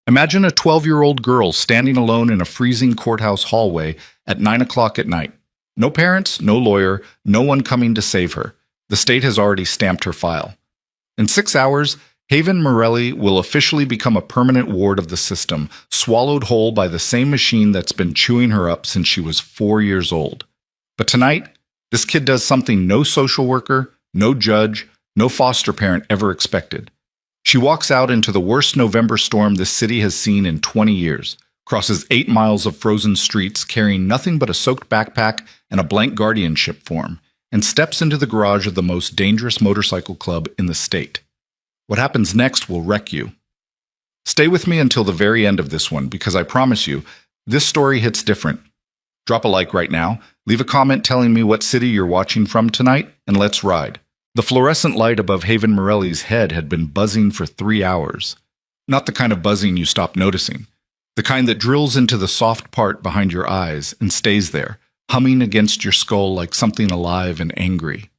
Imagine a 12-year-old girl standing alone in a freezing courthouse hallway at 9 o'clock at night. No parents, no lawyer, no one coming to save her. The state has already stamped her file. In 6 hours, Haven Morelli will officially become a permanent ward of the system, swallowed whole by the same machine that's been chewing her up since she was 4 years old. But tonight, this kid does something no social worker, no judge, no foster parent ever expected. She walks out into the worst November storm this city has seen in 20 years, crosses 8 miles of frozen streets carrying nothing but a soaked backpack and a blank guardianship form, and steps into the garage of the most dangerous motorcycle club in the state. What happens next will wreck you. Stay with me until the very end of this one, because I promise you, this story hits different. Drop a like right now, leave a comment telling me what city you're watching from tonight, and let's ride. The fluorescent light above Haven Morelli's head had been buzzing for 3 hours. Not the kind of buzzing you stop noticing. The kind that drills into the soft part behind your eyes and stays there, humming against your skull like something alive and angry.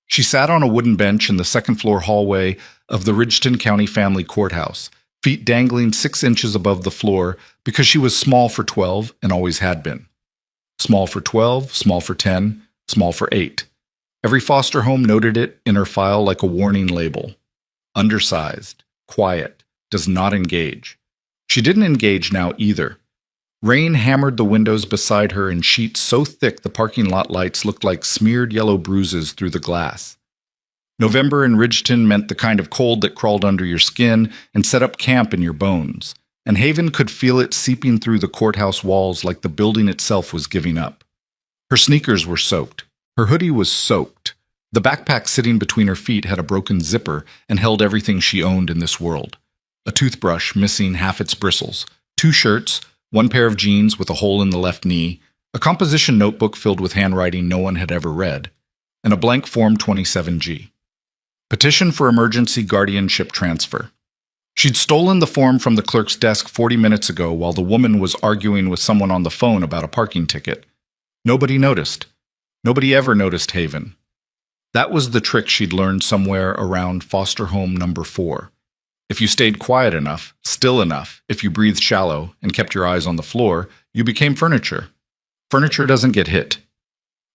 She sat on a wooden bench in the second-floor hallway of the Ridgeton County Family Courthouse, feet dangling 6 inches above the floor because she was small for 12 and always had been. Small for 12, small for 10, small for 8. Every foster home noted it in her file like a warning label. Undersized, quiet, does not engage. She didn't engage now either. Rain hammered the windows beside her in sheets so thick the parking lot lights looked like smeared yellow bruises through the glass. November in Ridgeton meant the kind of cold that crawled under your skin and set up camp in your bones, and Haven could feel it seeping through the courthouse walls like the building itself was giving up. Her sneakers were soaked. Her hoodie was soaked. The backpack sitting between her feet had a broken zipper and held everything she owned in this world. A toothbrush missing half its bristles, 2 shirts, 1 pair of jeans with a hole in the left knee, a composition notebook filled with handwriting no one had ever read, and a blank Form 27G. Petition for emergency guardianship transfer. She'd stolen the form from the clerk's desk 40 minutes ago while the woman was arguing with someone on the phone about a parking ticket. Nobody noticed. Nobody ever noticed Haven. That was the trick she'd learned somewhere around foster home number 4. If you stayed quiet enough, still enough, if you breathed shallow and kept your eyes on the floor, you became furniture. Furniture doesn't get hit.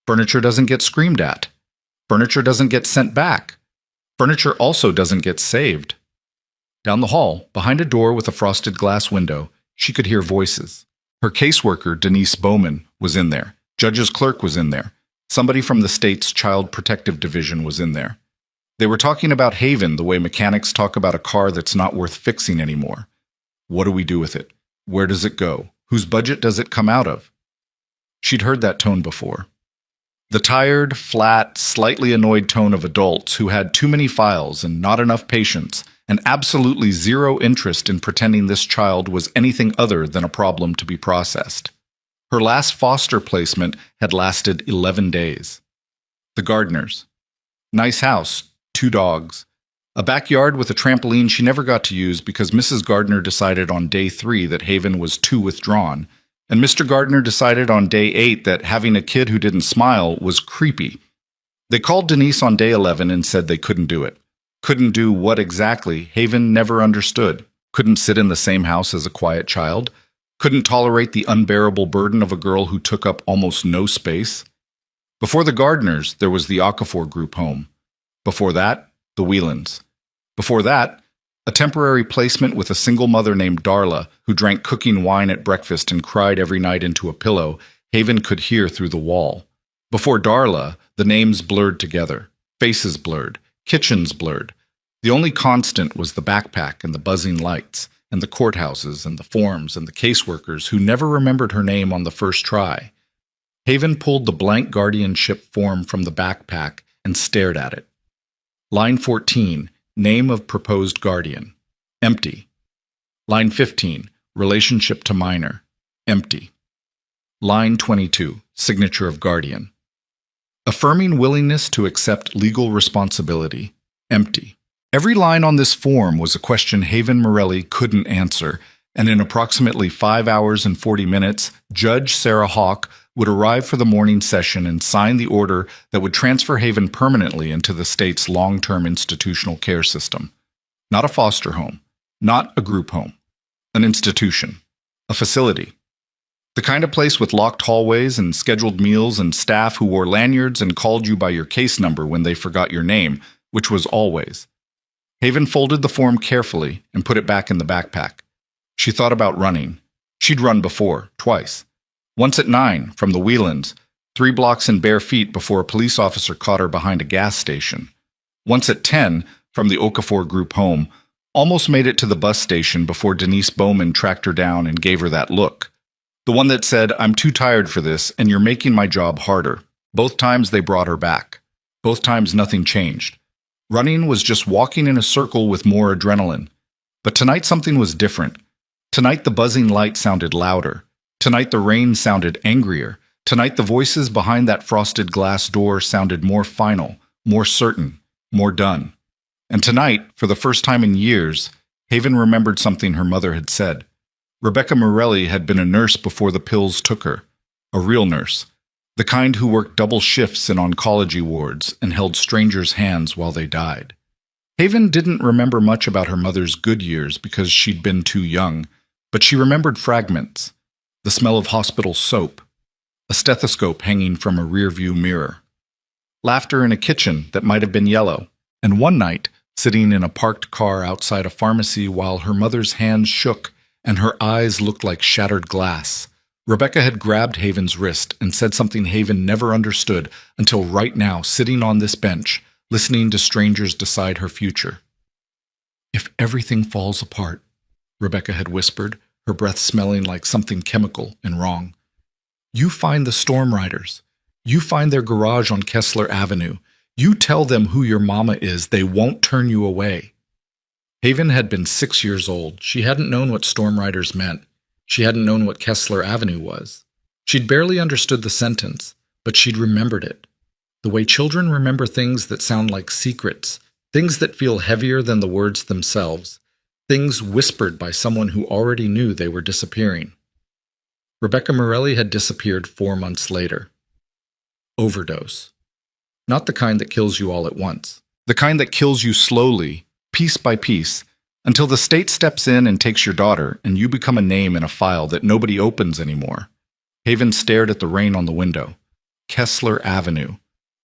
Furniture doesn't get screamed at. Furniture doesn't get sent back. Furniture also doesn't get saved. Down the hall, behind a door with a frosted glass window, she could hear voices. Her caseworker, Denise Bowman, was in there. Judge's clerk was in there. Somebody from the state's Child Protective Division was in there. They were talking about Haven the way mechanics talk about a car that's not worth fixing anymore. What do we do with it? Where does it go? Whose budget does it come out of? She'd heard that tone before. The tired, flat, slightly annoyed tone of adults who had too many files and not enough patience, and absolutely zero interest in pretending this child was anything other than a problem to be processed. Her last foster placement had lasted 11 days. The Gardners. Nice house, 2 dogs. A backyard with a trampoline she never got to use because Mrs. Gardner decided on day 3 that Haven was too withdrawn, and Mr. Gardner decided on day 8 that having a kid who didn't smile was creepy. They called Denise on day 11 and said they couldn't do it. Couldn't do what exactly, Haven never understood. Couldn't sit in the same house as a quiet child. Couldn't tolerate the unbearable burden of a girl who took up almost no space. Before the Gardners, there was the Okafor group home. Before that, the Whelans. Before that, a temporary placement with a single mother named Darla, who drank cooking wine at breakfast and cried every night into a pillow Haven could hear through the wall. Before Darla, the names blurred together, faces blurred, kitchens blurred. The only constant was the backpack and the buzzing lights, and the courthouses and the forms and the caseworkers who never remembered her name on the first try. Haven pulled the blank guardianship form from the backpack and stared at it. Line 14, name of proposed guardian. Empty. Line 15, relationship to minor. Empty. Line 22, signature of guardian. Affirming willingness to accept legal responsibility. Empty. Every line on this form was a question Haven Morelli couldn't answer, and in approximately 5 hours and 40 minutes, Judge Sarah Hawk would arrive for the morning session and sign the order that would transfer Haven permanently into the state's long-term institutional care system. Not a foster home, not a group home, an institution, a facility. The kind of place with locked hallways and scheduled meals and staff who wore lanyards and called you by your case number when they forgot your name, which was always. Haven folded the form carefully and put it back in the backpack. She thought about running. She'd run before, twice. Once at 9, from the Whelans, 3 blocks in bare feet before a police officer caught her behind a gas station. Once at 10, from the Okafor group home, almost made it to the bus station before Denise Bowman tracked her down and gave her that look. The one that said, "I'm too tired for this, and you're making my job harder." Both times they brought her back. Both times nothing changed. Running was just walking in a circle with more adrenaline. But tonight something was different. Tonight the buzzing light sounded louder. Tonight the rain sounded angrier. Tonight the voices behind that frosted glass door sounded more final, more certain, more done. And tonight, for the first time in years, Haven remembered something her mother had said. Rebecca Morelli had been a nurse before the pills took her. A real nurse. The kind who worked double shifts in oncology wards and held strangers' hands while they died. Haven didn't remember much about her mother's good years because she'd been too young, but she remembered fragments. The smell of hospital soap. A stethoscope hanging from a rearview mirror. Laughter in a kitchen that might have been yellow. And one night, sitting in a parked car outside a pharmacy while her mother's hands shook and her eyes looked like shattered glass, Rebecca had grabbed Haven's wrist and said something Haven never understood until right now, sitting on this bench, listening to strangers decide her future. "If everything falls apart," Rebecca had whispered, her breath smelling like something chemical and wrong, "you find the Storm Riders. You find their garage on Kessler Avenue. You tell them who your mama is. They won't turn you away." Haven had been 6 years old. She hadn't known what Storm Riders meant. She hadn't known what Kessler Avenue was. She'd barely understood the sentence, but she'd remembered it. The way children remember things that sound like secrets, things that feel heavier than the words themselves, things whispered by someone who already knew they were disappearing. Rebecca Morelli had disappeared 4 months later. Overdose. Not the kind that kills you all at once. The kind that kills you slowly, piece by piece, until the state steps in and takes your daughter and you become a name in a file that nobody opens anymore. Haven stared at the rain on the window. Kessler Avenue.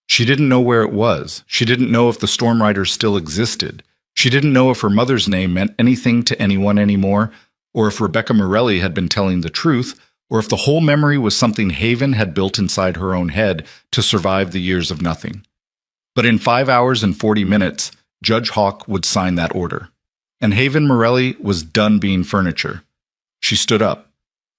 She didn't know where it was. She didn't know if the Storm Riders still existed. She didn't know if her mother's name meant anything to anyone anymore, or if Rebecca Morelli had been telling the truth, or if the whole memory was something Haven had built inside her own head to survive the years of nothing. But in 5 hours and 40 minutes, Judge Hawk would sign that order. And Haven Morelli was done being furniture. She stood up,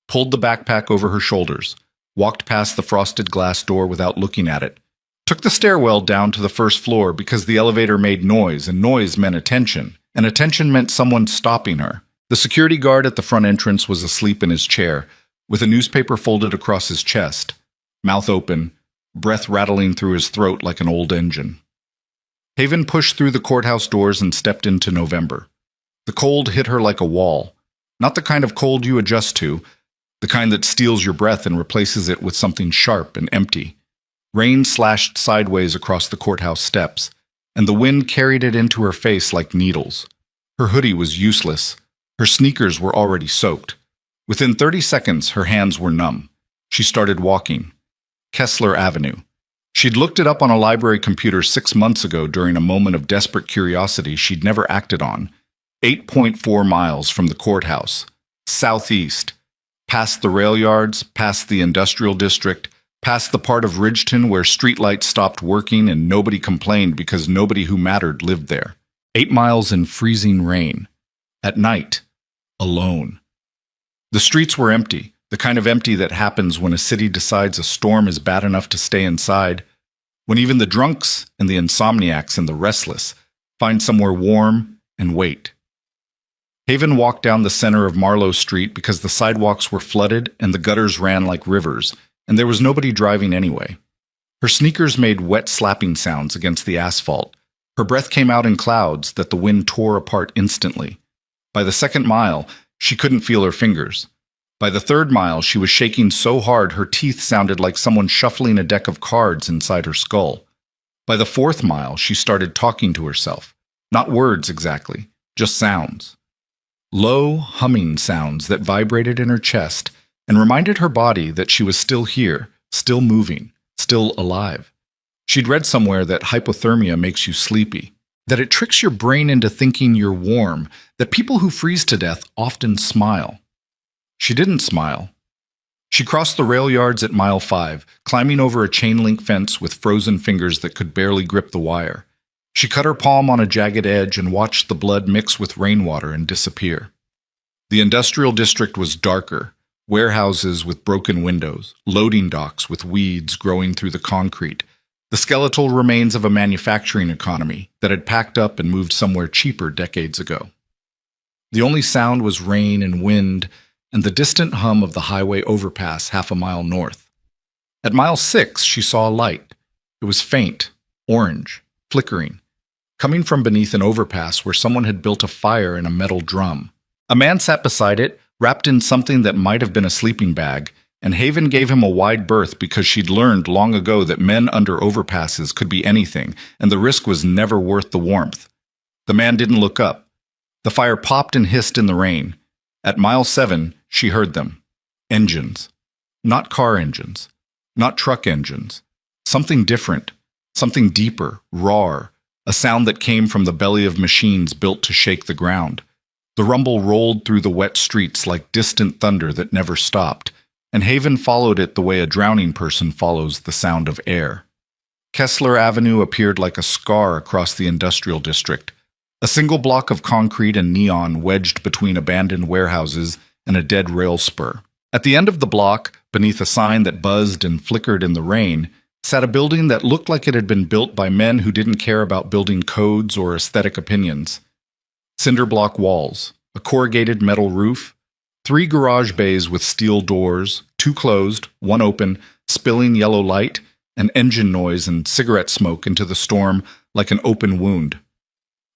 pulled the backpack over her shoulders, walked past the frosted glass door without looking at it, took the stairwell down to the first floor because the elevator made noise, and noise meant attention, and attention meant someone stopping her. The security guard at the front entrance was asleep in his chair, with a newspaper folded across his chest, mouth open, breath rattling through his throat like an old engine. Haven pushed through the courthouse doors and stepped into November. The cold hit her like a wall, not the kind of cold you adjust to, the kind that steals your breath and replaces it with something sharp and empty. Rain slashed sideways across the courthouse steps, and the wind carried it into her face like needles. Her hoodie was useless. Her sneakers were already soaked. Within 30 seconds, her hands were numb. She started walking. Kessler Avenue. She'd looked it up on a library computer 6 months ago during a moment of desperate curiosity she'd never acted on. 8.4 miles from the courthouse, southeast, past the rail yards, past the industrial district, past the part of Ridgeton where streetlights stopped working and nobody complained because nobody who mattered lived there. 8 miles in freezing rain. At night. Alone. The streets were empty, the kind of empty that happens when a city decides a storm is bad enough to stay inside, when even the drunks and the insomniacs and the restless find somewhere warm and wait. Haven walked down the center of Marlowe Street because the sidewalks were flooded and the gutters ran like rivers, and there was nobody driving anyway. Her sneakers made wet slapping sounds against the asphalt. Her breath came out in clouds that the wind tore apart instantly. By the second mile, she couldn't feel her fingers. By the third mile, she was shaking so hard her teeth sounded like someone shuffling a deck of cards inside her skull. By the fourth mile, she started talking to herself. Not words exactly, just sounds. low, humming sounds that vibrated in her chest and reminded her body that she was still here, still moving, still alive. She'd read somewhere that hypothermia makes you sleepy, that it tricks your brain into thinking you're warm, that people who freeze to death often smile. She didn't smile. She crossed the rail yards at mile 5, climbing over a chain-link fence with frozen fingers that could barely grip the wire. She cut her palm on a jagged edge and watched the blood mix with rainwater and disappear. The industrial district was darker, warehouses with broken windows, loading docks with weeds growing through the concrete, the skeletal remains of a manufacturing economy that had packed up and moved somewhere cheaper decades ago. The only sound was rain and wind and the distant hum of the highway overpass half a mile north. At mile 6, she saw a light. It was faint, orange, flickering, coming from beneath an overpass where someone had built a fire in a metal drum. A man sat beside it, wrapped in something that might have been a sleeping bag, and Haven gave him a wide berth because she'd learned long ago that men under overpasses could be anything, and the risk was never worth the warmth. The man didn't look up. The fire popped and hissed in the rain. At mile 7, she heard them. Engines. Not car engines. Not truck engines. Something different. Something deeper, rawer. A sound that came from the belly of machines built to shake the ground. The rumble rolled through the wet streets like distant thunder that never stopped, and Haven followed it the way a drowning person follows the sound of air. Kessler Avenue appeared like a scar across the industrial district, a single block of concrete and neon wedged between abandoned warehouses and a dead rail spur. At the end of the block, beneath a sign that buzzed and flickered in the rain, sat a building that looked like it had been built by men who didn't care about building codes or aesthetic opinions. Cinder block walls, a corrugated metal roof, 3 garage bays with steel doors, 2 closed, 1 open, spilling yellow light, and engine noise and cigarette smoke into the storm like an open wound.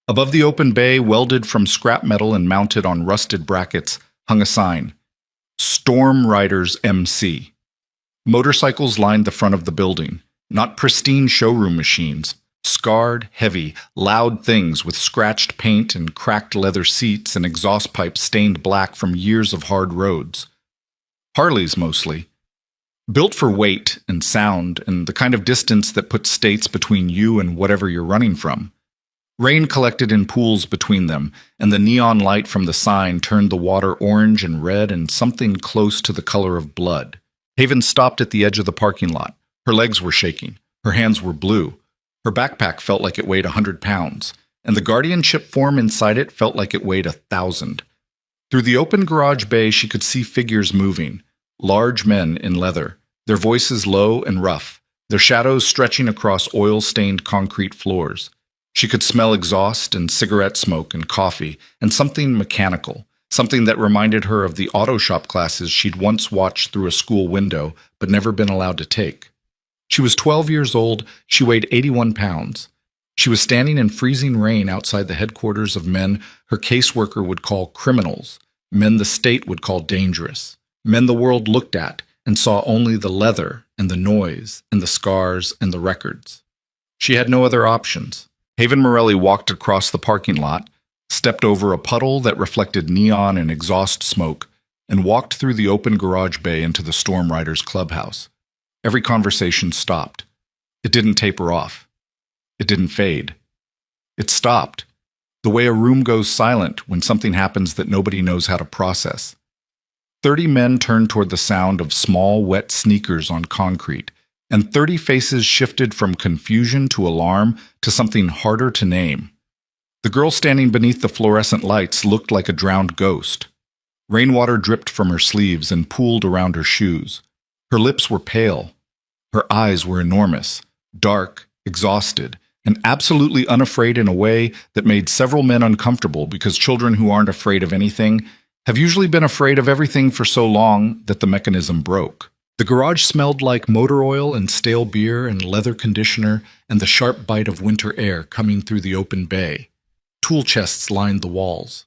Above the open bay, welded from scrap metal and mounted on rusted brackets, hung a sign, Storm Riders MC. Motorcycles lined the front of the building, not pristine showroom machines, scarred, heavy, loud things with scratched paint and cracked leather seats and exhaust pipes stained black from years of hard roads. Harleys mostly. Built for weight and sound and the kind of distance that puts states between you and whatever you're running from. Rain collected in pools between them, and the neon light from the sign turned the water orange and red and something close to the color of blood. Haven stopped at the edge of the parking lot. Her legs were shaking. Her hands were blue. Her backpack felt like it weighed 100 pounds, and the guardianship form inside it felt like it weighed 1,000. Through the open garage bay, she could see figures moving, large men in leather, their voices low and rough, their shadows stretching across oil-stained concrete floors. She could smell exhaust and cigarette smoke and coffee, and something mechanical, something that reminded her of the auto shop classes she'd once watched through a school window but never been allowed to take. She was 12 years old, she weighed 81 pounds. She was standing in freezing rain outside the headquarters of men her caseworker would call criminals, men the state would call dangerous, men the world looked at and saw only the leather and the noise and the scars and the records. She had no other options. Haven Morelli walked across the parking lot, stepped over a puddle that reflected neon and exhaust smoke, and walked through the open garage bay into the Storm Riders clubhouse. Every conversation stopped. It didn't taper off. It didn't fade. It stopped, the way a room goes silent when something happens that nobody knows how to process. 30 men turned toward the sound of small, wet sneakers on concrete, and 30 faces shifted from confusion to alarm to something harder to name. The girl standing beneath the fluorescent lights looked like a drowned ghost. Rainwater dripped from her sleeves and pooled around her shoes. Her lips were pale. Her eyes were enormous, dark, exhausted, and absolutely unafraid in a way that made several men uncomfortable because children who aren't afraid of anything have usually been afraid of everything for so long that the mechanism broke. The garage smelled like motor oil and stale beer and leather conditioner and the sharp bite of winter air coming through the open bay. Tool chests lined the walls.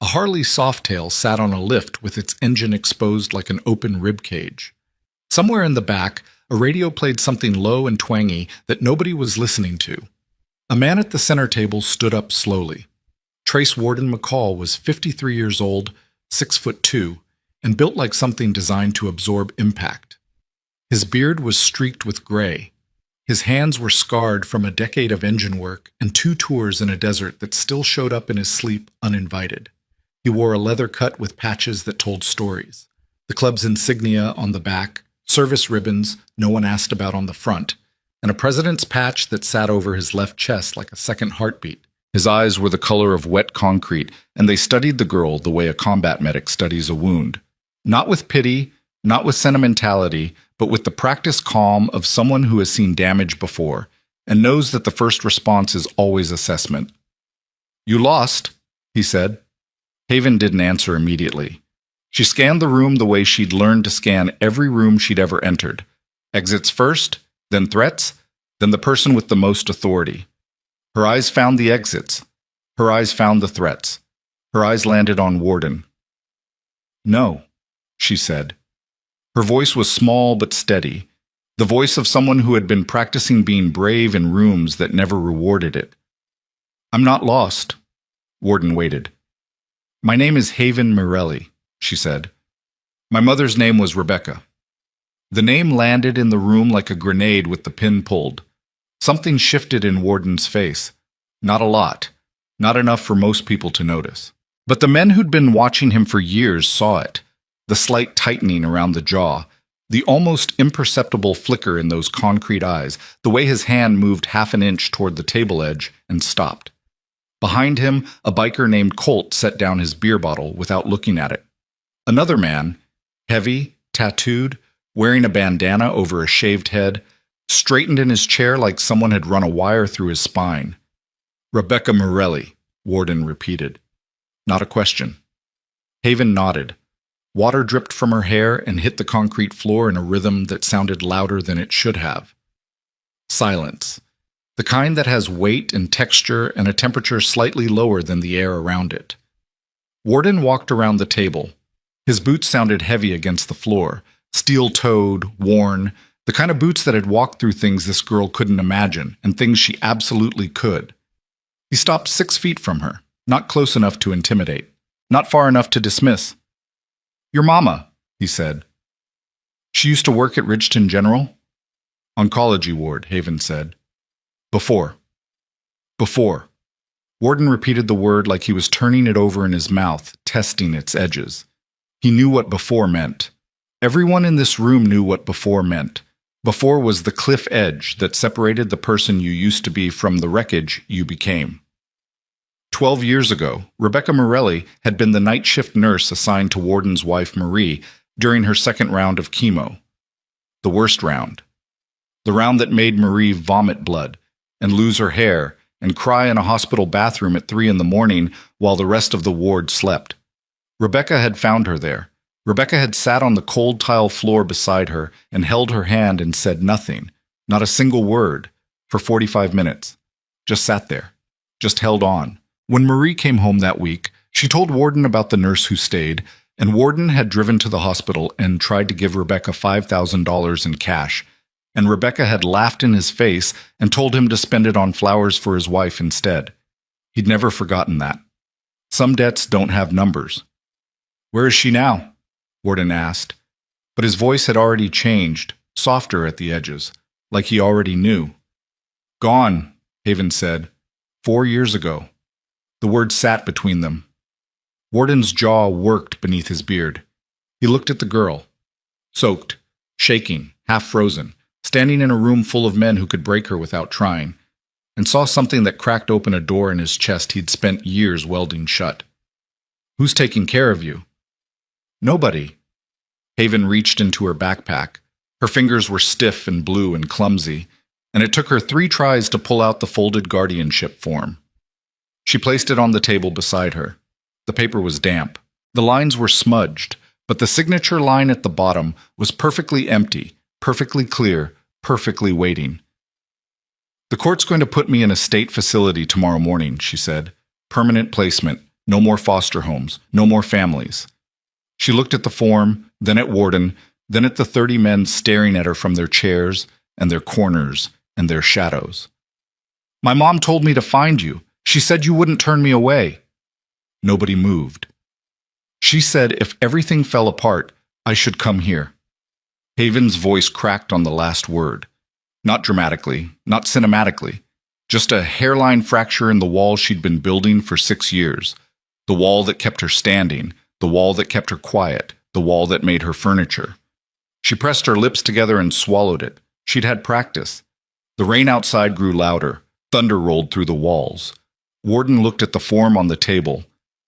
A Harley Softail sat on a lift with its engine exposed like an open rib cage. Somewhere in the back, a radio played something low and twangy that nobody was listening to. A man at the center table stood up slowly. Trace Warden McCall was 53 years old, 6'2", and built like something designed to absorb impact. His beard was streaked with gray. His hands were scarred from a decade of engine work and 2 tours in a desert that still showed up in his sleep uninvited. He wore a leather cut with patches that told stories. The club's insignia on the back, service ribbons no one asked about on the front, and a president's patch that sat over his left chest like a second heartbeat. His eyes were the color of wet concrete, and they studied the girl the way a combat medic studies a wound. Not with pity, not with sentimentality, but with the practiced calm of someone who has seen damage before and knows that the first response is always assessment. "You lost," he said. Haven didn't answer immediately. She scanned the room the way she'd learned to scan every room she'd ever entered. Exits first, then threats, then the person with the most authority. Her eyes found the exits. Her eyes found the threats. Her eyes landed on Warden. "No," she said. Her voice was small but steady, the voice of someone who had been practicing being brave in rooms that never rewarded it. "I'm not lost." Warden waited. "My name is Haven Morelli," she said. "My mother's name was Rebecca." The name landed in the room like a grenade with the pin pulled. Something shifted in Warden's face. Not a lot. Not enough for most people to notice. But the men who'd been watching him for years saw it. The slight tightening around the jaw, the almost imperceptible flicker in those concrete eyes, the way his hand moved half an inch toward the table edge and stopped. Behind him, a biker named Colt set down his beer bottle without looking at it. Another man, heavy, tattooed, wearing a bandana over a shaved head, straightened in his chair like someone had run a wire through his spine. "Rebecca Morelli," Warden repeated. Not a question. Haven nodded. Water dripped from her hair and hit the concrete floor in a rhythm that sounded louder than it should have. Silence. The kind that has weight and texture and a temperature slightly lower than the air around it. Warden walked around the table. His boots sounded heavy against the floor, steel-toed, worn, the kind of boots that had walked through things this girl couldn't imagine and things she absolutely could. He stopped 6 feet from her, not close enough to intimidate, not far enough to dismiss. "Your mama," he said. "She used to work at Ridgeton General?" "Oncology ward," Haven said. "Before." "Before." Warden repeated the word like he was turning it over in his mouth, testing its edges. He knew what before meant. Everyone in this room knew what before meant. Before was the cliff edge that separated the person you used to be from the wreckage you became. 12 years ago, Rebecca Morelli had been the night shift nurse assigned to Warden's wife Marie during her second round of chemo. The worst round. The round that made Marie vomit blood and lose her hair and cry in a hospital bathroom at 3 a.m. while the rest of the ward slept. Rebecca had found her there. Rebecca had sat on the cold tile floor beside her and held her hand and said nothing, not a single word, for 45 minutes. Just sat there. Just held on. When Marie came home that week, she told Warden about the nurse who stayed, and Warden had driven to the hospital and tried to give Rebecca $5,000 in cash, and Rebecca had laughed in his face and told him to spend it on flowers for his wife instead. He'd never forgotten that. Some debts don't have numbers. "Where is she now?" Warden asked, but his voice had already changed, softer at the edges, like he already knew. "Gone," Haven said. 4 years ago. The word sat between them. Warden's jaw worked beneath his beard. He looked at the girl. Soaked, shaking, half frozen, standing in a room full of men who could break her without trying, and saw something that cracked open a door in his chest he'd spent years welding shut. "Who's taking care of you?" "Nobody." Haven reached into her backpack. Her fingers were stiff and blue and clumsy, and it took her 3 tries to pull out the folded guardianship form. She placed it on the table beside her. The paper was damp. The lines were smudged, but the signature line at the bottom was perfectly empty, perfectly clear, perfectly waiting. "The court's going to put me in a state facility tomorrow morning," she said. "Permanent placement. No more foster homes. No more families." She looked at the form, then at Warden, then at the 30 men staring at her from their chairs and their corners and their shadows. "My mom told me to find you. She said you wouldn't turn me away." Nobody moved. She said if everything fell apart, I should come here. Haven's voice cracked on the last word. Not dramatically, not cinematically. Just a hairline fracture in the wall she'd been building for 6 years. The wall that kept her standing, the wall that kept her quiet, the wall that made her furniture. She pressed her lips together and swallowed it. She'd had practice. The rain outside grew louder. Thunder rolled through the walls. Warden looked at the form on the table.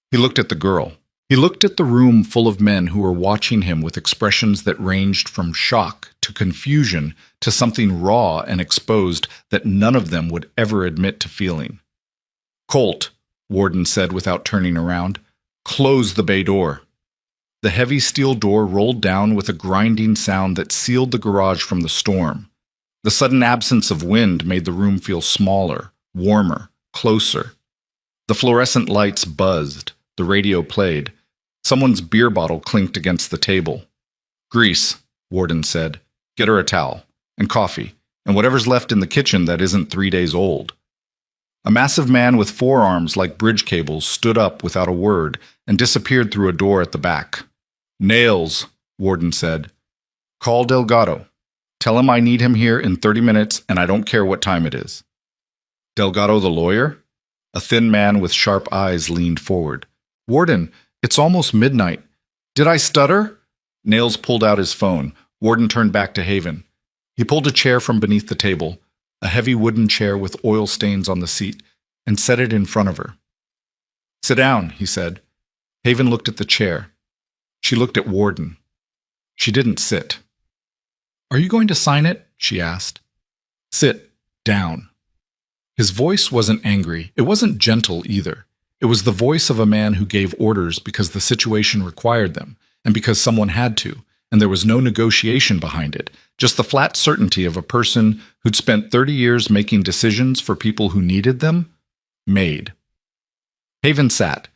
He looked at the girl. He looked at the room full of men who were watching him with expressions that ranged from shock to confusion to something raw and exposed that none of them would ever admit to feeling. "Colt," Warden said without turning around, "close the bay door." The heavy steel door rolled down with a grinding sound that sealed the garage from the storm. The sudden absence of wind made the room feel smaller, warmer, closer. The fluorescent lights buzzed. The radio played. Someone's beer bottle clinked against the table. "Grease," Warden said. "Get her a towel, and coffee, and whatever's left in the kitchen that isn't 3 days old." A massive man with forearms like bridge cables stood up without a word and disappeared through a door at the back. "Nails," Warden said. "Call Delgado. Tell him I need him here in 30 minutes and I don't care what time it is." "Delgado the lawyer?" A thin man with sharp eyes leaned forward. "Warden, it's almost midnight. Did I stutter?" Nails pulled out his phone. Warden turned back to Haven. He pulled a chair from beneath the table, a heavy wooden chair with oil stains on the seat, and set it in front of her. "Sit down," he said. Haven looked at the chair. She looked at Warden. She didn't sit. "Are you going to sign it?" she asked. "Sit down." His voice wasn't angry. It wasn't gentle either. It was the voice of a man who gave orders because the situation required them, and because someone had to, and there was no negotiation behind it, just the flat certainty of a person who'd spent 30 years making decisions for people who needed them, made. Haven sat.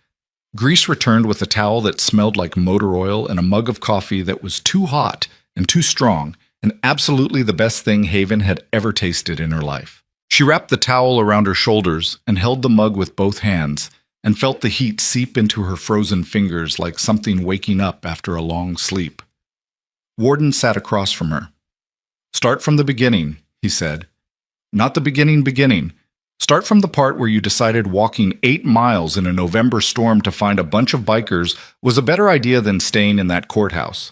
Grease returned with a towel that smelled like motor oil and a mug of coffee that was too hot and too strong, and absolutely the best thing Haven had ever tasted in her life. She wrapped the towel around her shoulders and held the mug with both hands, and felt the heat seep into her frozen fingers like something waking up after a long sleep. Warden sat across from her. "Start from the beginning," he said. "Not the beginning. Start from the part where you decided walking 8 miles in a November storm to find a bunch of bikers was a better idea than staying in that courthouse."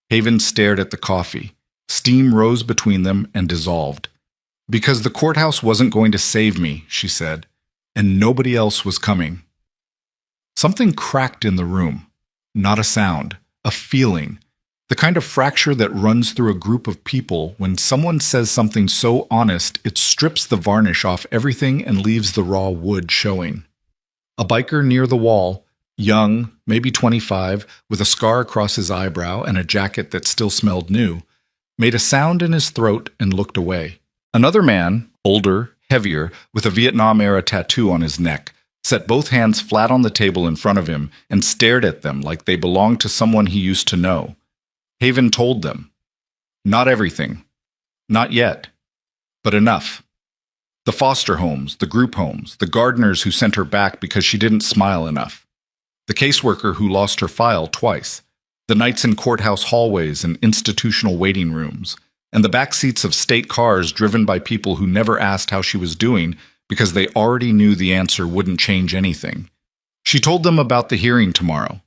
Haven stared at the coffee. Steam rose between them and dissolved. "Because the courthouse wasn't going to save me," she said, "and nobody else was coming." Something cracked in the room. Not a sound, a feeling. The kind of fracture that runs through a group of people when someone says something so honest it strips the varnish off everything and leaves the raw wood showing. A biker near the wall, young, maybe 25, with a scar across his eyebrow and a jacket that still smelled new, made a sound in his throat and looked away. Another man, older, heavier, with a Vietnam-era tattoo on his neck, set both hands flat on the table in front of him and stared at them like they belonged to someone he used to know. Haven told them. Not everything. Not yet. But enough. The foster homes, the group homes, the gardeners who sent her back because she didn't smile enough. The caseworker who lost her file twice. The nights in courthouse hallways and institutional waiting rooms. And the back seats of state cars driven by people who never asked how she was doing because they already knew the answer wouldn't change anything. She told them about the hearing tomorrow,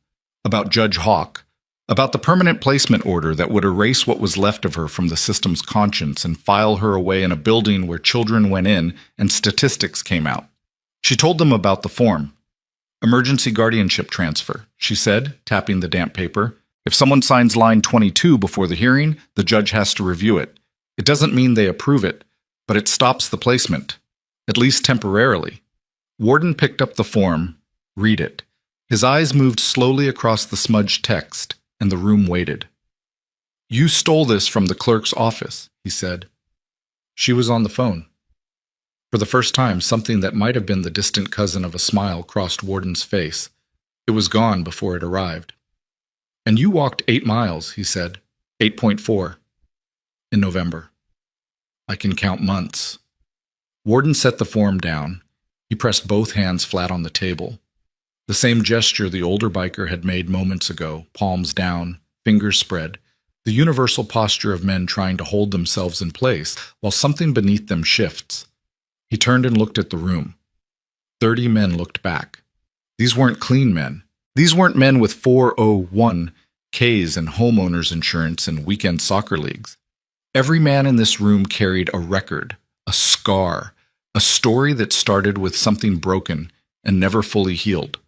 about Judge Hawk, about the permanent placement order that would erase what was left of her from the system's conscience and file her away in a building where children went in and statistics came out. She told them about the form. "Emergency guardianship transfer," she said, tapping the damp paper. "If someone signs line 22 before the hearing, the judge has to review it. It doesn't mean they approve it, but it stops the placement, at least temporarily." Warden picked up the form. Read it. His eyes moved slowly across the smudged text, and the room waited. "You stole this from the clerk's office," he said. She was on the phone. For the first time, something that might have been the distant cousin of a smile crossed Warden's face. It was gone before it arrived. "And you walked 8 miles, he said. 8.4. In November. I can count months." Warden set the form down. He pressed both hands flat on the table. The same gesture the older biker had made moments ago, palms down, fingers spread, the universal posture of men trying to hold themselves in place while something beneath them shifts. He turned and looked at the room. 30 men looked back. These weren't clean men. These weren't men with 401ks and homeowners insurance and weekend soccer leagues. Every man in this room carried a record, a scar, a story that started with something broken and never fully healed.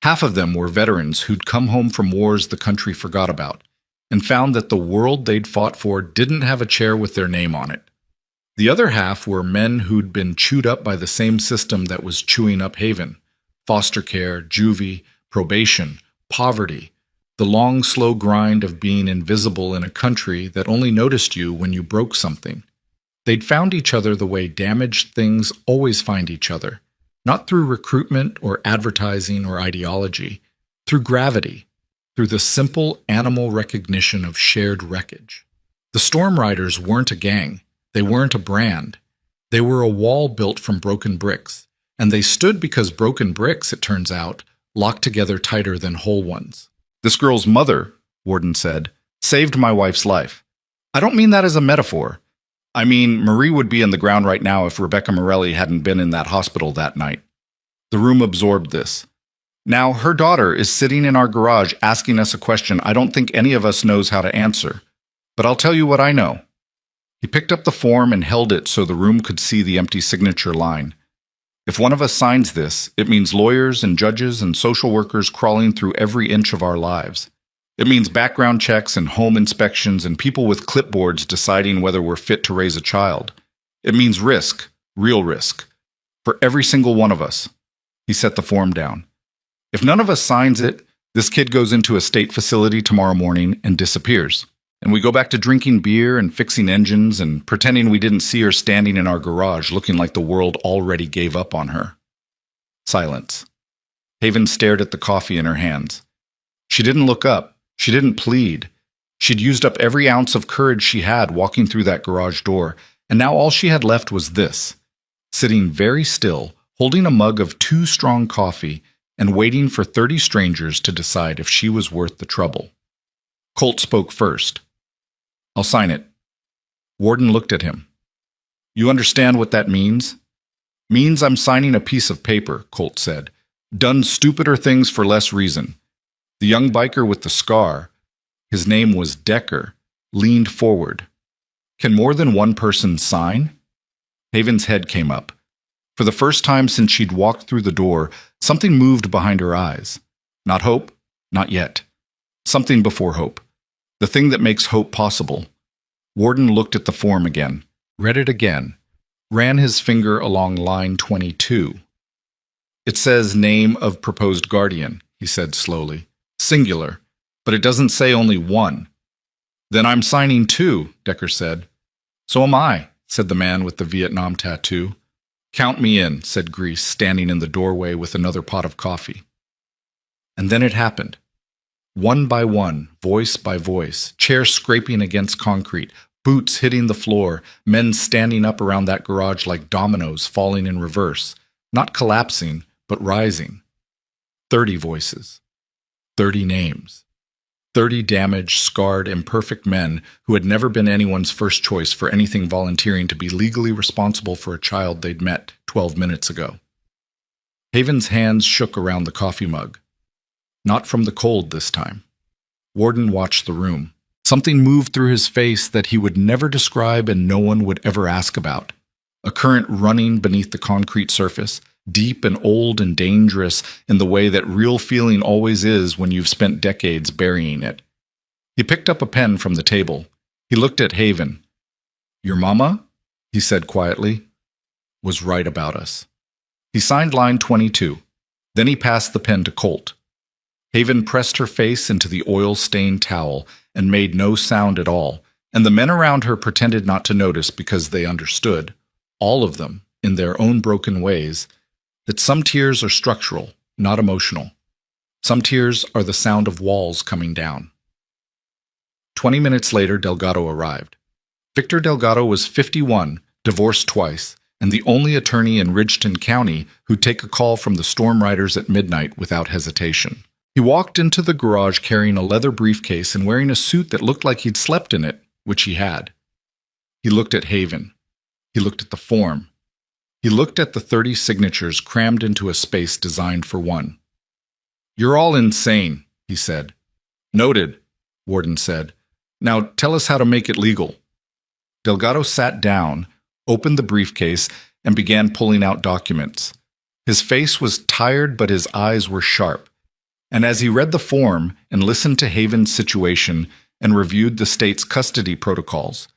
Half of them were veterans who'd come home from wars the country forgot about and found that the world they'd fought for didn't have a chair with their name on it. The other half were men who'd been chewed up by the same system that was chewing up Haven: foster care, juvie, probation, poverty, the long, slow grind of being invisible in a country that only noticed you when you broke something. They'd found each other the way damaged things always find each other, not through recruitment or advertising or ideology, through gravity, through the simple animal recognition of shared wreckage. The Storm Riders weren't a gang. They weren't a brand. They were a wall built from broken bricks, and they stood because broken bricks, it turns out, locked together tighter than whole ones. "This girl's mother," Warden said, "saved my wife's life. I don't mean that as a metaphor. I mean, Marie would be in the ground right now if Rebecca Morelli hadn't been in that hospital that night." The room absorbed this. "Now, her daughter is sitting in our garage asking us a question I don't think any of us knows how to answer. But I'll tell you what I know." He picked up the form and held it so the room could see the empty signature line. "If one of us signs this, it means lawyers and judges and social workers crawling through every inch of our lives. It means background checks and home inspections and people with clipboards deciding whether we're fit to raise a child. It means risk, real risk, for every single one of us." He set the form down. "If none of us signs it, this kid goes into a state facility tomorrow morning and disappears. And we go back to drinking beer and fixing engines and pretending we didn't see her standing in our garage looking like the world already gave up on her." Silence. Haven stared at the coffee in her hands. She didn't look up. She didn't plead. She'd used up every ounce of courage she had walking through that garage door, and now all she had left was this: sitting very still, holding a mug of too strong coffee, and waiting for 30 strangers to decide if she was worth the trouble. Colt spoke first. "I'll sign it." Warden looked at him. "You understand what that means?" "Means I'm signing a piece of paper," Colt said. "Done stupider things for less reason." The young biker with the scar, his name was Decker, leaned forward. "Can more than one person sign?" Haven's head came up. For the first time since she'd walked through the door, something moved behind her eyes. Not hope, not yet. Something before hope. The thing that makes hope possible. Warden looked at the form again, read it again, ran his finger along line 22. "It says name of proposed guardian," he said slowly. "Singular, but it doesn't say only one." "Then I'm signing two," Decker said. "So am I," said the man with the Vietnam tattoo. "Count me in," said Grease, standing in the doorway with another pot of coffee. And then it happened. One by one, voice by voice, chairs scraping against concrete, boots hitting the floor, men standing up around that garage like dominoes falling in reverse, not collapsing, but rising. 30 voices. 30 names. 30 damaged, scarred, imperfect men who had never been anyone's first choice for anything volunteering to be legally responsible for a child they'd met 12 minutes ago. Haven's hands shook around the coffee mug. Not from the cold this time. Warden watched the room. Something moved through his face that he would never describe and no one would ever ask about. A current running beneath the concrete surface, deep and old and dangerous in the way that real feeling always is when you've spent decades burying it. He picked up a pen from the table. He looked at Haven. "Your mama," he said quietly, "was right about us." He signed line 22. Then he passed the pen to Colt. Haven pressed her face into the oil-stained towel and made no sound at all, and the men around her pretended not to notice because they understood, all of them, in their own broken ways, that some tears are structural, not emotional. Some tears are the sound of walls coming down. 20 minutes later, Delgado arrived. Victor Delgado was 51, divorced twice, and the only attorney in Ridgeton County who'd take a call from the storm riders at midnight without hesitation. He walked into the garage carrying a leather briefcase and wearing a suit that looked like he'd slept in it, which he had. He looked at Haven. He looked at the form. He looked at the 30 signatures crammed into a space designed for one. "You're all insane," he said. "Noted," Warden said. "Now tell us how to make it legal." Delgado sat down, opened the briefcase, and began pulling out documents. His face was tired, but his eyes were sharp. And as he read the form and listened to Haven's situation and reviewed the state's custody protocols,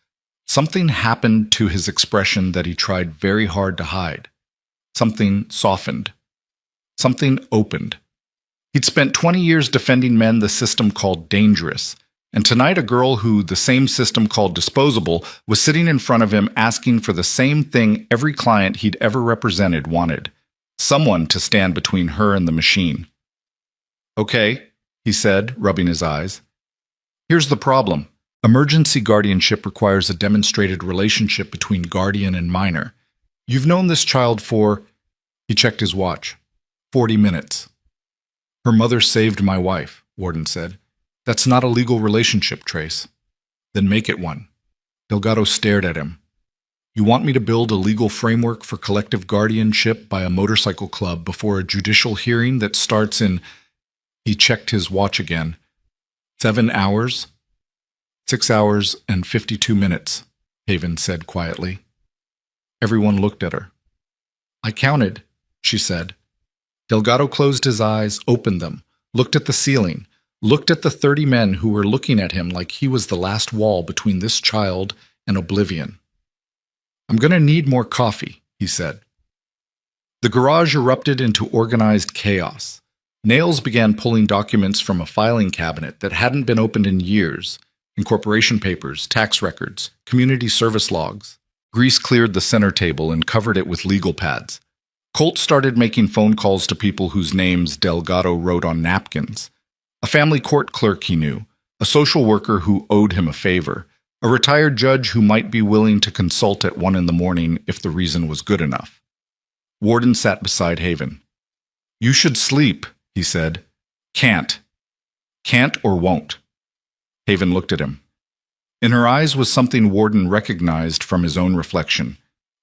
something happened to his expression that he tried very hard to hide. Something softened. Something opened. He'd spent 20 years defending men the system called dangerous, and tonight a girl who the same system called disposable was sitting in front of him asking for the same thing every client he'd ever represented wanted: someone to stand between her and the machine. "Okay," he said, rubbing his eyes. "Here's the problem. Emergency guardianship requires a demonstrated relationship between guardian and minor. You've known this child for," he checked his watch, "40 minutes. Her mother saved my wife," Warden said. "That's not a legal relationship, Trace." "Then make it one." Delgado stared at him. "You want me to build a legal framework for collective guardianship by a motorcycle club before a judicial hearing that starts in—" He checked his watch again. 7 hours? 6 hours and 52 minutes, Haven said quietly. Everyone looked at her. "I counted," she said. Delgado closed his eyes, opened them, looked at the ceiling, looked at the 30 men who were looking at him like he was the last wall between this child and oblivion. "I'm going to need more coffee," he said. The garage erupted into organized chaos. Nails began pulling documents from a filing cabinet that hadn't been opened in years: incorporation papers, tax records, community service logs. Grease cleared the center table and covered it with legal pads. Colt started making phone calls to people whose names Delgado wrote on napkins. A family court clerk he knew, a social worker who owed him a favor, a retired judge who might be willing to consult at 1 a.m. if the reason was good enough. Warden sat beside Haven. "You should sleep," he said. "Can't. Can't or won't." Haven looked at him. In her eyes was something Warden recognized from his own reflection: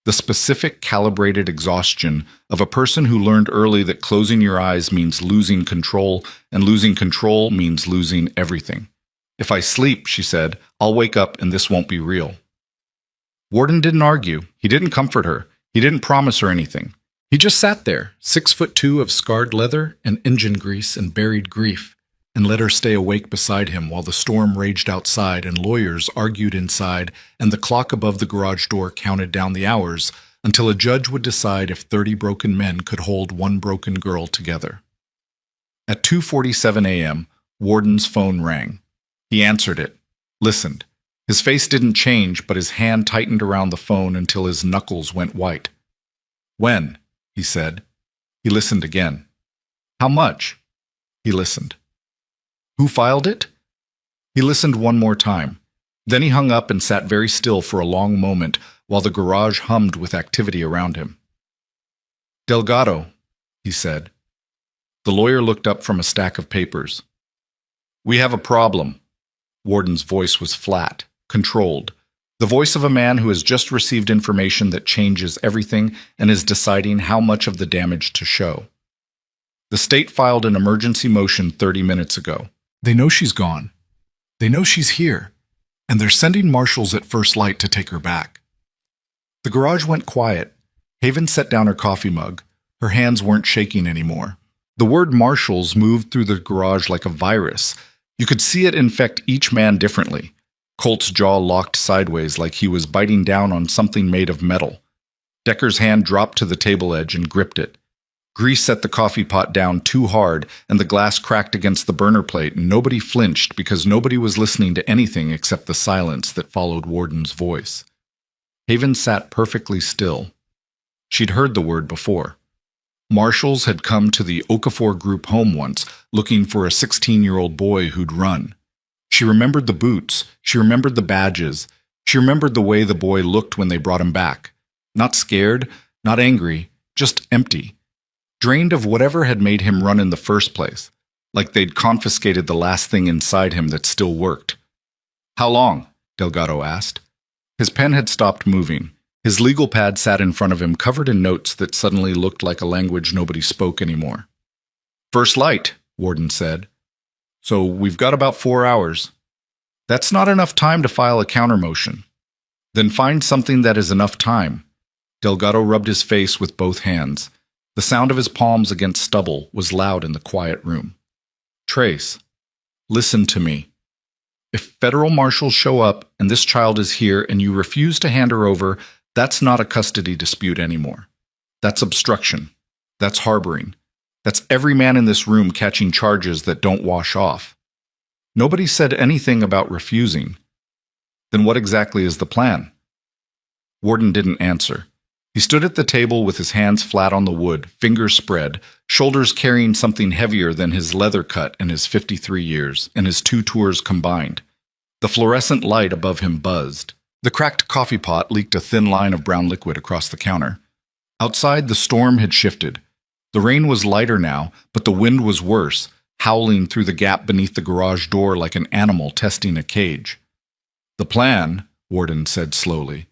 the specific, calibrated exhaustion of a person who learned early that closing your eyes means losing control, and losing control means losing everything. "If I sleep," she said, "I'll wake up and this won't be real." Warden didn't argue. He didn't comfort her. He didn't promise her anything. He just sat there, 6'2" of scarred leather and engine grease and buried grief, and let her stay awake beside him while the storm raged outside and lawyers argued inside and the clock above the garage door counted down the hours until a judge would decide if 30 broken men could hold one broken girl together. At 2:47 a.m., Warden's phone rang. He answered it, listened. His face didn't change, but his hand tightened around the phone until his knuckles went white. "When?" he said. He listened again. "How much?" He listened. "Who filed it?" He listened one more time. Then he hung up and sat very still for a long moment while the garage hummed with activity around him. "Delgado," he said. The lawyer looked up from a stack of papers. "We have a problem." Warden's voice was flat, controlled. The voice of a man who has just received information that changes everything and is deciding how much of the damage to show. "The state filed an emergency motion 30 minutes ago. They know she's gone. They know she's here. And they're sending marshals at first light to take her back." The garage went quiet. Haven set down her coffee mug. Her hands weren't shaking anymore. The word marshals moved through the garage like a virus. You could see it infect each man differently. Colt's jaw locked sideways like he was biting down on something made of metal. Decker's hand dropped to the table edge and gripped it. Grease set the coffee pot down too hard, and the glass cracked against the burner plate, and nobody flinched because nobody was listening to anything except the silence that followed Warden's voice. Haven sat perfectly still. She'd heard the word before. Marshals had come to the Okafor group home once, looking for a 16-year-old boy who'd run. She remembered the boots. She remembered the badges. She remembered the way the boy looked when they brought him back. Not scared, not angry, just empty. Drained of whatever had made him run in the first place, like they'd confiscated the last thing inside him that still worked. How long? Delgado asked. His pen had stopped moving. His legal pad sat in front of him, covered in notes that suddenly looked like a language nobody spoke anymore. First light, Warden said. So we've got about 4 hours. That's not enough time to file a countermotion. Then find something that is enough time. Delgado rubbed his face with both hands. The sound of his palms against stubble was loud in the quiet room. Trace, listen to me. If federal marshals show up and this child is here and you refuse to hand her over, that's not a custody dispute anymore. That's obstruction. That's harboring. That's every man in this room catching charges that don't wash off. Nobody said anything about refusing. Then what exactly is the plan? Warden didn't answer. He stood at the table with his hands flat on the wood, fingers spread, shoulders carrying something heavier than his leather cut in his 53 years and his 2 tours combined. The fluorescent light above him buzzed. The cracked coffee pot leaked a thin line of brown liquid across the counter. Outside, the storm had shifted. The rain was lighter now, but the wind was worse, howling through the gap beneath the garage door like an animal testing a cage. The plan, Warden said slowly,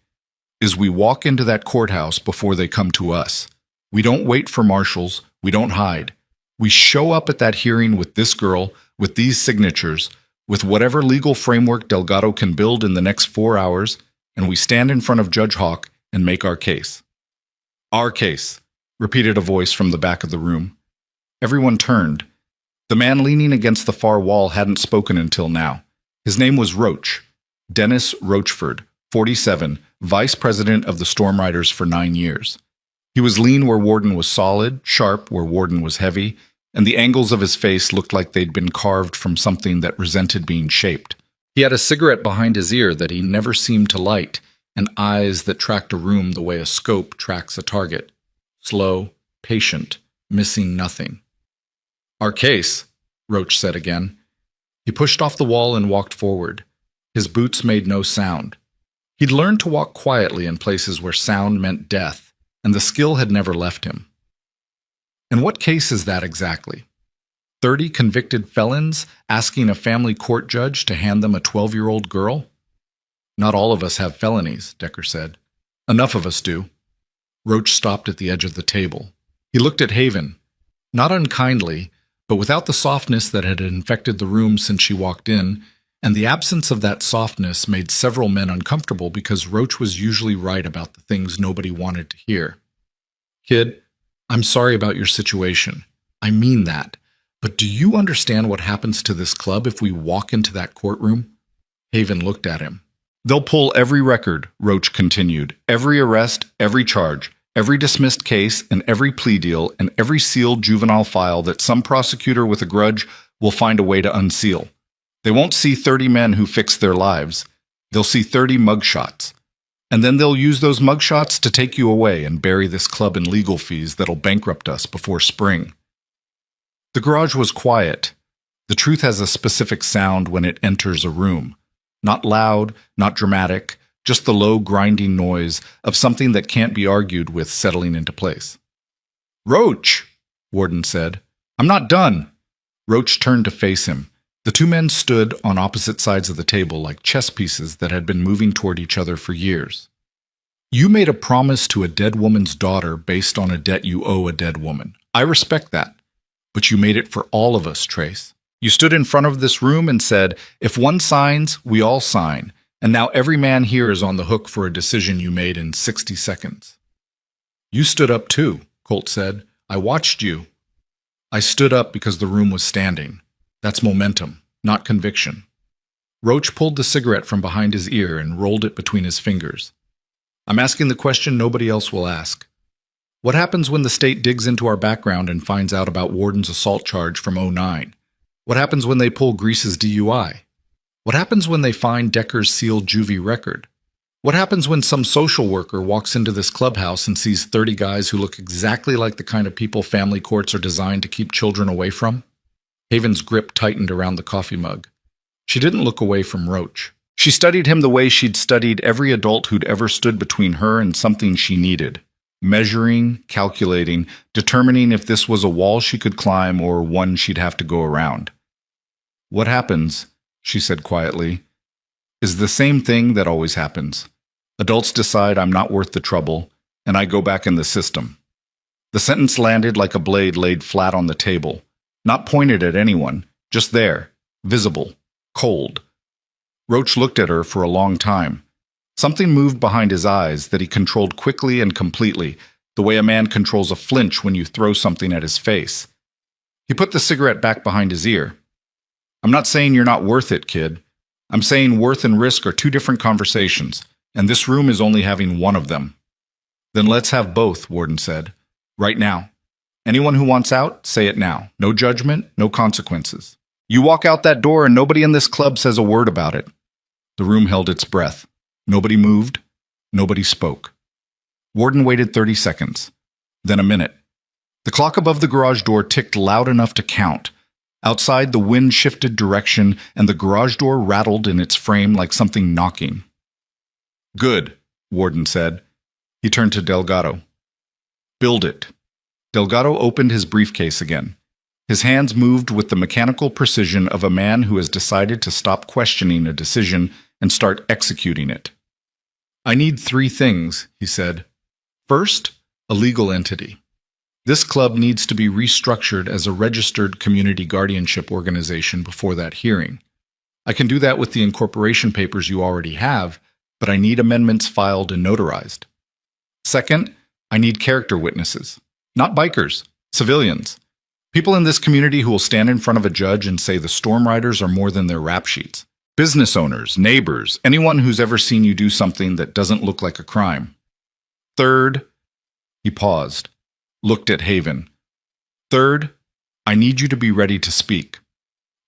is we walk into that courthouse before they come to us. We don't wait for marshals. We don't hide. We show up at that hearing with this girl, with these signatures, with whatever legal framework Delgado can build in the next 4 hours, and we stand in front of Judge Hawk and make our case. Our case, repeated a voice from the back of the room. Everyone turned. The man leaning against the far wall hadn't spoken until now. His name was Roach, Dennis Rochford, 47, vice president of the Storm Riders for 9 years. He was lean where Warden was solid, sharp where Warden was heavy, and the angles of his face looked like they'd been carved from something that resented being shaped. He had a cigarette behind his ear that he never seemed to light, and eyes that tracked a room the way a scope tracks a target. Slow, patient, missing nothing. Our case, Roach said again. He pushed off the wall and walked forward. His boots made no sound. He'd learned to walk quietly in places where sound meant death, and the skill had never left him. And what case is that exactly? 30 convicted felons asking a family court judge to hand them a 12-year-old girl? Not all of us have felonies, Decker said. Enough of us do. Roach stopped at the edge of the table. He looked at Haven, not unkindly, but without the softness that had infected the room since she walked in, and the absence of that softness made several men uncomfortable because Roach was usually right about the things nobody wanted to hear. Kid, I'm sorry about your situation. I mean that. But do you understand what happens to this club if we walk into that courtroom? Haven looked at him. They'll pull every record, Roach continued, every arrest, every charge, every dismissed case, and every plea deal, and every sealed juvenile file that some prosecutor with a grudge will find a way to unseal. They won't see 30 men who fixed their lives. They'll see 30 mugshots. And then they'll use those mugshots to take you away and bury this club in legal fees that'll bankrupt us before spring. The garage was quiet. The truth has a specific sound when it enters a room. Not loud, not dramatic, just the low grinding noise of something that can't be argued with settling into place. Roach, Warden said. I'm not done. Roach turned to face him. The two men stood on opposite sides of the table like chess pieces that had been moving toward each other for years. You made a promise to a dead woman's daughter based on a debt you owe a dead woman. I respect that. But you made it for all of us, Trace. You stood in front of this room and said, if one signs, we all sign. And now every man here is on the hook for a decision you made in 60 seconds. You stood up too, Colt said. I watched you. I stood up because the room was standing. That's momentum, not conviction. Roach pulled the cigarette from behind his ear and rolled it between his fingers. I'm asking the question nobody else will ask. What happens when the state digs into our background and finds out about Warden's assault charge from '09? What happens when they pull Grease's DUI? What happens when they find Decker's sealed juvie record? What happens when some social worker walks into this clubhouse and sees 30 guys who look exactly like the kind of people family courts are designed to keep children away from? Haven's grip tightened around the coffee mug. She didn't look away from Roach. She studied him the way she'd studied every adult who'd ever stood between her and something she needed, measuring, calculating, determining if this was a wall she could climb or one she'd have to go around. "What happens," she said quietly, "is the same thing that always happens. Adults decide I'm not worth the trouble, and I go back in the system." The sentence landed like a blade laid flat on the table, not pointed at anyone, just there, visible, cold. Roach looked at her for a long time. Something moved behind his eyes that he controlled quickly and completely, the way a man controls a flinch when you throw something at his face. He put the cigarette back behind his ear. "I'm not saying you're not worth it, kid. I'm saying worth and risk are two different conversations, and this room is only having one of them." "Then let's have both," Warden said. "Right now. Anyone who wants out, say it now. No judgment, no consequences. You walk out that door and nobody in this club says a word about it." The room held its breath. Nobody moved. Nobody spoke. Warden waited 30 seconds. Then a minute. The clock above the garage door ticked loud enough to count. Outside, the wind shifted direction, and the garage door rattled in its frame like something knocking. "Good," Warden said. He turned to Delgado. "Build it." Delgado opened his briefcase again. His hands moved with the mechanical precision of a man who has decided to stop questioning a decision and start executing it. "I need 3 things," he said. "First, a legal entity. This club needs to be restructured as a registered community guardianship organization before that hearing. I can do that with the incorporation papers you already have, but I need amendments filed and notarized. Second, I need character witnesses. Not bikers, civilians. People in this community who will stand in front of a judge and say the storm riders are more than their rap sheets. Business owners, neighbors, anyone who's ever seen you do something that doesn't look like a crime. Third," he paused, looked at Haven. "Third, I need you to be ready to speak."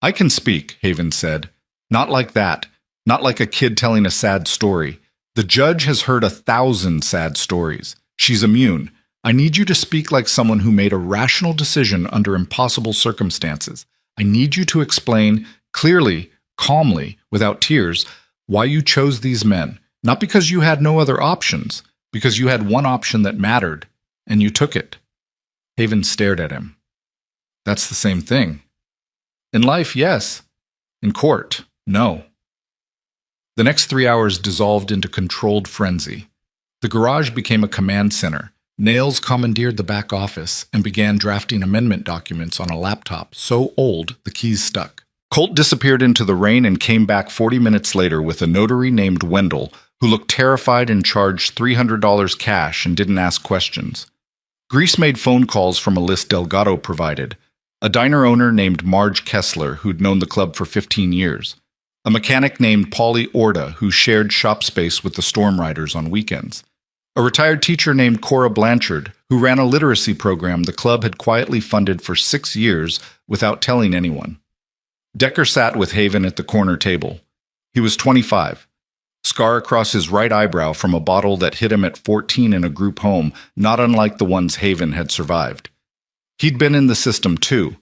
"I can speak," Haven said. "Not like that. Not like a kid telling a sad story. The judge has heard 1,000 sad stories. She's immune. I need you to speak like someone who made a rational decision under impossible circumstances. I need you to explain clearly, calmly, without tears, why you chose these men. Not because you had no other options, because you had one option that mattered, and you took it." Haven stared at him. "That's the same thing." "In life, yes. In court, no." The next 3 hours dissolved into controlled frenzy. The garage became a command center. Nails commandeered the back office and began drafting amendment documents on a laptop so old the keys stuck. Colt disappeared into the rain and came back 40 minutes later with a notary named Wendell, who looked terrified and charged $300 cash and didn't ask questions. Grease made phone calls from a list Delgado provided. A diner owner named Marge Kessler, who'd known the club for 15 years. A mechanic named Paulie Orda, who shared shop space with the storm riders on weekends. A retired teacher named Cora Blanchard, who ran a literacy program the club had quietly funded for 6 years without telling anyone. Decker sat with Haven at the corner table. He was 25. Scar across his right eyebrow from a bottle that hit him at 14 in a group home, not unlike the ones Haven had survived. He'd been in the system too.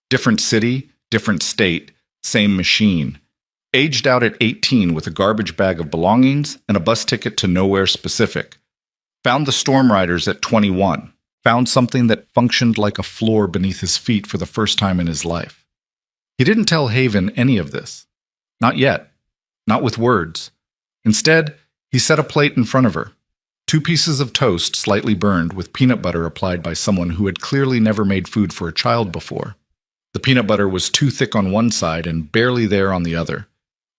Different city, different state, same machine. Aged out at 18 with a garbage bag of belongings and a bus ticket to nowhere specific. Found the storm riders at 21. Found something that functioned like a floor beneath his feet for the first time in his life. He didn't tell Haven any of this. Not yet. Not with words. Instead, he set a plate in front of her. 2 pieces of toast slightly burned with peanut butter applied by someone who had clearly never made food for a child before. The peanut butter was too thick on one side and barely there on the other.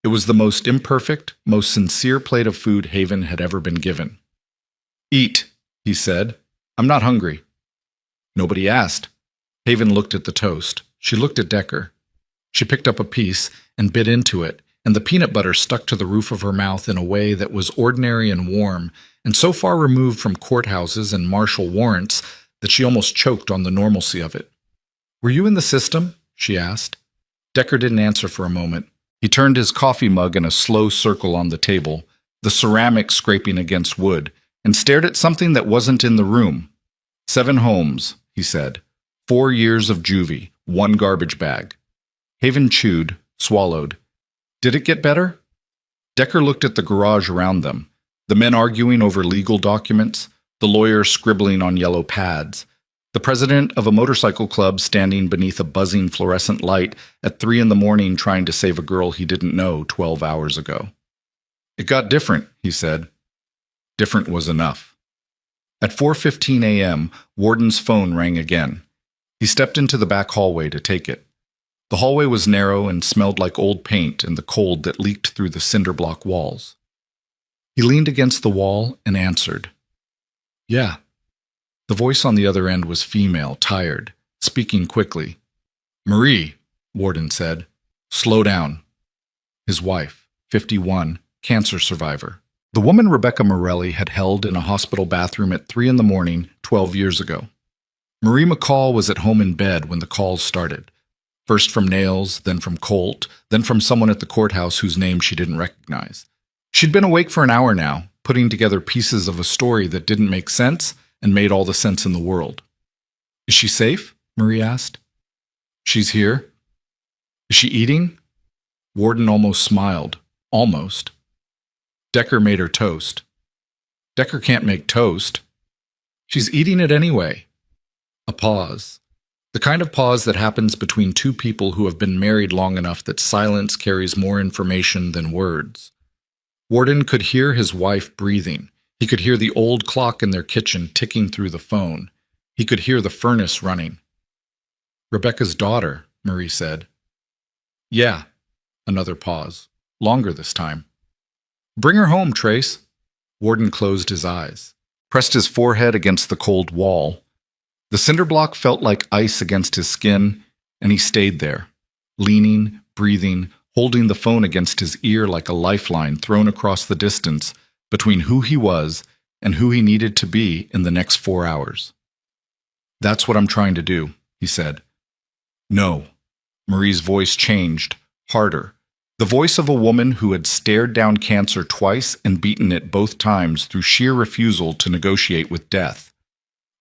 It was the most imperfect, most sincere plate of food Haven had ever been given. "Eat," he said. "I'm not hungry." Nobody asked. Haven looked at the toast. She looked at Decker. She picked up a piece and bit into it, and the peanut butter stuck to the roof of her mouth in a way that was ordinary and warm, and so far removed from courthouses and martial warrants that she almost choked on the normalcy of it. "Were you in the system?" she asked. Decker didn't answer for a moment. He turned his coffee mug in a slow circle on the table, the ceramic scraping against wood, and stared at something that wasn't in the room. 7 homes, he said. 4 years of juvie, 1 garbage bag. Haven chewed, swallowed. Did it get better? Decker looked at the garage around them, the men arguing over legal documents, the lawyer scribbling on yellow pads, the president of a motorcycle club standing beneath a buzzing fluorescent light at 3 a.m. trying to save a girl he didn't know 12 hours ago. It got different, he said. Different was enough. At 4:15 a.m., Warden's phone rang again. He stepped into the back hallway to take it. The hallway was narrow and smelled like old paint and the cold that leaked through the cinder block walls. He leaned against the wall and answered. Yeah. The voice on the other end was female, tired, speaking quickly. Marie, Warden said. Slow down. His wife, 51, cancer survivor. The woman Rebecca Morelli had held in a hospital bathroom at 3 a.m. 12 years ago. Marie McCall was at home in bed when the calls started. First from Nails, then from Colt, then from someone at the courthouse whose name she didn't recognize. She'd been awake for an hour now, putting together pieces of a story that didn't make sense and made all the sense in the world. Is she safe? Marie asked. She's here. Is she eating? Warden almost smiled. Almost. Decker made her toast. Decker can't make toast. She's eating it anyway. A pause. The kind of pause that happens between two people who have been married long enough that silence carries more information than words. Warden could hear his wife breathing. He could hear the old clock in their kitchen ticking through the phone. He could hear the furnace running. Rebecca's daughter, Marie said. Yeah. Another pause. Longer this time. Bring her home, Trace. Warden closed his eyes, pressed his forehead against the cold wall. The cinder block felt like ice against his skin, and he stayed there, leaning, breathing, holding the phone against his ear like a lifeline thrown across the distance between who he was and who he needed to be in the next 4 hours. That's what I'm trying to do, he said. No. Marie's voice changed, harder. The voice of a woman who had stared down cancer twice and beaten it both times through sheer refusal to negotiate with death.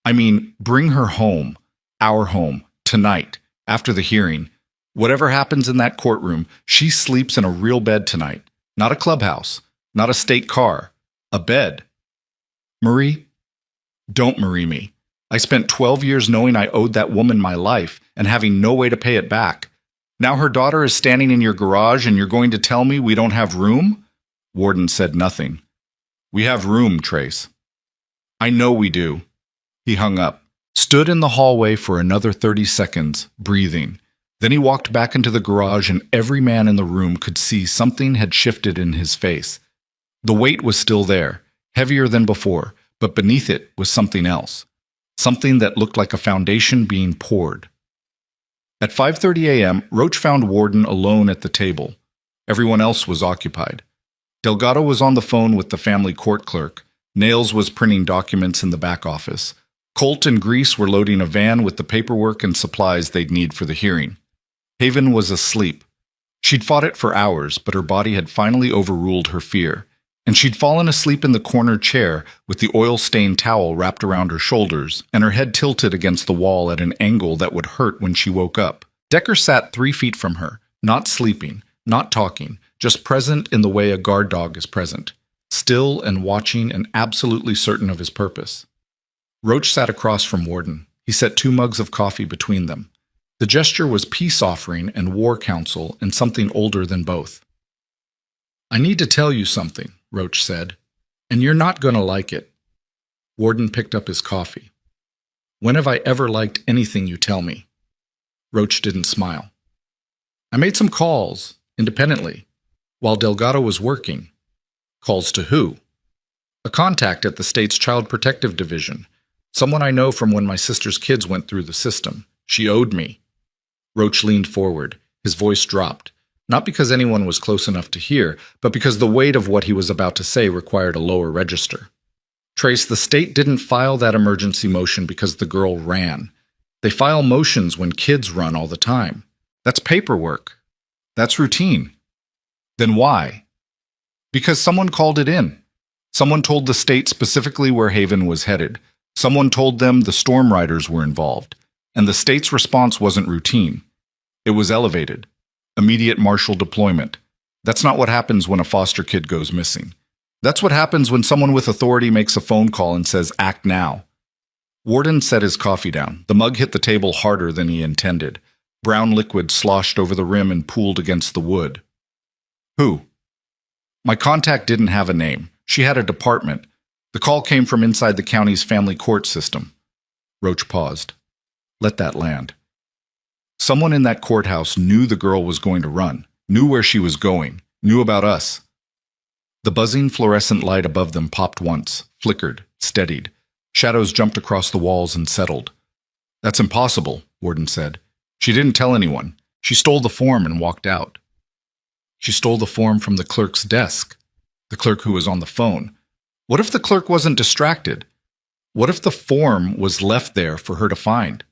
I mean, bring her home, our home, tonight, after the hearing. Whatever happens in that courtroom, she sleeps in a real bed tonight. Not a clubhouse, not a state car, a bed. Marie, don't Marie me. I spent 12 years knowing I owed that woman my life and having no way to pay it back. Now her daughter is standing in your garage and you're going to tell me we don't have room? Warden said nothing. We have room, Trace. I know we do. He hung up, stood in the hallway for another 30 seconds, breathing. Then he walked back into the garage and every man in the room could see something had shifted in his face. The weight was still there, heavier than before, but beneath it was something else. Something that looked like a foundation being poured. At 5:30 a.m., Roach found Warden alone at the table. Everyone else was occupied. Delgado was on the phone with the family court clerk. Nails was printing documents in the back office. Colt and Grease were loading a van with the paperwork and supplies they'd need for the hearing. Haven was asleep. She'd fought it for hours, but her body had finally overruled her fear, and she'd fallen asleep in the corner chair with the oil-stained towel wrapped around her shoulders and her head tilted against the wall at an angle that would hurt when she woke up. Decker sat 3 feet from her, not sleeping, not talking, just present in the way a guard dog is present, still and watching and absolutely certain of his purpose. Roach sat across from Warden. He set 2 mugs of coffee between them. The gesture was peace offering and war counsel and something older than both. I need to tell you something, Roach said, and you're not going to like it. Warden picked up his coffee. When have I ever liked anything you tell me? Roach didn't smile. I made some calls, independently, while Delgado was working. Calls to who? A contact at the state's Child Protective Division. Someone I know from when my sister's kids went through the system. She owed me. Roach leaned forward. His voice dropped. Not because anyone was close enough to hear, but because the weight of what he was about to say required a lower register. Trace, the state didn't file that emergency motion because the girl ran. They file motions when kids run all the time. That's paperwork. That's routine. Then why? Because someone called it in. Someone told the state specifically where Haven was headed. Someone told them the storm riders were involved. And the state's response wasn't routine. It was elevated. Immediate martial deployment. That's not what happens when a foster kid goes missing. That's what happens when someone with authority makes a phone call and says, "Act now." Warden set his coffee down. The mug hit the table harder than he intended. Brown liquid sloshed over the rim and pooled against the wood. Who? My contact didn't have a name. She had a department. The call came from inside the county's family court system. Roach paused. Let that land. Someone in that courthouse knew the girl was going to run, knew where she was going, knew about us. The buzzing fluorescent light above them popped once, flickered, steadied. Shadows jumped across the walls and settled. That's impossible, Warden said. She didn't tell anyone. She stole the form and walked out. She stole the form from the clerk's desk, the clerk who was on the phone. What if the clerk wasn't distracted? What if the form was left there for her to find?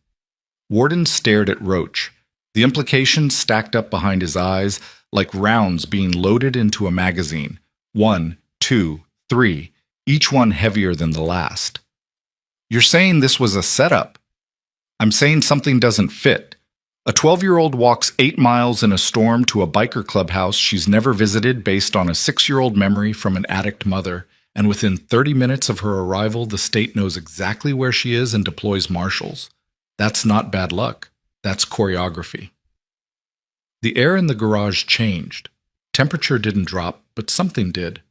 Warden stared at Roach. The implications stacked up behind his eyes like rounds being loaded into a magazine. 1, 2, 3, each one heavier than the last. You're saying this was a setup. I'm saying something doesn't fit. A 12-year-old walks 8 miles in a storm to a biker clubhouse she's never visited based on a 6-year-old memory from an addict mother, and within 30 minutes of her arrival, the state knows exactly where she is and deploys marshals. That's not bad luck. That's choreography. The air in the garage changed. Temperature didn't drop, but something did.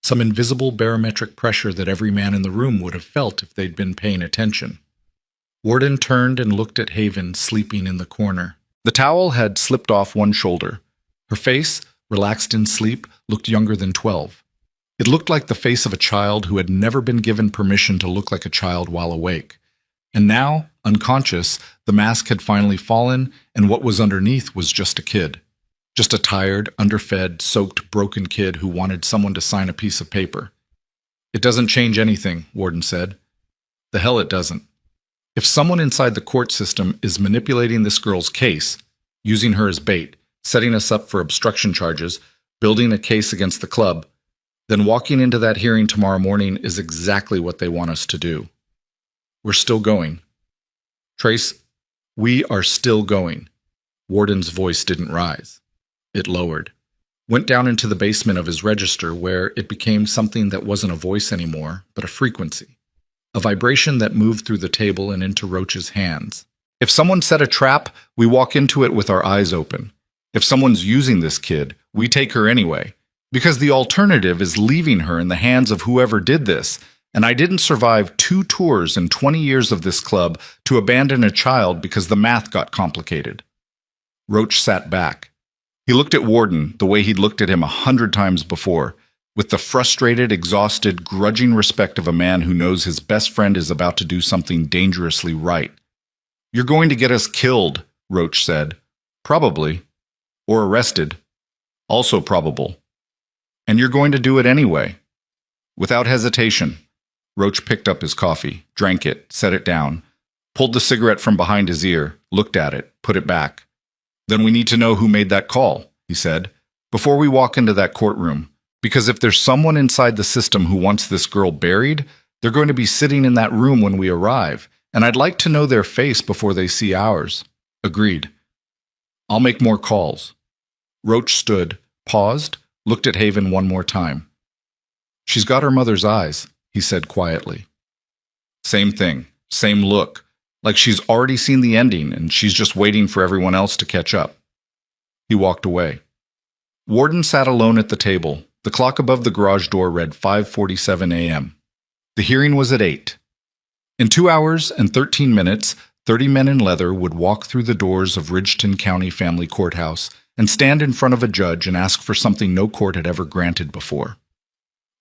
Some invisible barometric pressure that every man in the room would have felt if they'd been paying attention. Warden turned and looked at Haven sleeping in the corner. The towel had slipped off one shoulder. Her face, relaxed in sleep, looked younger than 12. It looked like the face of a child who had never been given permission to look like a child while awake. And now, unconscious, the mask had finally fallen, and what was underneath was just a kid. Just a tired, underfed, soaked, broken kid who wanted someone to sign a piece of paper. It doesn't change anything, Warden said. The hell it doesn't. If someone inside the court system is manipulating this girl's case, using her as bait, setting us up for obstruction charges, building a case against the club, then walking into that hearing tomorrow morning is exactly what they want us to do. We're still going. Trace, we are still going. Warden's voice didn't rise. It lowered. Went down into the basement of his register where it became something that wasn't a voice anymore, but a frequency. A vibration that moved through the table and into Roach's hands. If someone set a trap, we walk into it with our eyes open. If someone's using this kid, we take her anyway. Because the alternative is leaving her in the hands of whoever did this, and I didn't survive 2 tours in 20 years of this club to abandon a child because the math got complicated. Roach sat back. He looked at Warden the way he'd looked at him 100 times before, with the frustrated, exhausted, grudging respect of a man who knows his best friend is about to do something dangerously right. You're going to get us killed, Roach said. Probably. Or arrested. Also probable. And you're going to do it anyway. Without hesitation. Roach picked up his coffee, drank it, set it down, pulled the cigarette from behind his ear, looked at it, put it back. Then we need to know who made that call, he said, before we walk into that courtroom. Because if there's someone inside the system who wants this girl buried, they're going to be sitting in that room when we arrive, and I'd like to know their face before they see ours. Agreed. I'll make more calls. Roach stood, paused, looked at Haven one more time. She's got her mother's eyes, he said quietly. Same thing, same look, like she's already seen the ending and she's just waiting for everyone else to catch up. He walked away. Warden sat alone at the table. The clock above the garage door read 5:47 a.m. The hearing was at 8. In 2 hours and 13 minutes, 30 men in leather would walk through the doors of Ridgeton County Family Courthouse and stand in front of a judge and ask for something no court had ever granted before.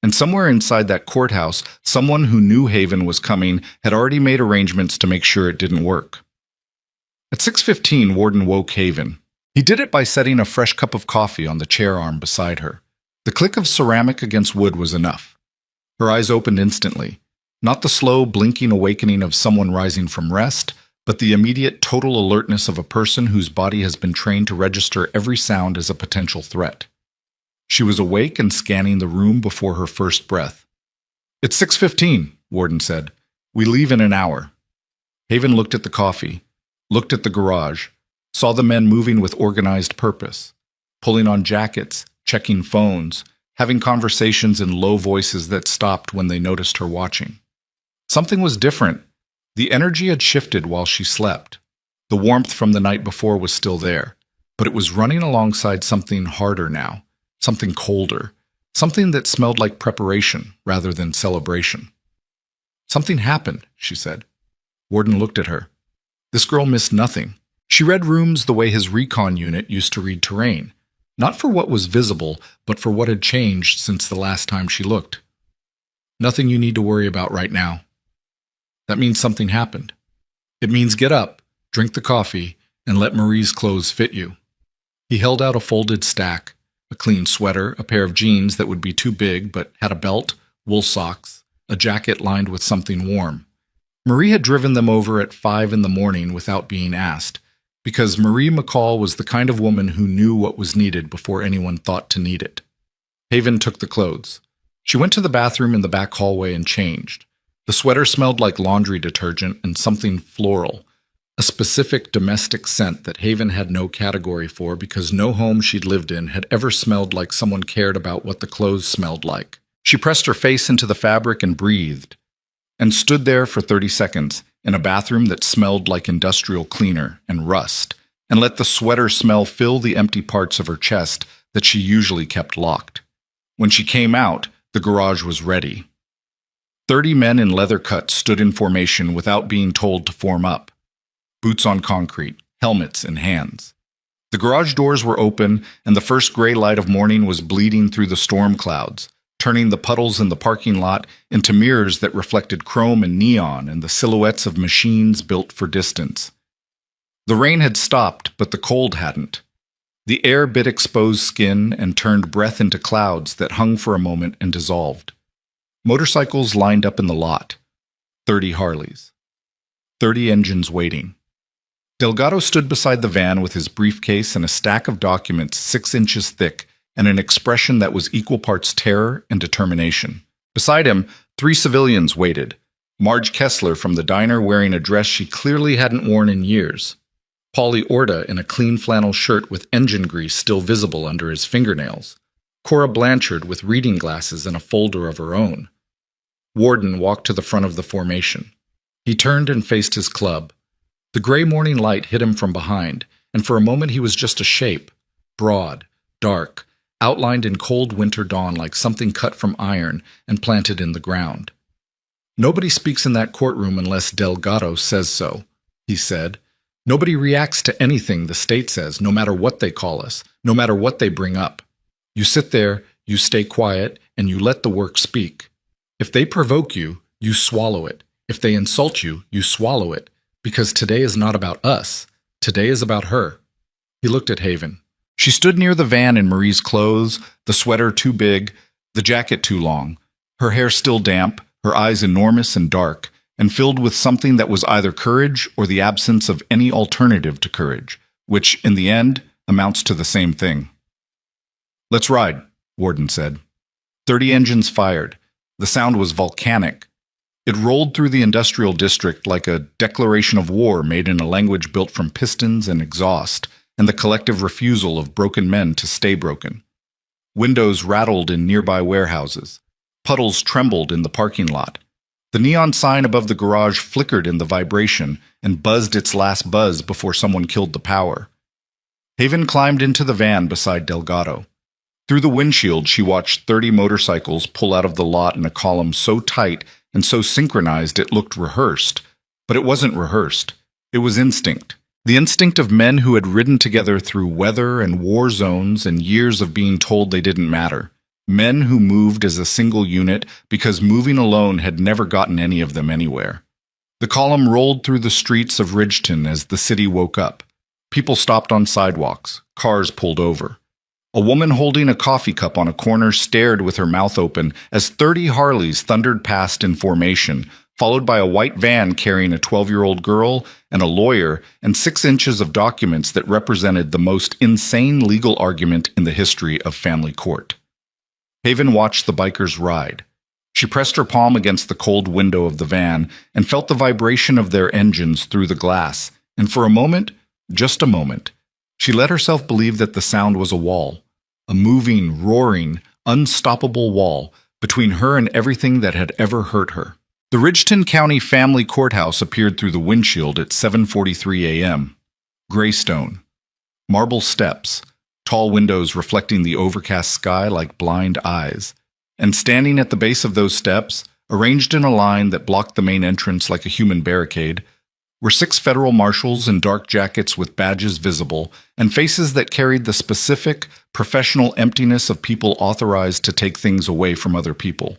And somewhere inside that courthouse, someone who knew Haven was coming had already made arrangements to make sure it didn't work. At 6:15, Warden woke Haven. He did it by setting a fresh cup of coffee on the chair arm beside her. The click of ceramic against wood was enough. Her eyes opened instantly. Not the slow, blinking awakening of someone rising from rest, but the immediate total alertness of a person whose body has been trained to register every sound as a potential threat. She was awake and scanning the room before her first breath. It's 6:15, Warden said. We leave in an hour. Haven looked at the coffee, looked at the garage, saw the men moving with organized purpose, pulling on jackets, checking phones, having conversations in low voices that stopped when they noticed her watching. Something was different. The energy had shifted while she slept. The warmth from the night before was still there, but it was running alongside something harder now, something colder, something that smelled like preparation rather than celebration. "Something happened," she said. Warden looked at her. This girl missed nothing. She read rooms the way his recon unit used to read terrain, not for what was visible, but for what had changed since the last time she looked. "Nothing you need to worry about right now." That means something happened. It means get up, drink the coffee, and let Marie's clothes fit you. He held out a folded stack, a clean sweater, a pair of jeans that would be too big but had a belt, wool socks, a jacket lined with something warm. Marie had driven them over at 5 in the morning without being asked, because Marie McCall was the kind of woman who knew what was needed before anyone thought to need it. Haven took the clothes. She went to the bathroom in the back hallway and changed. The sweater smelled like laundry detergent and something floral, a specific domestic scent that Haven had no category for because no home she'd lived in had ever smelled like someone cared about what the clothes smelled like. She pressed her face into the fabric and breathed, and stood there for 30 seconds in a bathroom that smelled like industrial cleaner and rust, and let the sweater smell fill the empty parts of her chest that she usually kept locked. When she came out, the garage was ready. 30 men in leather cuts stood in formation without being told to form up. Boots on concrete, helmets in hands. The garage doors were open, and the first gray light of morning was bleeding through the storm clouds, turning the puddles in the parking lot into mirrors that reflected chrome and neon and the silhouettes of machines built for distance. The rain had stopped, but the cold hadn't. The air bit exposed skin and turned breath into clouds that hung for a moment and dissolved. Motorcycles lined up in the lot. 30 Harleys. 30 engines waiting. Delgado stood beside the van with his briefcase and a stack of documents 6 inches thick and an expression that was equal parts terror and determination. Beside him, 3 civilians waited. Marge Kessler from the diner wearing a dress she clearly hadn't worn in years. Paulie Orta in a clean flannel shirt with engine grease still visible under his fingernails. Cora Blanchard with reading glasses and a folder of her own. Warden walked to the front of the formation. He turned and faced his club. The gray morning light hit him from behind, and for a moment he was just a shape, broad, dark, outlined in cold winter dawn like something cut from iron and planted in the ground. "Nobody speaks in that courtroom unless Delgado says so," he said. "Nobody reacts to anything the state says, no matter what they call us, no matter what they bring up. You sit there, you stay quiet, and you let the work speak. If they provoke you, you swallow it. If they insult you, you swallow it. Because today is not about us. Today is about her." He looked at Haven. She stood near the van in Marie's clothes, the sweater too big, the jacket too long, her hair still damp, her eyes enormous and dark, and filled with something that was either courage or the absence of any alternative to courage, which, in the end, amounts to the same thing. "Let's ride," Warden said. 30 engines fired. The sound was volcanic. It rolled through the industrial district like a declaration of war made in a language built from pistons and exhaust, and the collective refusal of broken men to stay broken. Windows rattled in nearby warehouses. Puddles trembled in the parking lot. The neon sign above the garage flickered in the vibration and buzzed its last buzz before someone killed the power. Haven climbed into the van beside Delgado. Through the windshield, she watched 30 motorcycles pull out of the lot in a column so tight and so synchronized it looked rehearsed. But it wasn't rehearsed. It was instinct. The instinct of men who had ridden together through weather and war zones and years of being told they didn't matter. Men who moved as a single unit because moving alone had never gotten any of them anywhere. The column rolled through the streets of Ridgeton as the city woke up. People stopped on sidewalks. Cars pulled over. A woman holding a coffee cup on a corner stared with her mouth open as 30 Harleys thundered past in formation, followed by a white van carrying a 12-year-old girl and a lawyer and 6 inches of documents that represented the most insane legal argument in the history of family court. Haven watched the bikers ride. She pressed her palm against the cold window of the van and felt the vibration of their engines through the glass, and for a moment, just a moment, she let herself believe that the sound was a wall. A moving, roaring, unstoppable wall between her and everything that had ever hurt her. The Ridgeton County Family Courthouse appeared through the windshield at 7:43 a.m. Gray stone. Marble steps, tall windows reflecting the overcast sky like blind eyes. And standing at the base of those steps, arranged in a line that blocked the main entrance like a human barricade, were 6 federal marshals in dark jackets with badges visible and faces that carried the specific, professional emptiness of people authorized to take things away from other people.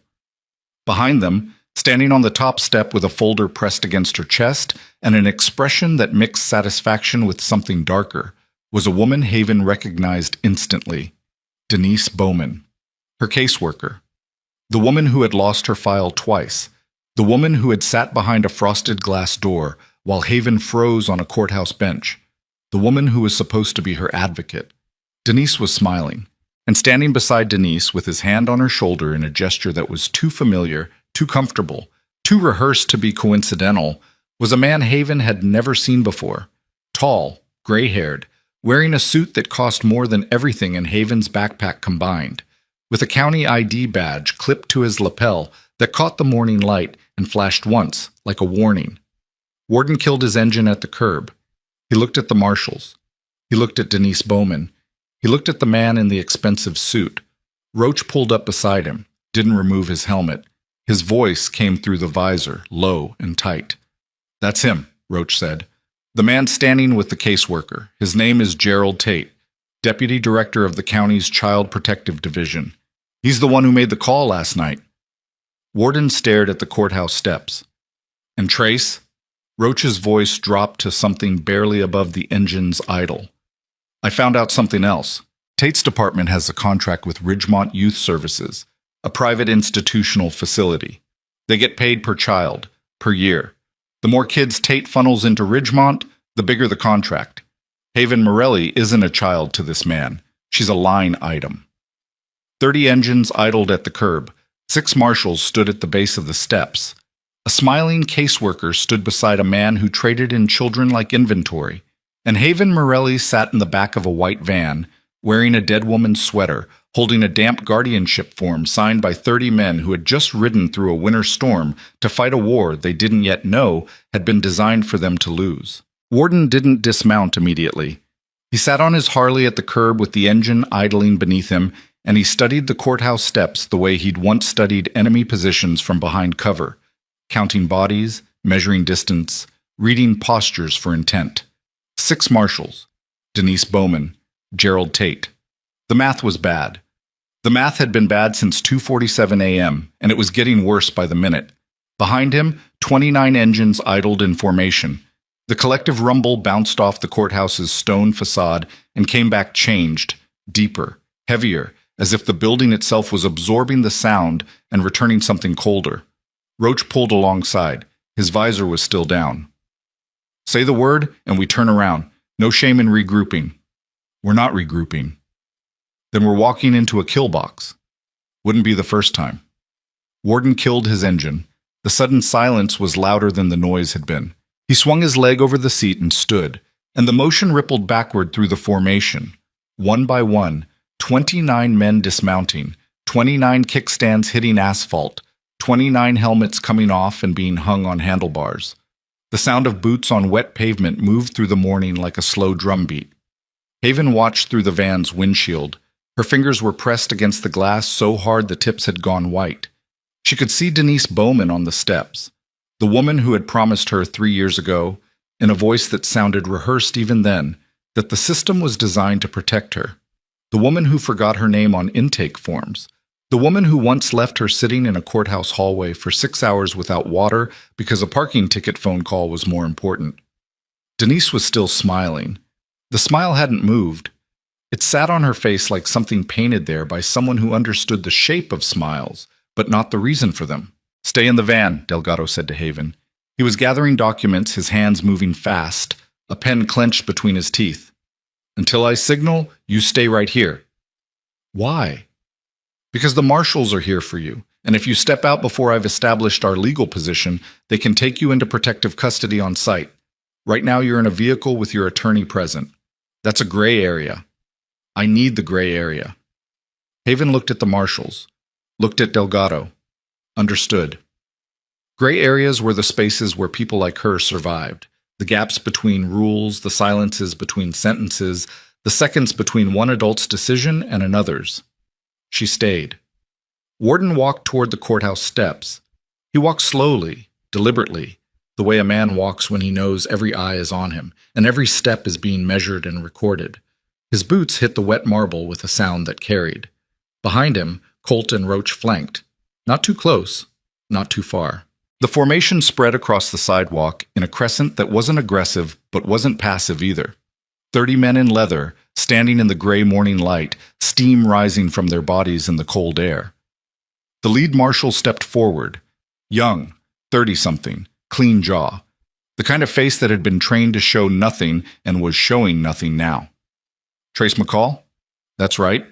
Behind them, standing on the top step with a folder pressed against her chest and an expression that mixed satisfaction with something darker, was a woman Haven recognized instantly, Denise Bowman, her caseworker. The woman who had lost her file twice, the woman who had sat behind a frosted glass door while Haven froze on a courthouse bench, the woman who was supposed to be her advocate. Denise was smiling, and standing beside Denise with his hand on her shoulder in a gesture that was too familiar, too comfortable, too rehearsed to be coincidental, was a man Haven had never seen before. Tall, gray-haired, wearing a suit that cost more than everything in Haven's backpack combined, with a county ID badge clipped to his lapel that caught the morning light and flashed once, like a warning. Warden killed his engine at the curb. He looked at the marshals. He looked at Denise Bowman. He looked at the man in the expensive suit. Roach pulled up beside him, didn't remove his helmet. His voice came through the visor, low and tight. "That's him," Roach said. "The man standing with the caseworker. His name is Gerald Tate, Deputy Director of the county's Child Protective Division. He's the one who made the call last night." Warden stared at the courthouse steps. "And Trace?" Roach's voice dropped to something barely above the engine's idle. "I found out something else. Tate's department has a contract with Ridgemont Youth Services, a private institutional facility. They get paid per child, per year. The more kids Tate funnels into Ridgemont, the bigger the contract. Haven Morelli isn't a child to this man. She's a line item." 30 engines idled at the curb. 6 marshals stood at the base of the steps. A smiling caseworker stood beside a man who traded in children like inventory, and Haven Morelli sat in the back of a white van, wearing a dead woman's sweater, holding a damp guardianship form signed by 30 men who had just ridden through a winter storm to fight a war they didn't yet know had been designed for them to lose. Warden didn't dismount immediately. He sat on his Harley at the curb with the engine idling beneath him, and he studied the courthouse steps the way he'd once studied enemy positions from behind cover, counting bodies, measuring distance, reading postures for intent. 6 marshals. Denise Bowman, Gerald Tate. The math was bad. The math had been bad since 2:47 a.m., and it was getting worse by the minute. Behind him, 29 engines idled in formation. The collective rumble bounced off the courthouse's stone facade and came back changed, deeper, heavier, as if the building itself was absorbing the sound and returning something colder. Roach pulled alongside. His visor was still down. "Say the word, and we turn around. No shame in regrouping." "We're not regrouping." "Then we're walking into a kill box." Wouldn't be the first time. Warden killed his engine. The sudden silence was louder than the noise had been. He swung his leg over the seat and stood, and the motion rippled backward through the formation. One by one, 29 men dismounting, 29 kickstands hitting asphalt, 29 helmets coming off and being hung on handlebars. The sound of boots on wet pavement moved through the morning like a slow drumbeat. Haven watched through the van's windshield. Her fingers were pressed against the glass so hard the tips had gone white. She could see Denise Bowman on the steps, the woman who had promised her 3 years ago, in a voice that sounded rehearsed even then, that the system was designed to protect her. The woman who forgot her name on intake forms. The woman who once left her sitting in a courthouse hallway for 6 hours without water because a parking ticket phone call was more important. Denise was still smiling. The smile hadn't moved. It sat on her face like something painted there by someone who understood the shape of smiles, but not the reason for them. "Stay in the van," Delgado said to Haven. He was gathering documents, his hands moving fast, a pen clenched between his teeth. "Until I signal, you stay right here." "Why?" "Because the marshals are here for you, and if you step out before I've established our legal position, they can take you into protective custody on site. Right now you're in a vehicle with your attorney present. That's a gray area. I need the gray area." Haven looked at the marshals, looked at Delgado, understood. Gray areas were the spaces where people like her survived, the gaps between rules, the silences between sentences, the seconds between one adult's decision and another's. She stayed. Warden walked toward the courthouse steps. He walked slowly, deliberately, the way a man walks when he knows every eye is on him, and every step is being measured and recorded. His boots hit the wet marble with a sound that carried. Behind him, Colt and Roach flanked. Not too close, not too far. The formation spread across the sidewalk in a crescent that wasn't aggressive but wasn't passive either. 30 men in leather, standing in the gray morning light, steam rising from their bodies in the cold air. The lead marshal stepped forward. Young, 30-something, clean jaw. The kind of face that had been trained to show nothing and was showing nothing now. Trace McCall? That's right.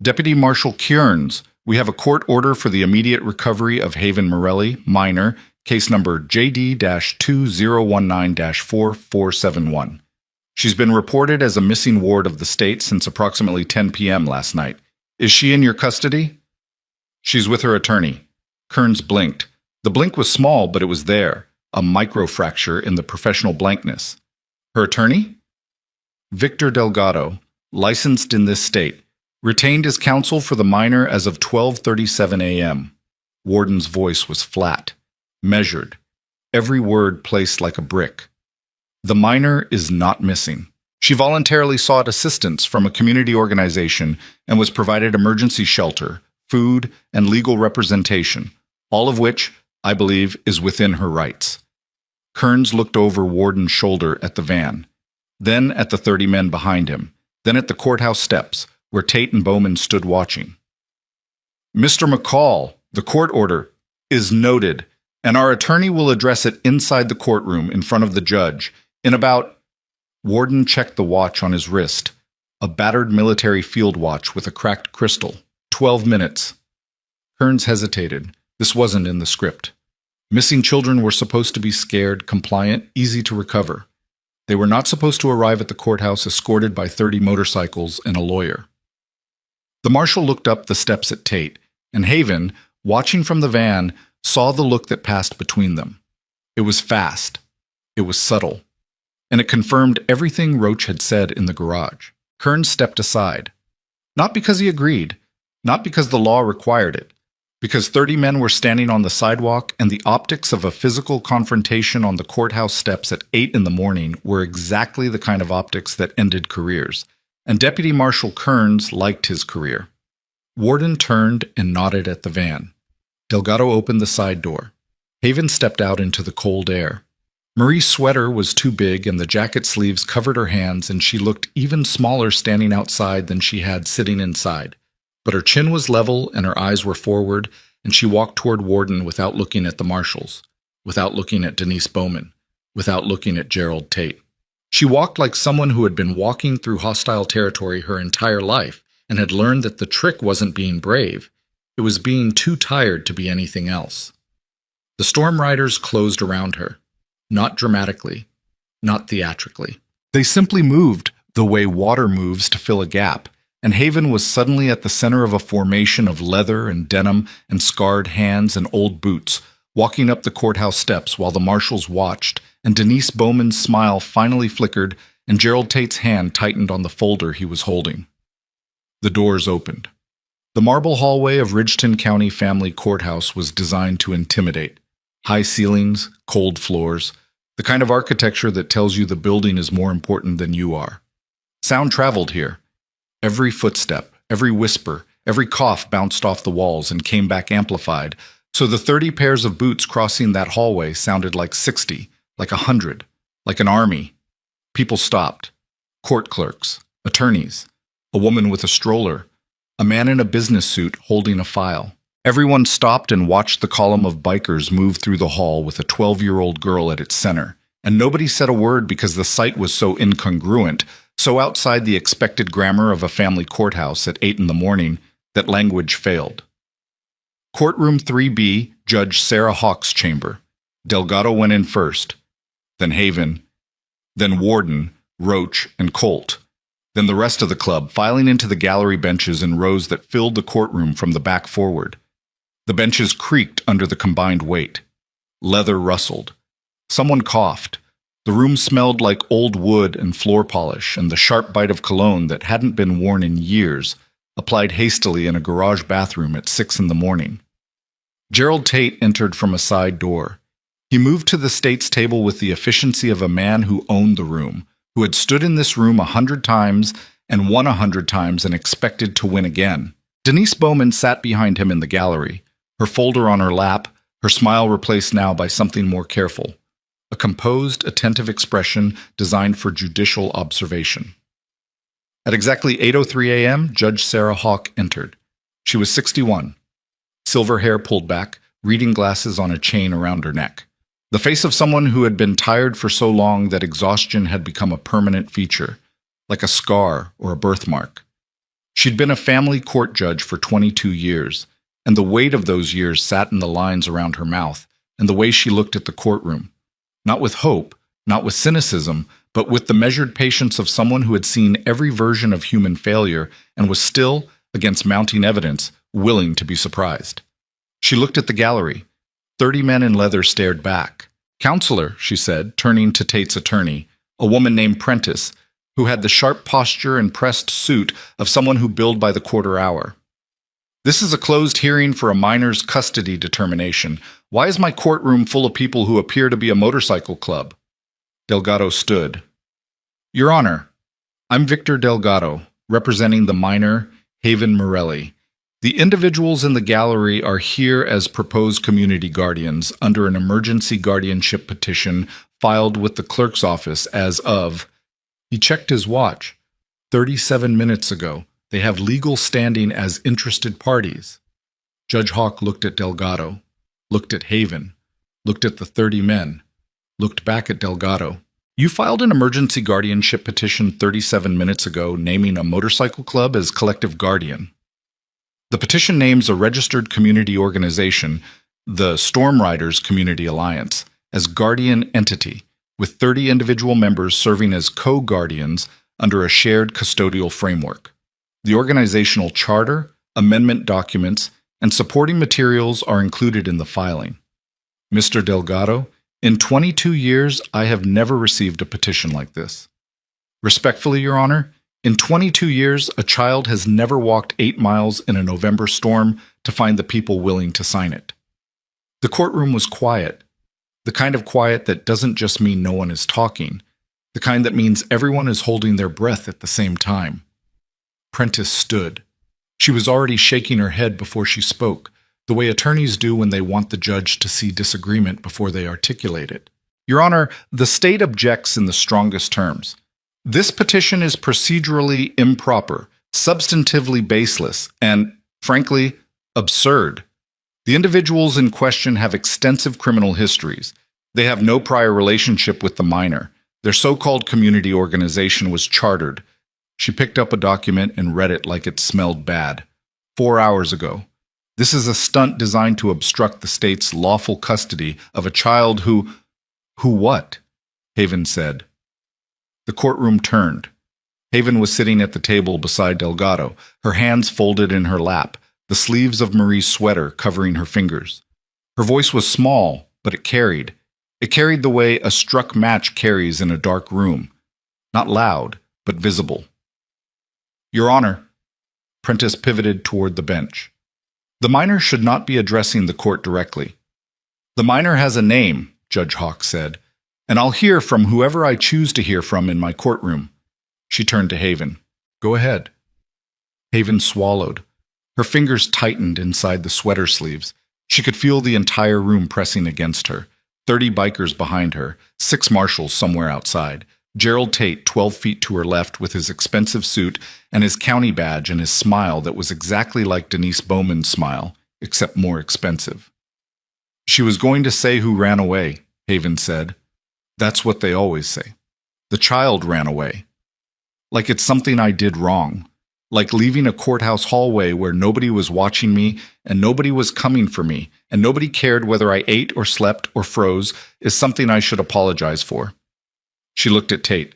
Deputy Marshal Kearns, we have a court order for the immediate recovery of Haven Morelli, minor, case number JD-2019-4471. She's been reported as a missing ward of the state since approximately 10 p.m. last night. Is she in your custody? She's with her attorney. Kearns blinked. The blink was small, but it was there, a microfracture in the professional blankness. Her attorney? Victor Delgado, licensed in this state. Retained as counsel for the minor as of 12:37 a.m. Warden's voice was flat, measured, every word placed like a brick. The minor is not missing. She voluntarily sought assistance from a community organization and was provided emergency shelter, food, and legal representation, all of which, I believe, is within her rights. Kearns looked over Warden's shoulder at the van, then at the 30 men behind him, then at the courthouse steps, where Tate and Bowman stood watching. Mr. McCall, the court order is noted, and our attorney will address it inside the courtroom in front of the judge in about... Warden checked the watch on his wrist, a battered military field watch with a cracked crystal. 12 minutes. Kearns hesitated. This wasn't in the script. Missing children were supposed to be scared, compliant, easy to recover. They were not supposed to arrive at the courthouse escorted by 30 motorcycles and a lawyer. The marshal looked up the steps at Tate, and Haven, watching from the van, saw the look that passed between them. It was fast. It was subtle. And it confirmed everything Roach had said in the garage. Kearns stepped aside. Not because he agreed, not because the law required it, because 30 men were standing on the sidewalk and the optics of a physical confrontation on the courthouse steps at 8 in the morning were exactly the kind of optics that ended careers. And Deputy Marshal Kearns liked his career. Warden turned and nodded at the van. Delgado opened the side door. Haven stepped out into the cold air. Marie's sweater was too big and the jacket sleeves covered her hands, and she looked even smaller standing outside than she had sitting inside. But her chin was level and her eyes were forward, and she walked toward Warden without looking at the marshals, without looking at Denise Bowman, without looking at Gerald Tate. She walked like someone who had been walking through hostile territory her entire life and had learned that the trick wasn't being brave. It was being too tired to be anything else. The storm riders closed around her, not dramatically, not theatrically. They simply moved the way water moves to fill a gap, and Haven was suddenly at the center of a formation of leather and denim and scarred hands and old boots, walking up the courthouse steps while the marshals watched, and Denise Bowman's smile finally flickered, and Gerald Tate's hand tightened on the folder he was holding. The doors opened. The marble hallway of Ridgeton County Family Courthouse was designed to intimidate. High ceilings, cold floors, the kind of architecture that tells you the building is more important than you are. Sound traveled here. Every footstep, every whisper, every cough bounced off the walls and came back amplified, so the 30 pairs of boots crossing that hallway sounded like 60, like 100, like an army. People stopped. Court clerks, attorneys, a woman with a stroller, a man in a business suit holding a file. Everyone stopped and watched the column of bikers move through the hall with a 12-year-old girl at its center, and nobody said a word because the sight was so incongruent, so outside the expected grammar of a family courthouse at 8 in the morning, that language failed. Courtroom 3B, Judge Sarah Hawk's chamber. Delgado went in first, then Haven, then Warden, Roach, and Colt. Then the rest of the club, filing into the gallery benches in rows that filled the courtroom from the back forward. The benches creaked under the combined weight. Leather rustled. Someone coughed. The room smelled like old wood and floor polish, and the sharp bite of cologne that hadn't been worn in years, applied hastily in a garage bathroom at 6 in the morning. Gerald Tate entered from a side door. He moved to the state's table with the efficiency of a man who owned the room, who had stood in this room 100 times and won 100 times and expected to win again. Denise Bowman sat behind him in the gallery, her folder on her lap, her smile replaced now by something more careful, a composed, attentive expression designed for judicial observation. At exactly 8:03 a.m., Judge Sarah Hawk entered. She was 61. Silver hair pulled back, reading glasses on a chain around her neck. The face of someone who had been tired for so long that exhaustion had become a permanent feature, like a scar or a birthmark. She'd been a family court judge for 22 years, and the weight of those years sat in the lines around her mouth and the way she looked at the courtroom. Not with hope, not with cynicism, but with the measured patience of someone who had seen every version of human failure and was still, against mounting evidence, willing to be surprised. She looked at the gallery. 30 men in leather stared back. "Counselor," she said, turning to Tate's attorney, a woman named Prentice, who had the sharp posture and pressed suit of someone who billed by the quarter hour. "This is a closed hearing for a minor's custody determination. Why is my courtroom full of people who appear to be a motorcycle club?" Delgado stood. "Your Honor, I'm Victor Delgado, representing the minor, Haven Morelli. The individuals in the gallery are here as proposed community guardians under an emergency guardianship petition filed with the clerk's office as of—" He checked his watch. 37 minutes ago. They have legal standing as interested parties. Judge Hawk looked at Delgado, looked at Haven, looked at the 30 men, looked back at Delgado. "You filed an emergency guardianship petition 37 minutes ago naming a motorcycle club as collective guardian. The petition names a registered community organization, the Storm Riders Community Alliance, as guardian entity, with 30 individual members serving as co-guardians under a shared custodial framework. The organizational charter, amendment documents, and supporting materials are included in the filing. Mr. Delgado, in 22 years, I have never received a petition like this. Respectfully, Your Honor, in 22 years, a child has never walked 8 miles in a November storm to find the people willing to sign it." The courtroom was quiet, the kind of quiet that doesn't just mean no one is talking, the kind that means everyone is holding their breath at the same time. Prentice stood. She was already shaking her head before she spoke, the way attorneys do when they want the judge to see disagreement before they articulate it. "Your Honor, the state objects in the strongest terms. This petition is procedurally improper, substantively baseless, and, frankly, absurd. The individuals in question have extensive criminal histories. They have no prior relationship with the minor. Their so-called community organization was chartered." She picked up a document and read it like it smelled bad. 4 hours ago. "This is a stunt designed to obstruct the state's lawful custody of a child who—" "Who what?" Haven said. The courtroom turned. Haven was sitting at the table beside Delgado, her hands folded in her lap, the sleeves of Marie's sweater covering her fingers. Her voice was small, but it carried. It carried the way a struck match carries in a dark room. Not loud, but visible. "Your Honor." Prentice pivoted toward the bench. "The minor should not be addressing the court directly." "The minor has a name," Judge Hawk said, "and I'll hear from whoever I choose to hear from in my courtroom." She turned to Haven. "Go ahead." Haven swallowed. Her fingers tightened inside the sweater sleeves. She could feel the entire room pressing against her. 30 bikers behind her, 6 marshals somewhere outside. Gerald Tate 12 feet to her left with his expensive suit and his county badge and his smile that was exactly like Denise Bowman's smile, except more expensive. "She was going to say who ran away," Haven said. "That's what they always say. The child ran away. Like it's something I did wrong. Like leaving a courthouse hallway where nobody was watching me and nobody was coming for me and nobody cared whether I ate or slept or froze is something I should apologize for." She looked at Tate.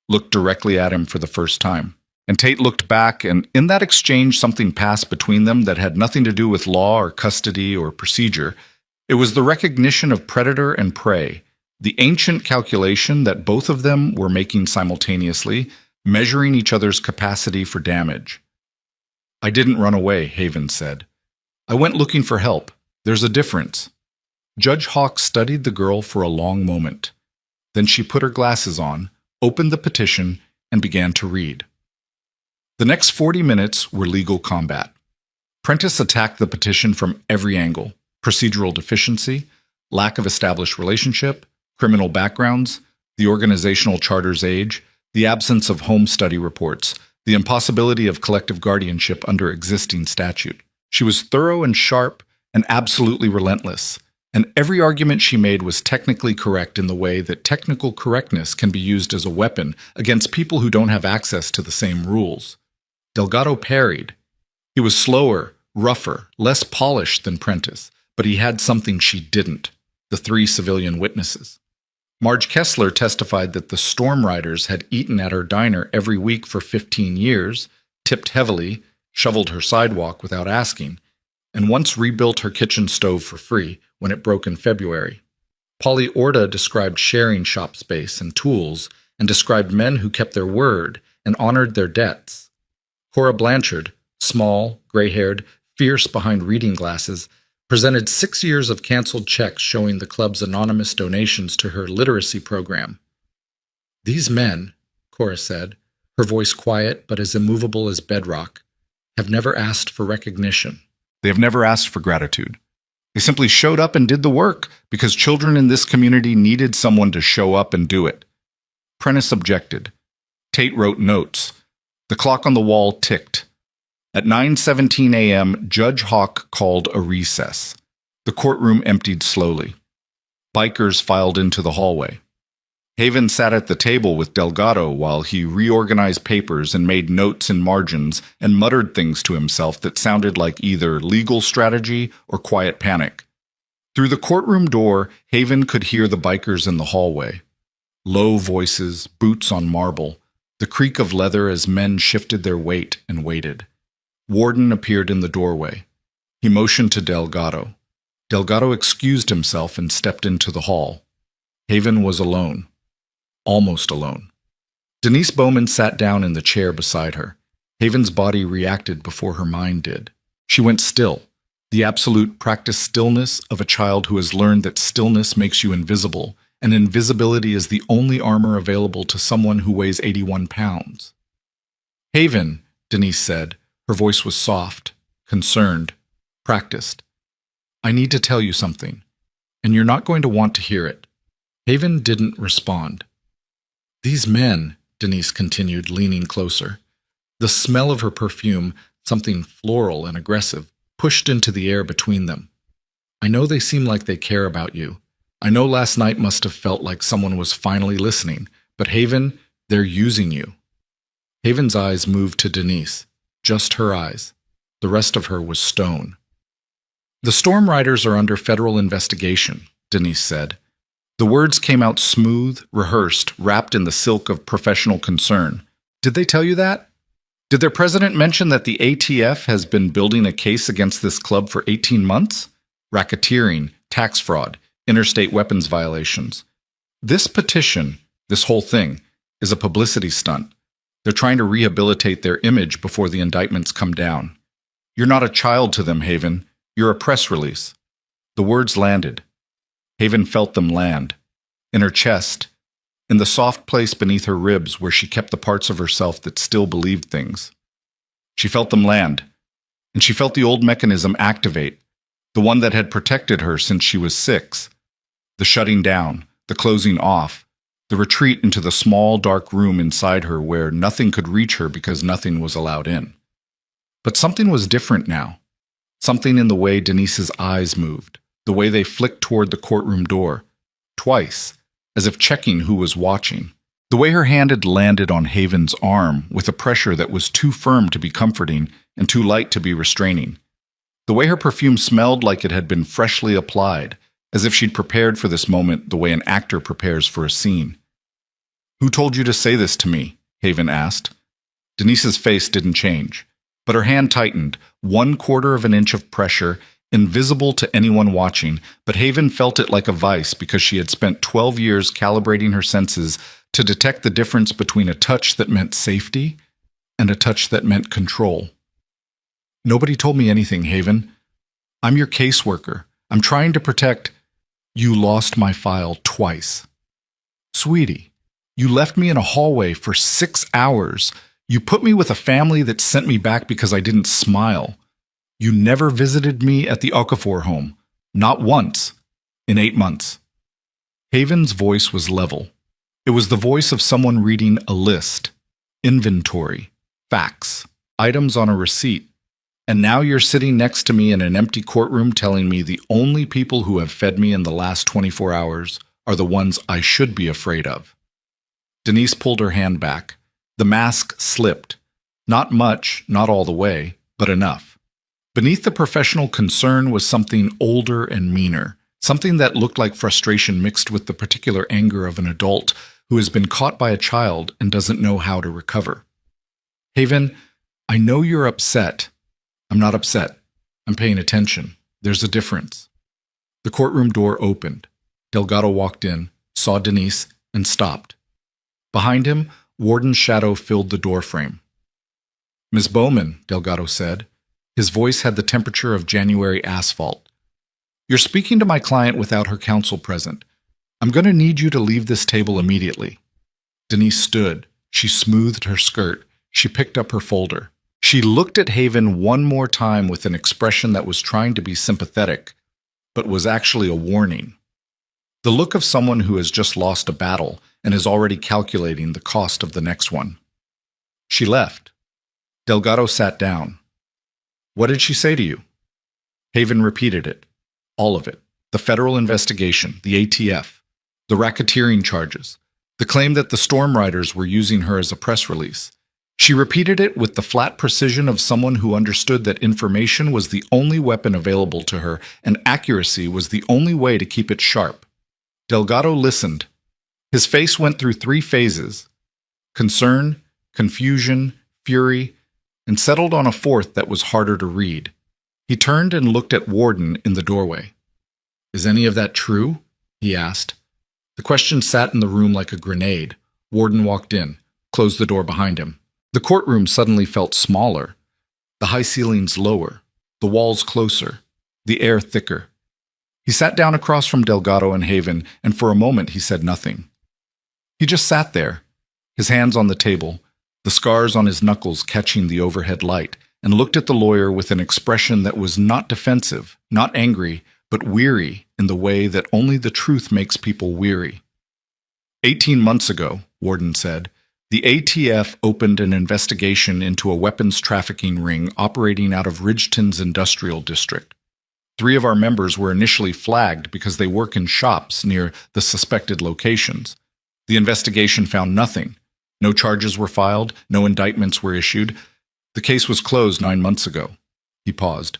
looked directly at him for the first time. And Tate looked back, and in that exchange something passed between them that had nothing to do with law or custody or procedure. It was the recognition of predator and prey, the ancient calculation that both of them were making simultaneously, measuring each other's capacity for damage. "I didn't run away," Haven said. "I went looking for help. There's a difference." Judge Hawk studied the girl for a long moment. Then she put her glasses on, opened the petition, and began to read. The next 40 minutes were legal combat. Prentice attacked the petition from every angle: procedural deficiency, lack of established relationship, criminal backgrounds, the organizational charter's age, the absence of home study reports, the impossibility of collective guardianship under existing statute. She was thorough and sharp and absolutely relentless, and every argument she made was technically correct in the way that technical correctness can be used as a weapon against people who don't have access to the same rules. Delgado parried. He was slower, rougher, less polished than Prentice, but he had something she didn't: the 3 civilian witnesses. Marge Kessler testified that the Storm Riders had eaten at her diner every week for 15 years, tipped heavily, shoveled her sidewalk without asking, and once rebuilt her kitchen stove for free when it broke in February. Polly Orta described sharing shop space and tools, and described men who kept their word and honored their debts. Cora Blanchard, small, gray-haired, fierce behind reading glasses, presented 6 years of canceled checks showing the club's anonymous donations to her literacy program. "These men," Cora said, her voice quiet but as immovable as bedrock, "have never asked for recognition. They have never asked for gratitude. They simply showed up and did the work because children in this community needed someone to show up and do it." Prentice objected. Tate wrote notes. The clock on the wall ticked. At 9:17 a.m., Judge Hawk called a recess. The courtroom emptied slowly. Bikers filed into the hallway. Haven sat at the table with Delgado while he reorganized papers and made notes in margins and muttered things to himself that sounded like either legal strategy or quiet panic. Through the courtroom door, Haven could hear the bikers in the hallway. Low voices, boots on marble, the creak of leather as men shifted their weight and waited. Warden appeared in the doorway. He motioned to Delgado. Delgado excused himself and stepped into the hall. Haven was alone. Almost alone. Denise Bowman sat down in the chair beside her. Haven's body reacted before her mind did. She went still, the absolute practiced stillness of a child who has learned that stillness makes you invisible, and invisibility is the only armor available to someone who weighs 81 pounds. "Haven," Denise said. Her voice was soft, concerned, practiced. "I need to tell you something, and you're not going to want to hear it." Haven didn't respond. "These men," Denise continued, leaning closer. The smell of her perfume, something floral and aggressive, pushed into the air between them. "I know they seem like they care about you. I know last night must have felt like someone was finally listening, but Haven, they're using you." Haven's eyes moved to Denise. Just her eyes. The rest of her was stone. "The Storm Riders are under federal investigation," Denise said. The words came out smooth, rehearsed, wrapped in the silk of professional concern. "Did they tell you that? Did their president mention that the ATF has been building a case against this club for 18 months? Racketeering, tax fraud, interstate weapons violations. This petition, this whole thing, is a publicity stunt. They're trying to rehabilitate their image before the indictments come down. You're not a child to them, Haven. You're a press release." The words landed. Haven felt them land. In her chest, in the soft place beneath her ribs where she kept the parts of herself that still believed things. She felt them land, and she felt the old mechanism activate, the one that had protected her since she was 6. The shutting down, the closing off, the retreat into the small, dark room inside her where nothing could reach her because nothing was allowed in. But something was different now. Something in the way Denise's eyes moved, the way they flicked toward the courtroom door, twice, as if checking who was watching. The way her hand had landed on Haven's arm with a pressure that was too firm to be comforting and too light to be restraining. The way her perfume smelled like it had been freshly applied, as if she'd prepared for this moment the way an actor prepares for a scene. Who told you to say this to me? Haven asked. Denise's face didn't change, but her hand tightened, 1/4 of an inch of pressure, invisible to anyone watching, but Haven felt it like a vice because she had spent 12 years calibrating her senses to detect the difference between a touch that meant safety and a touch that meant control. Nobody told me anything, Haven. I'm your caseworker. I'm trying to protect. You lost my file twice. Sweetie, you left me in a hallway for 6 hours. You put me with a family that sent me back because I didn't smile. You never visited me at the Okafor home. Not once. In 8 months. Haven's voice was level. It was the voice of someone reading a list. Inventory. Facts. Items on a receipt. And now you're sitting next to me in an empty courtroom telling me the only people who have fed me in the last 24 hours are the ones I should be afraid of. Denise pulled her hand back. The mask slipped. Not much, not all the way, but enough. Beneath the professional concern was something older and meaner, something that looked like frustration mixed with the particular anger of an adult who has been caught by a child and doesn't know how to recover. Haven, I know you're upset. I'm not upset. I'm paying attention. There's a difference. The courtroom door opened. Delgado walked in, saw Denise, and stopped. Behind him, Warden's shadow filled the doorframe. Miss Bowman, Delgado said. His voice had the temperature of January asphalt. You're speaking to my client without her counsel present. I'm going to need you to leave this table immediately. Denise stood. She smoothed her skirt. She picked up her folder. She looked at Haven one more time with an expression that was trying to be sympathetic, but was actually a warning. The look of someone who has just lost a battle and is already calculating the cost of the next one. She left. Delgado sat down. What did she say to you? Haven repeated it. All of it. The federal investigation, the ATF, the racketeering charges, the claim that the Storm Riders were using her as a press release. She repeated it with the flat precision of someone who understood that information was the only weapon available to her and accuracy was the only way to keep it sharp. Delgado listened. His face went through 3 phases: concern, confusion, fury, and settled on a 4th that was harder to read. He turned and looked at Warden in the doorway. Is any of that true? He asked. The question sat in the room like a grenade. Warden walked in, closed the door behind him. The courtroom suddenly felt smaller, the high ceilings lower, the walls closer, the air thicker. He sat down across from Delgado and Haven, and for a moment he said nothing. He just sat there, his hands on the table, the scars on his knuckles catching the overhead light, and looked at the lawyer with an expression that was not defensive, not angry, but weary in the way that only the truth makes people weary. 18 months ago, Warden said, the ATF opened an investigation into a weapons trafficking ring operating out of Ridgeton's industrial district. 3 of our members were initially flagged because they work in shops near the suspected locations. The investigation found nothing. No charges were filed, no indictments were issued. The case was closed 9 months ago. He paused.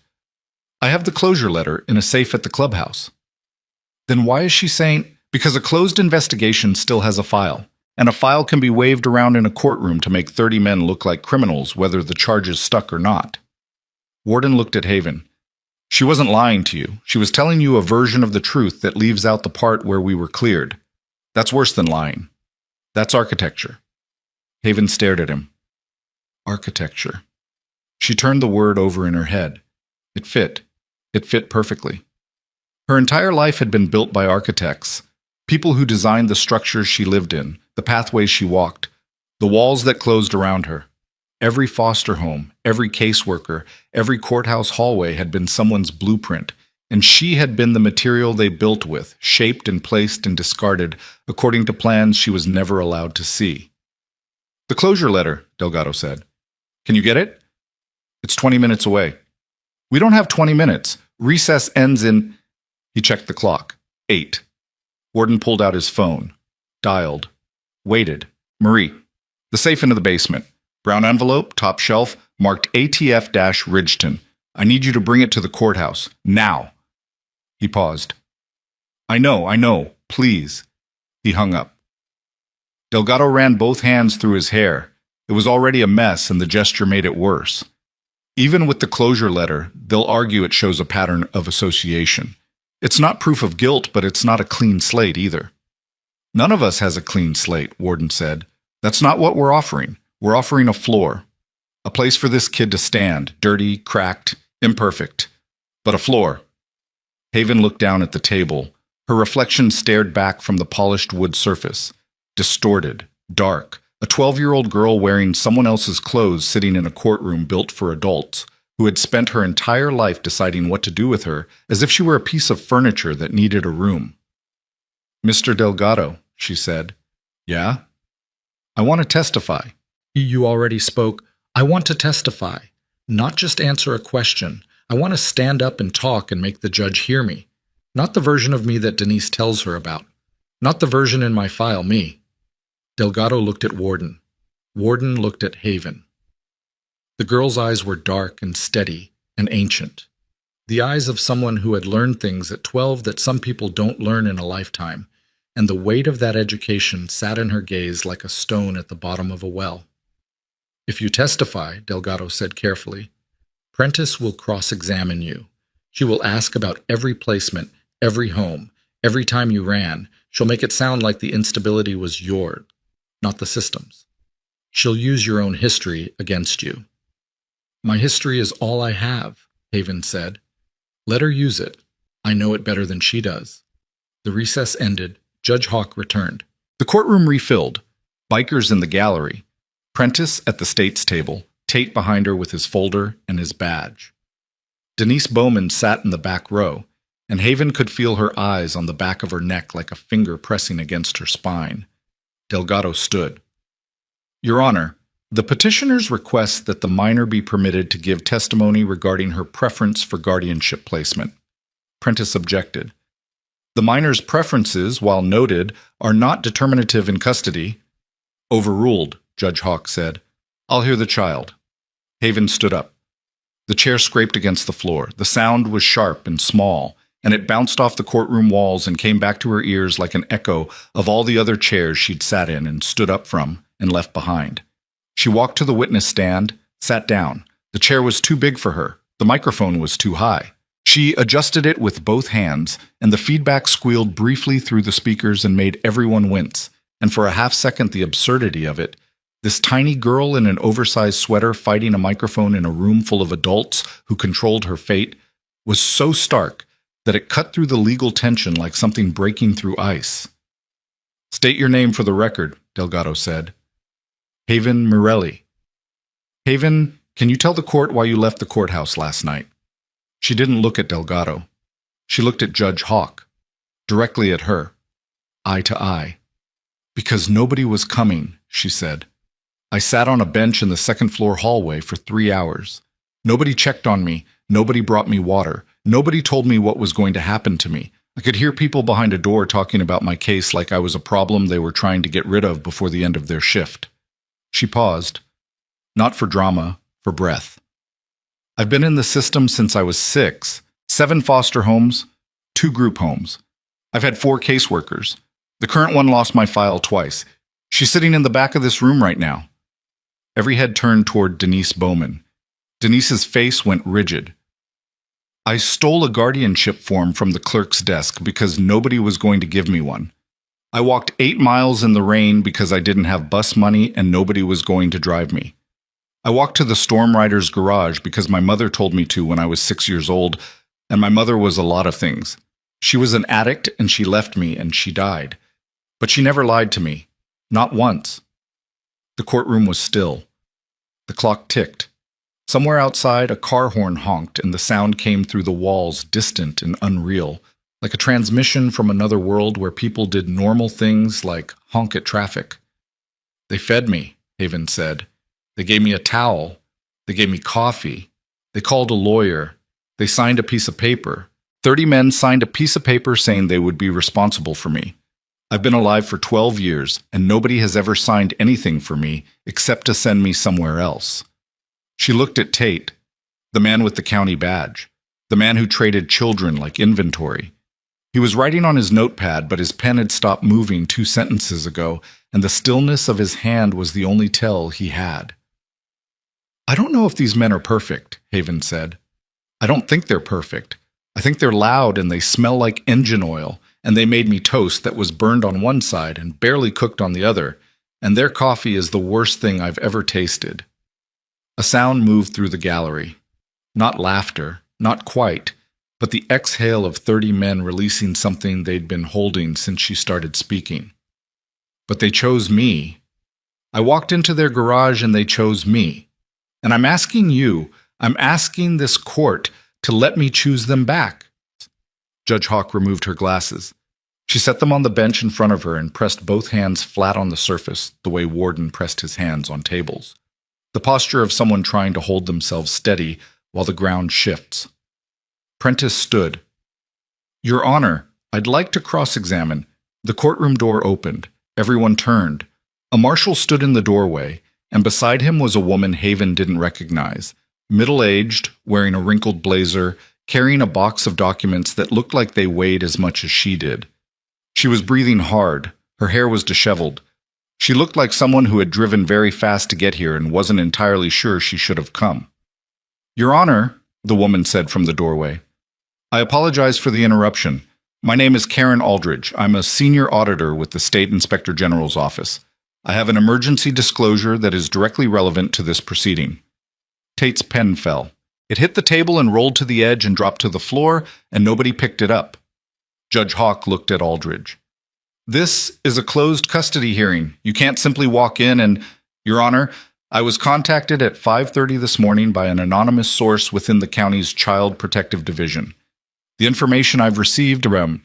I have the closure letter in a safe at the clubhouse. Then why is she saying, because a closed investigation still has a file, and a file can be waved around in a courtroom to make 30 men look like criminals whether the charges stuck or not. Warden looked at Haven. She wasn't lying to you. She was telling you a version of the truth that leaves out the part where we were cleared. That's worse than lying. That's architecture. Haven stared at him. Architecture. She turned the word over in her head. It fit. It fit perfectly. Her entire life had been built by architects, people who designed the structures she lived in, the pathways she walked, the walls that closed around her. Every foster home, every caseworker, every courthouse hallway had been someone's blueprint, and she had been the material they built with, shaped and placed and discarded according to plans she was never allowed to see. The closure letter, Delgado said. Can you get it? It's 20 minutes away. We don't have 20 minutes. Recess ends in... He checked the clock. 8. Warden pulled out his phone. Dialed. Waited. Marie. The safe into the basement. Brown envelope, top shelf, marked ATF-Ridgeton. I need you to bring it to the courthouse. Now. He paused. I know. Please. He hung up. Delgado ran both hands through his hair. It was already a mess, and the gesture made it worse. Even with the closure letter, they'll argue it shows a pattern of association. It's not proof of guilt, but it's not a clean slate either. None of us has a clean slate, Warden said. That's not what we're offering. We're offering a floor. A place for this kid to stand, dirty, cracked, imperfect. But a floor. Haven looked down at the table. Her reflection stared back from the polished wood surface. Distorted, dark, a 12-year-old girl wearing someone else's clothes sitting in a courtroom built for adults, who had spent her entire life deciding what to do with her, as if she were a piece of furniture that needed a room. "Mr. Delgado," she said. "Yeah?" "I want to testify." "You already spoke." "I want to testify, not just answer a question. I want to stand up and talk and make the judge hear me. Not the version of me that Denise tells her about. Not the version in my file, me." Delgado looked at Warden. Warden looked at Haven. The girl's eyes were dark and steady and ancient. The eyes of someone who had learned things at 12 that some people don't learn in a lifetime, and the weight of that education sat in her gaze like a stone at the bottom of a well. "If you testify," Delgado said carefully, "Prentice will cross-examine you. She will ask about every placement, every home, every time you ran. She'll make it sound like the instability was yours, not the system's. She'll use your own history against you." "My history is all I have," Haven said. "Let her use it. I know it better than she does." The recess ended. Judge Hawk returned. The courtroom refilled. Bikers in the gallery. Prentice at the state's table. Tate behind her with his folder and his badge. Denise Bowman sat in the back row, and Haven could feel her eyes on the back of her neck like a finger pressing against her spine. Delgado stood. "Your Honor, the petitioners request that the minor be permitted to give testimony regarding her preference for guardianship placement." Prentice objected. "The minor's preferences, while noted, are not determinative in custody." "Overruled," Judge Hawk said. "I'll hear the child." Haven stood up. The chair scraped against the floor. The sound was sharp and small, and it bounced off the courtroom walls and came back to her ears like an echo of all the other chairs she'd sat in and stood up from and left behind. She walked to the witness stand, sat down. The chair was too big for her. The microphone was too high. She adjusted it with both hands, and the feedback squealed briefly through the speakers and made everyone wince. And for a half-second, the absurdity of it. This tiny girl in an oversized sweater fighting a microphone in a room full of adults who controlled her fate was so stark that it cut through the legal tension like something breaking through ice. "State your name for the record," Delgado said. "Haven Morelli." "Haven, can you tell the court why you left the courthouse last night?" She didn't look at Delgado. She looked at Judge Hawk, directly at her, eye to eye. "Because nobody was coming," she said. "I sat on a bench in the second-floor hallway for 3 hours. Nobody checked on me. Nobody brought me water. Nobody told me what was going to happen to me. I could hear people behind a door talking about my case like I was a problem they were trying to get rid of before the end of their shift." She paused. Not for drama, for breath. "I've been in the system since I was 6. 7 foster homes, 2 group homes. I've had 4 caseworkers. The current one lost my file twice. She's sitting in the back of this room right now." Every head turned toward Denise Bowman. Denise's face went rigid. "I stole a guardianship form from the clerk's desk because nobody was going to give me one. I walked 8 miles in the rain because I didn't have bus money and nobody was going to drive me. I walked to the storm rider's garage because my mother told me to when I was 6 years old, and my mother was a lot of things. She was an addict and she left me and she died. But she never lied to me. Not once." The courtroom was still. The clock ticked. Somewhere outside, a car horn honked, and the sound came through the walls, distant and unreal, like a transmission from another world where people did normal things like honk at traffic. "They fed me," Haven said. "They gave me a towel. They gave me coffee. They called a lawyer. They signed a piece of paper. 30 men signed a piece of paper saying they would be responsible for me. I've been alive for 12 years, and nobody has ever signed anything for me except to send me somewhere else." She looked at Tate, the man with the county badge, the man who traded children like inventory. He was writing on his notepad, but his pen had stopped moving 2 sentences ago, and the stillness of his hand was the only tell he had. "I don't know if these men are perfect," Haven said. "I don't think they're perfect. I think they're loud and they smell like engine oil, and they made me toast that was burned on one side and barely cooked on the other, and their coffee is the worst thing I've ever tasted." A sound moved through the gallery. Not laughter, not quite, but the exhale of 30 men releasing something they'd been holding since she started speaking. "But they chose me. I walked into their garage and they chose me. And I'm asking you, I'm asking this court to let me choose them back." Judge Hawk removed her glasses. She set them on the bench in front of her and pressed both hands flat on the surface, the way Warden pressed his hands on tables. The posture of someone trying to hold themselves steady while the ground shifts. Prentice stood. "Your Honor, I'd like to cross-examine." The courtroom door opened. Everyone turned. A marshal stood in the doorway, and beside him was a woman Haven didn't recognize, middle-aged, wearing a wrinkled blazer, carrying a box of documents that looked like they weighed as much as she did. She was breathing hard. Her hair was disheveled. She looked like someone who had driven very fast to get here and wasn't entirely sure she should have come. "Your Honor," the woman said from the doorway, "I apologize for the interruption. My name is Karen Aldridge. I'm a senior auditor with the State Inspector General's office. I have an emergency disclosure that is directly relevant to this proceeding." Tate's pen fell. It hit the table and rolled to the edge and dropped to the floor, and nobody picked it up. Judge Hawk looked at Aldridge. "This is a closed custody hearing. You can't simply walk in and, Your Honor, I was contacted at 5:30 this morning by an anonymous source within the county's Child Protective Division. The information I've received and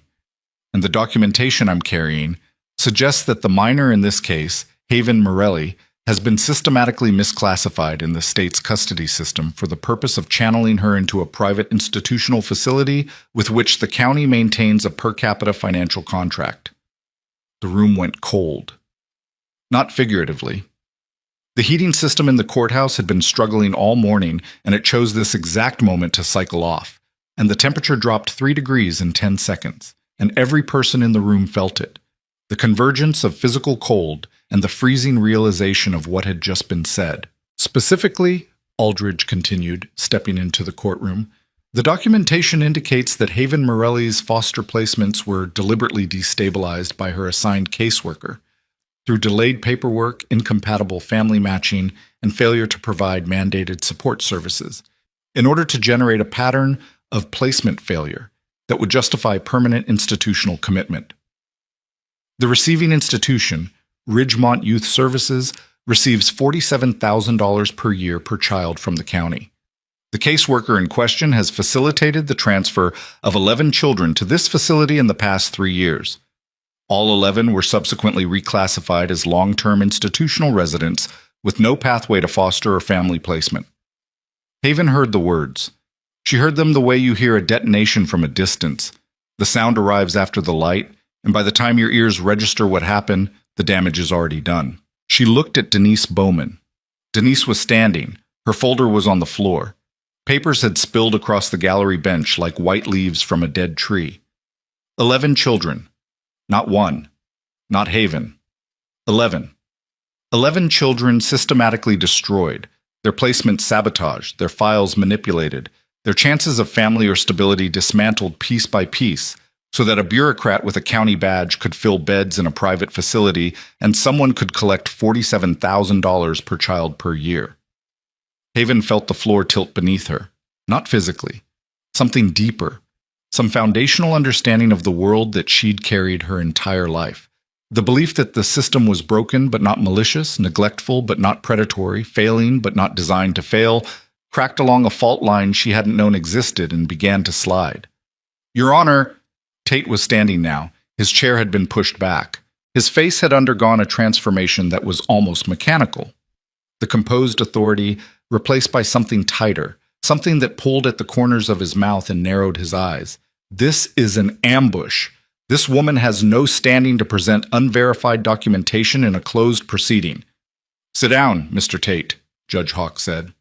the documentation I'm carrying suggests that the minor in this case, Haven Morelli, has been systematically misclassified in the state's custody system for the purpose of channeling her into a private institutional facility with which the county maintains a per capita financial contract." The room went cold. Not figuratively. The heating system in the courthouse had been struggling all morning, and it chose this exact moment to cycle off, and the temperature dropped 3 degrees in 10 seconds, and every person in the room felt it. The convergence of physical cold and the freezing realization of what had just been said. "Specifically," Aldridge continued, stepping into the courtroom, "the documentation indicates that Haven Morelli's foster placements were deliberately destabilized by her assigned caseworker through delayed paperwork, incompatible family matching, and failure to provide mandated support services, in order to generate a pattern of placement failure that would justify permanent institutional commitment. The receiving institution, Ridgemont Youth Services, receives $47,000 per year per child from the county. The caseworker in question has facilitated the transfer of 11 children to this facility in the past 3 years. All 11 were subsequently reclassified as long-term institutional residents with no pathway to foster or family placement." Haven heard the words. She heard them the way you hear a detonation from a distance. The sound arrives after the light, and by the time your ears register what happened, the damage is already done. She looked at Denise Bowman. Denise was standing. Her folder was on the floor. Papers had spilled across the gallery bench like white leaves from a dead tree. 11 children. Not one. Not Haven. 11. 11 children systematically destroyed, their placements sabotaged, their files manipulated, their chances of family or stability dismantled piece by piece, so that a bureaucrat with a county badge could fill beds in a private facility and someone could collect $47,000 per child per year. Haven felt the floor tilt beneath her, not physically, something deeper, some foundational understanding of the world that she'd carried her entire life. The belief that the system was broken but not malicious, neglectful but not predatory, failing but not designed to fail, cracked along a fault line she hadn't known existed and began to slide. "Your Honor," Tate was standing now. His chair had been pushed back. His face had undergone a transformation that was almost mechanical. The composed authority replaced by something tighter, something that pulled at the corners of his mouth and narrowed his eyes. "This is an ambush. This woman has no standing to present unverified documentation in a closed proceeding." "Sit down, Mr. Tate," Judge Hawk said.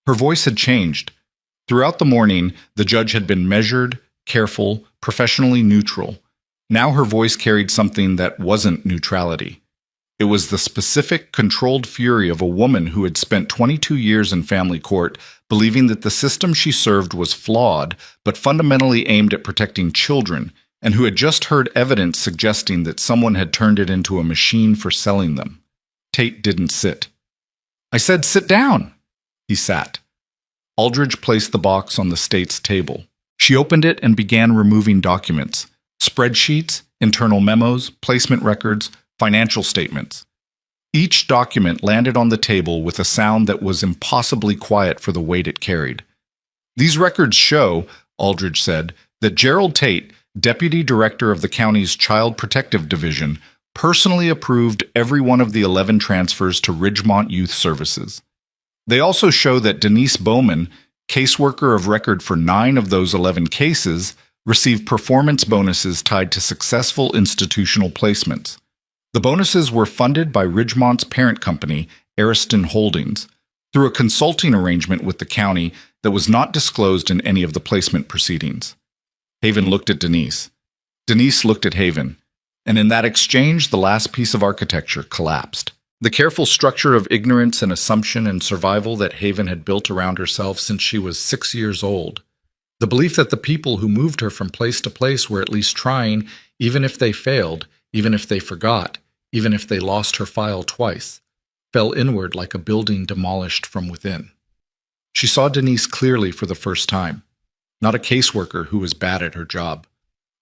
Her voice had changed. Throughout the morning, the judge had been measured, careful, professionally neutral. Now her voice carried something that wasn't neutrality. It was the specific, controlled fury of a woman who had spent 22 years in family court, believing that the system she served was flawed, but fundamentally aimed at protecting children, and who had just heard evidence suggesting that someone had turned it into a machine for selling them. Tate didn't sit. "I said sit down." He sat. Aldridge placed the box on the state's table. She opened it and began removing documents, spreadsheets, internal memos, placement records, financial statements. Each document landed on the table with a sound that was impossibly quiet for the weight it carried. "These records show," Aldridge said, "that Gerald Tate, Deputy Director of the county's Child Protective Division, personally approved every one of the 11 transfers to Ridgemont Youth Services. They also show that Denise Bowman, caseworker of record for 9 of those 11 cases, received performance bonuses tied to successful institutional placements. The bonuses were funded by Ridgemont's parent company, Ariston Holdings, through a consulting arrangement with the county that was not disclosed in any of the placement proceedings." Haven looked at Denise. Denise looked at Haven. And in that exchange, the last piece of architecture collapsed. The careful structure of ignorance and assumption and survival that Haven had built around herself since she was 6 years old. The belief that the people who moved her from place to place were at least trying, even if they failed, even if they forgot, even if they lost her file twice, fell inward like a building demolished from within. She saw Denise clearly for the first time. Not a caseworker who was bad at her job.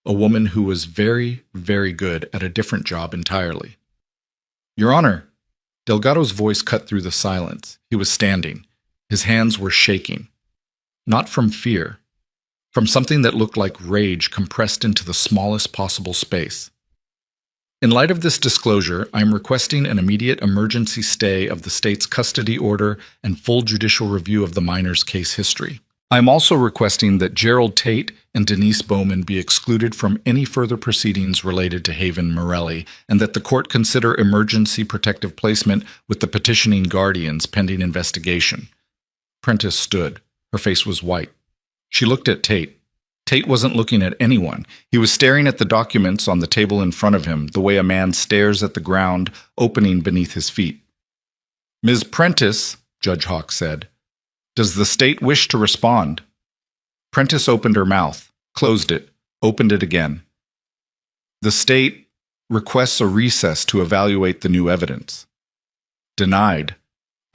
A woman who was very, very good at a different job entirely. "Your Honor." Delgado's voice cut through the silence. He was standing. His hands were shaking. Not from fear. From something that looked like rage compressed into the smallest possible space. "In light of this disclosure, I am requesting an immediate emergency stay of the state's custody order and full judicial review of the minor's case history. I am also requesting that Gerald Tate and Denise Bowman be excluded from any further proceedings related to Haven Morelli, and that the court consider emergency protective placement with the petitioning guardians pending investigation." Prentice stood. Her face was white. She looked at Tate. Tate wasn't looking at anyone. He was staring at the documents on the table in front of him, the way a man stares at the ground opening beneath his feet. "Ms. Prentice," Judge Hawk said, "does the state wish to respond?" Prentice opened her mouth, closed it, opened it again. "The state requests a recess to evaluate the new evidence." Denied.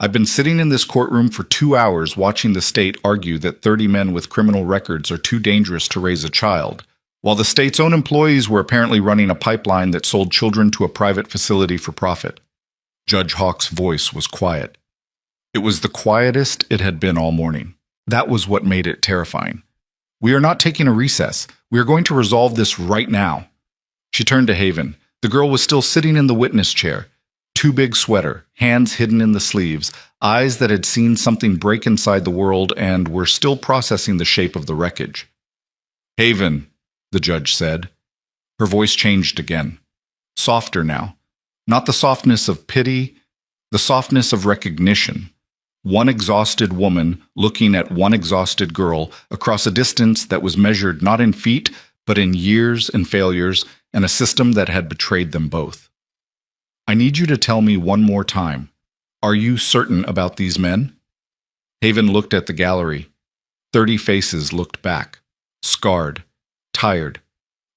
"I've been sitting in this courtroom for 2 hours watching the state argue that 30 men with criminal records are too dangerous to raise a child, while the state's own employees were apparently running a pipeline that sold children to a private facility for profit." Judge Hawk's voice was quiet. It was the quietest it had been all morning. That was what made it terrifying. "We are not taking a recess. We are going to resolve this right now." She turned to Haven. The girl was still sitting in the witness chair. Too big sweater, hands hidden in the sleeves, eyes that had seen something break inside the world and were still processing the shape of the wreckage. "Haven," the judge said. Her voice changed again. Softer now. Not the softness of pity, the softness of recognition. One exhausted woman looking at one exhausted girl across a distance that was measured not in feet, but in years and failures, and a system that had betrayed them both. "I need you to tell me one more time. Are you certain about these men?" Haven looked at the gallery. 30 faces looked back. Scarred, tired,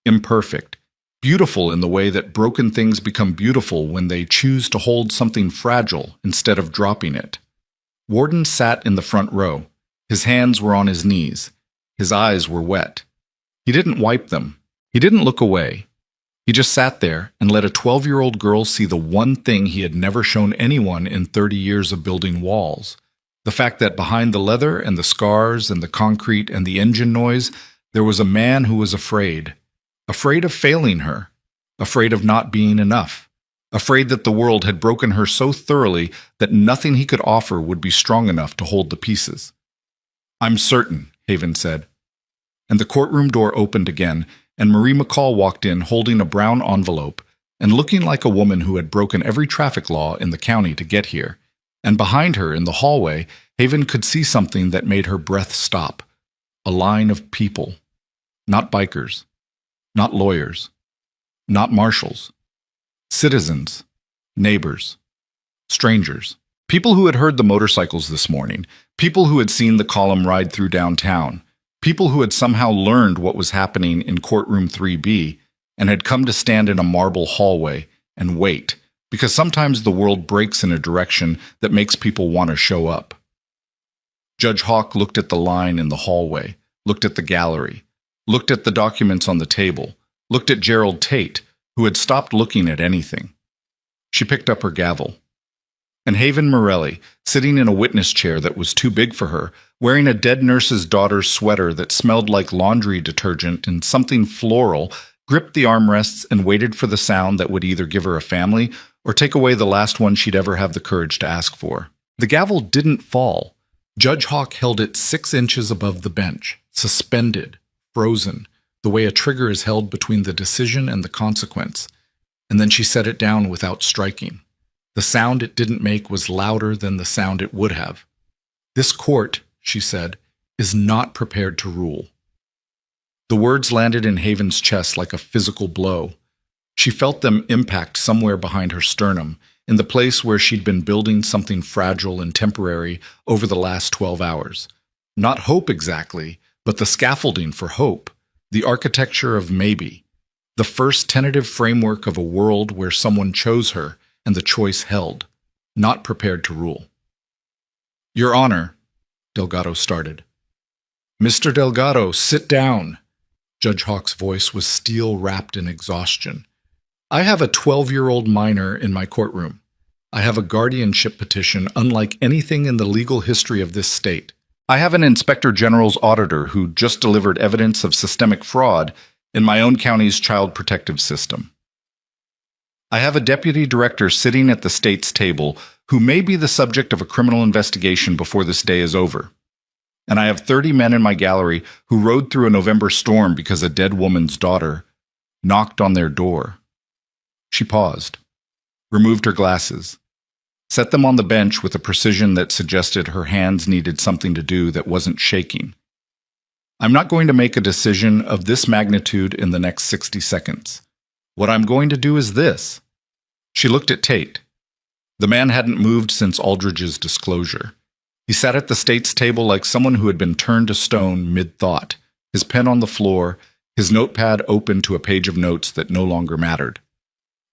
imperfect, beautiful in the way that broken things become beautiful when they choose to hold something fragile instead of dropping it. Warden sat in the front row. His hands were on his knees. His eyes were wet. He didn't wipe them. He didn't look away. He just sat there and let a 12-year-old girl see the one thing he had never shown anyone in 30 years of building walls. The fact that behind the leather and the scars and the concrete and the engine noise, there was a man who was afraid. Afraid of failing her. Afraid of not being enough. Afraid that the world had broken her so thoroughly that nothing he could offer would be strong enough to hold the pieces. "I'm certain," Haven said. And the courtroom door opened again, and Marie McCall walked in holding a brown envelope and looking like a woman who had broken every traffic law in the county to get here. And behind her, in the hallway, Haven could see something that made her breath stop. A line of people. Not bikers. Not lawyers. Not marshals. Citizens. Neighbors. Strangers. People who had heard the motorcycles this morning. People who had seen the column ride through downtown. People who had somehow learned what was happening in courtroom 3B and had come to stand in a marble hallway and wait, because sometimes the world breaks in a direction that makes people want to show up. Judge Hawk looked at the line in the hallway, looked at the gallery, looked at the documents on the table, looked at Gerald Tate, who had stopped looking at anything. She picked up her gavel. And Haven Morelli, sitting in a witness chair that was too big for her, wearing a dead nurse's daughter's sweater that smelled like laundry detergent and something floral, gripped the armrests and waited for the sound that would either give her a family or take away the last one she'd ever have the courage to ask for. The gavel didn't fall. Judge Hawk held it 6 inches above the bench, suspended, frozen, the way a trigger is held between the decision and the consequence. And then she set it down without striking. The sound it didn't make was louder than the sound it would have. This court, she said, is not prepared to rule. The words landed in Haven's chest like a physical blow. She felt them impact somewhere behind her sternum, in the place where she'd been building something fragile and temporary over the last 12 hours. Not hope exactly, but the scaffolding for hope, the architecture of maybe, the first tentative framework of a world where someone chose her and the choice held, not prepared to rule. Your Honor, Delgado started. Mr. Delgado, sit down. Judge Hawk's voice was steel-wrapped in exhaustion. I have a 12-year-old minor in my courtroom. I have a guardianship petition unlike anything in the legal history of this state. I have an Inspector General's auditor who just delivered evidence of systemic fraud in my own county's child protective system. I have a deputy director sitting at the state's table who may be the subject of a criminal investigation before this day is over. And I have 30 men in my gallery who rode through a November storm because a dead woman's daughter knocked on their door. She paused, removed her glasses, set them on the bench with a precision that suggested her hands needed something to do that wasn't shaking. I'm not going to make a decision of this magnitude in the next 60 seconds. What I'm going to do is this. She looked at Tate. The man hadn't moved since Aldridge's disclosure. He sat at the state's table like someone who had been turned to stone mid-thought, his pen on the floor, his notepad open to a page of notes that no longer mattered.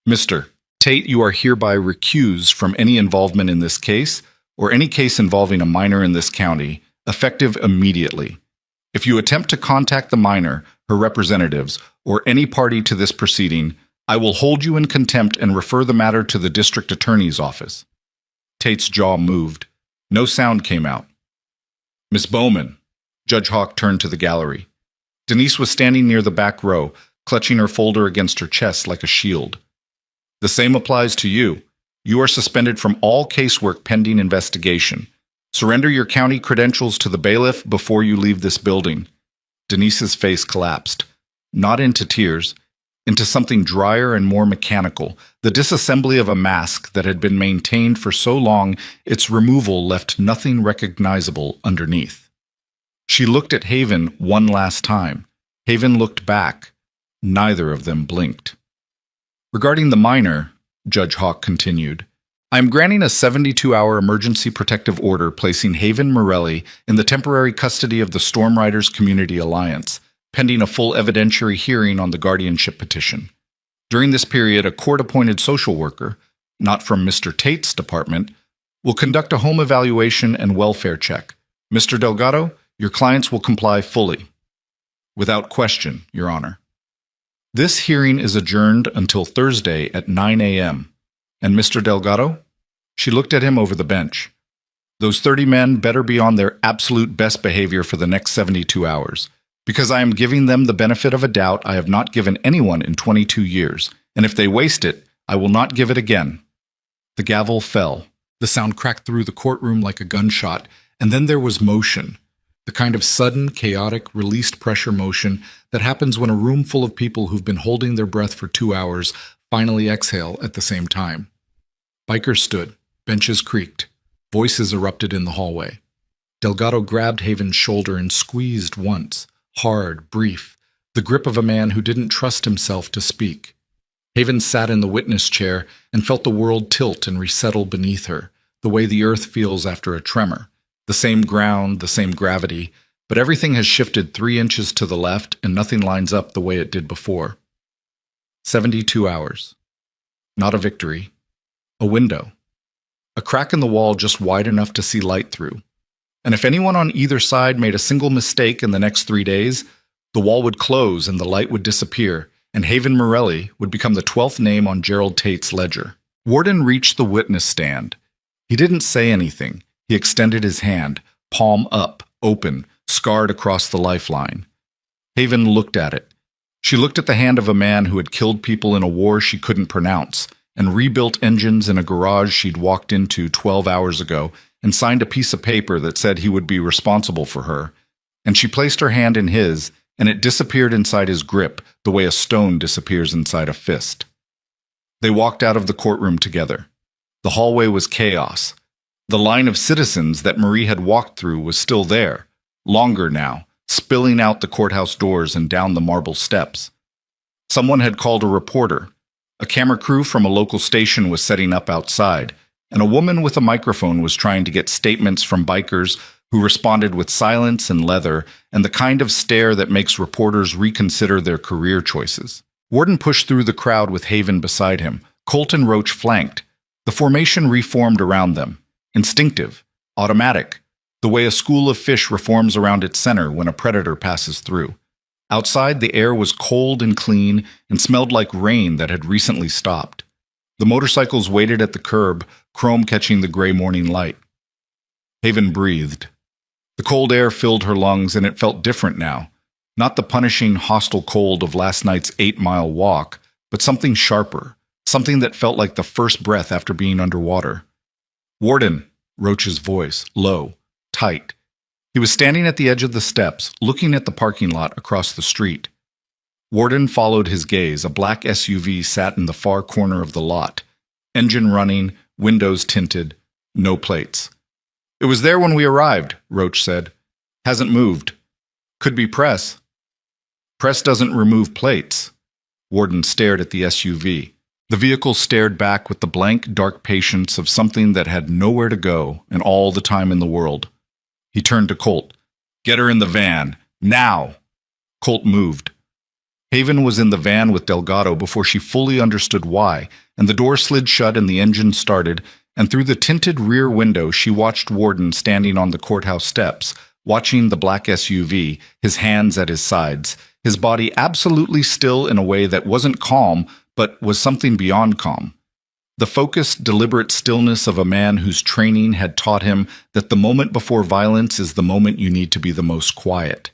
Mr. Tate, you are hereby recused from any involvement in this case or any case involving a minor in this county, effective immediately. If you attempt to contact the minor, her representatives, or any party to this proceeding, I will hold you in contempt and refer the matter to the district attorney's office. Tate's jaw moved. No sound came out. Miss Bowman. Judge Hawk turned to the gallery. Denise was standing near the back row, clutching her folder against her chest like a shield. The same applies to you. You are suspended from all casework pending investigation. Surrender your county credentials to the bailiff before you leave this building. Denise's face collapsed, not into tears, into something drier and more mechanical, the disassembly of a mask that had been maintained for so long its removal left nothing recognizable underneath. She looked at Haven one last time. Haven looked back. Neither of them blinked. Regarding the minor, Judge Hawk continued, I am granting a 72-hour emergency protective order placing Haven Morelli in the temporary custody of the Storm Riders Community Alliance, pending a full evidentiary hearing on the guardianship petition. During this period, a court-appointed social worker, not from Mr. Tate's department, will conduct a home evaluation and welfare check. Mr. Delgado, your clients will comply fully. Without question, Your Honor. This hearing is adjourned until Thursday at 9 a.m. And Mr. Delgado? She looked at him over the bench. Those 30 men better be on their absolute best behavior for the next 72 hours, because I am giving them the benefit of a doubt I have not given anyone in 22 years, and if they waste it, I will not give it again. The gavel fell. The sound cracked through the courtroom like a gunshot, and then there was motion, the kind of sudden, chaotic, released pressure motion that happens when a room full of people who've been holding their breath for 2 hours finally exhale at the same time. Bikers stood, benches creaked, voices erupted in the hallway. Delgado grabbed Haven's shoulder and squeezed once, hard, brief. The the grip of a man who didn't trust himself to speak. Haven sat in the witness chair and felt the world tilt and resettle beneath her, the way the earth feels after a tremor. The same ground, the same gravity, but everything has shifted 3 inches to the left and nothing lines up the way it did before. 72 hours. Not a victory. A window. A crack in the wall just wide enough to see light through. And if anyone on either side made a single mistake in the next 3 days, the wall would close and the light would disappear, and Haven Morelli would become the 12th name on Gerald Tate's ledger. Warden reached the witness stand. He didn't say anything. He extended his hand, palm up, open, scarred across the lifeline. Haven looked at it. She looked at the hand of a man who had killed people in a war she couldn't pronounce, and rebuilt engines in a garage she'd walked into 12 hours ago, and signed a piece of paper that said he would be responsible for her. And she placed her hand in his, and it disappeared inside his grip, the way a stone disappears inside a fist. They walked out of the courtroom together. The hallway was chaos. The line of citizens that Marie had walked through was still there, longer now, spilling out the courthouse doors and down the marble steps. Someone had called a reporter. A camera crew from a local station was setting up outside, and a woman with a microphone was trying to get statements from bikers who responded with silence and leather and the kind of stare that makes reporters reconsider their career choices. Warden pushed through the crowd with Haven beside him. Colt and Roach flanked. The formation reformed around them. Instinctive, automatic, the way a school of fish reforms around its center when a predator passes through. Outside, the air was cold and clean and smelled like rain that had recently stopped. The motorcycles waited at the curb, chrome catching the gray morning light. Haven breathed. The cold air filled her lungs, and it felt different now. Not the punishing, hostile cold of last night's 8-mile walk, but something sharper, something that felt like the first breath after being underwater. "Warden," Roach's voice, low, tight. He was standing at the edge of the steps, looking at the parking lot across the street. Warden followed his gaze. A black SUV sat in the far corner of the lot. Engine running, windows tinted, no plates. "It was there when we arrived," Roach said. "Hasn't moved. Could be press." "Press doesn't remove plates." Warden stared at the SUV. The vehicle stared back with the blank, dark patience of something that had nowhere to go and all the time in the world. He turned to Colt. "Get her in the van. Now!" Colt moved. Haven was in the van with Delgado before she fully understood why, and the door slid shut and the engine started, and through the tinted rear window she watched Warden standing on the courthouse steps, watching the black SUV, his hands at his sides, his body absolutely still in a way that wasn't calm, but was something beyond calm. The focused, deliberate stillness of a man whose training had taught him that the moment before violence is the moment you need to be the most quiet.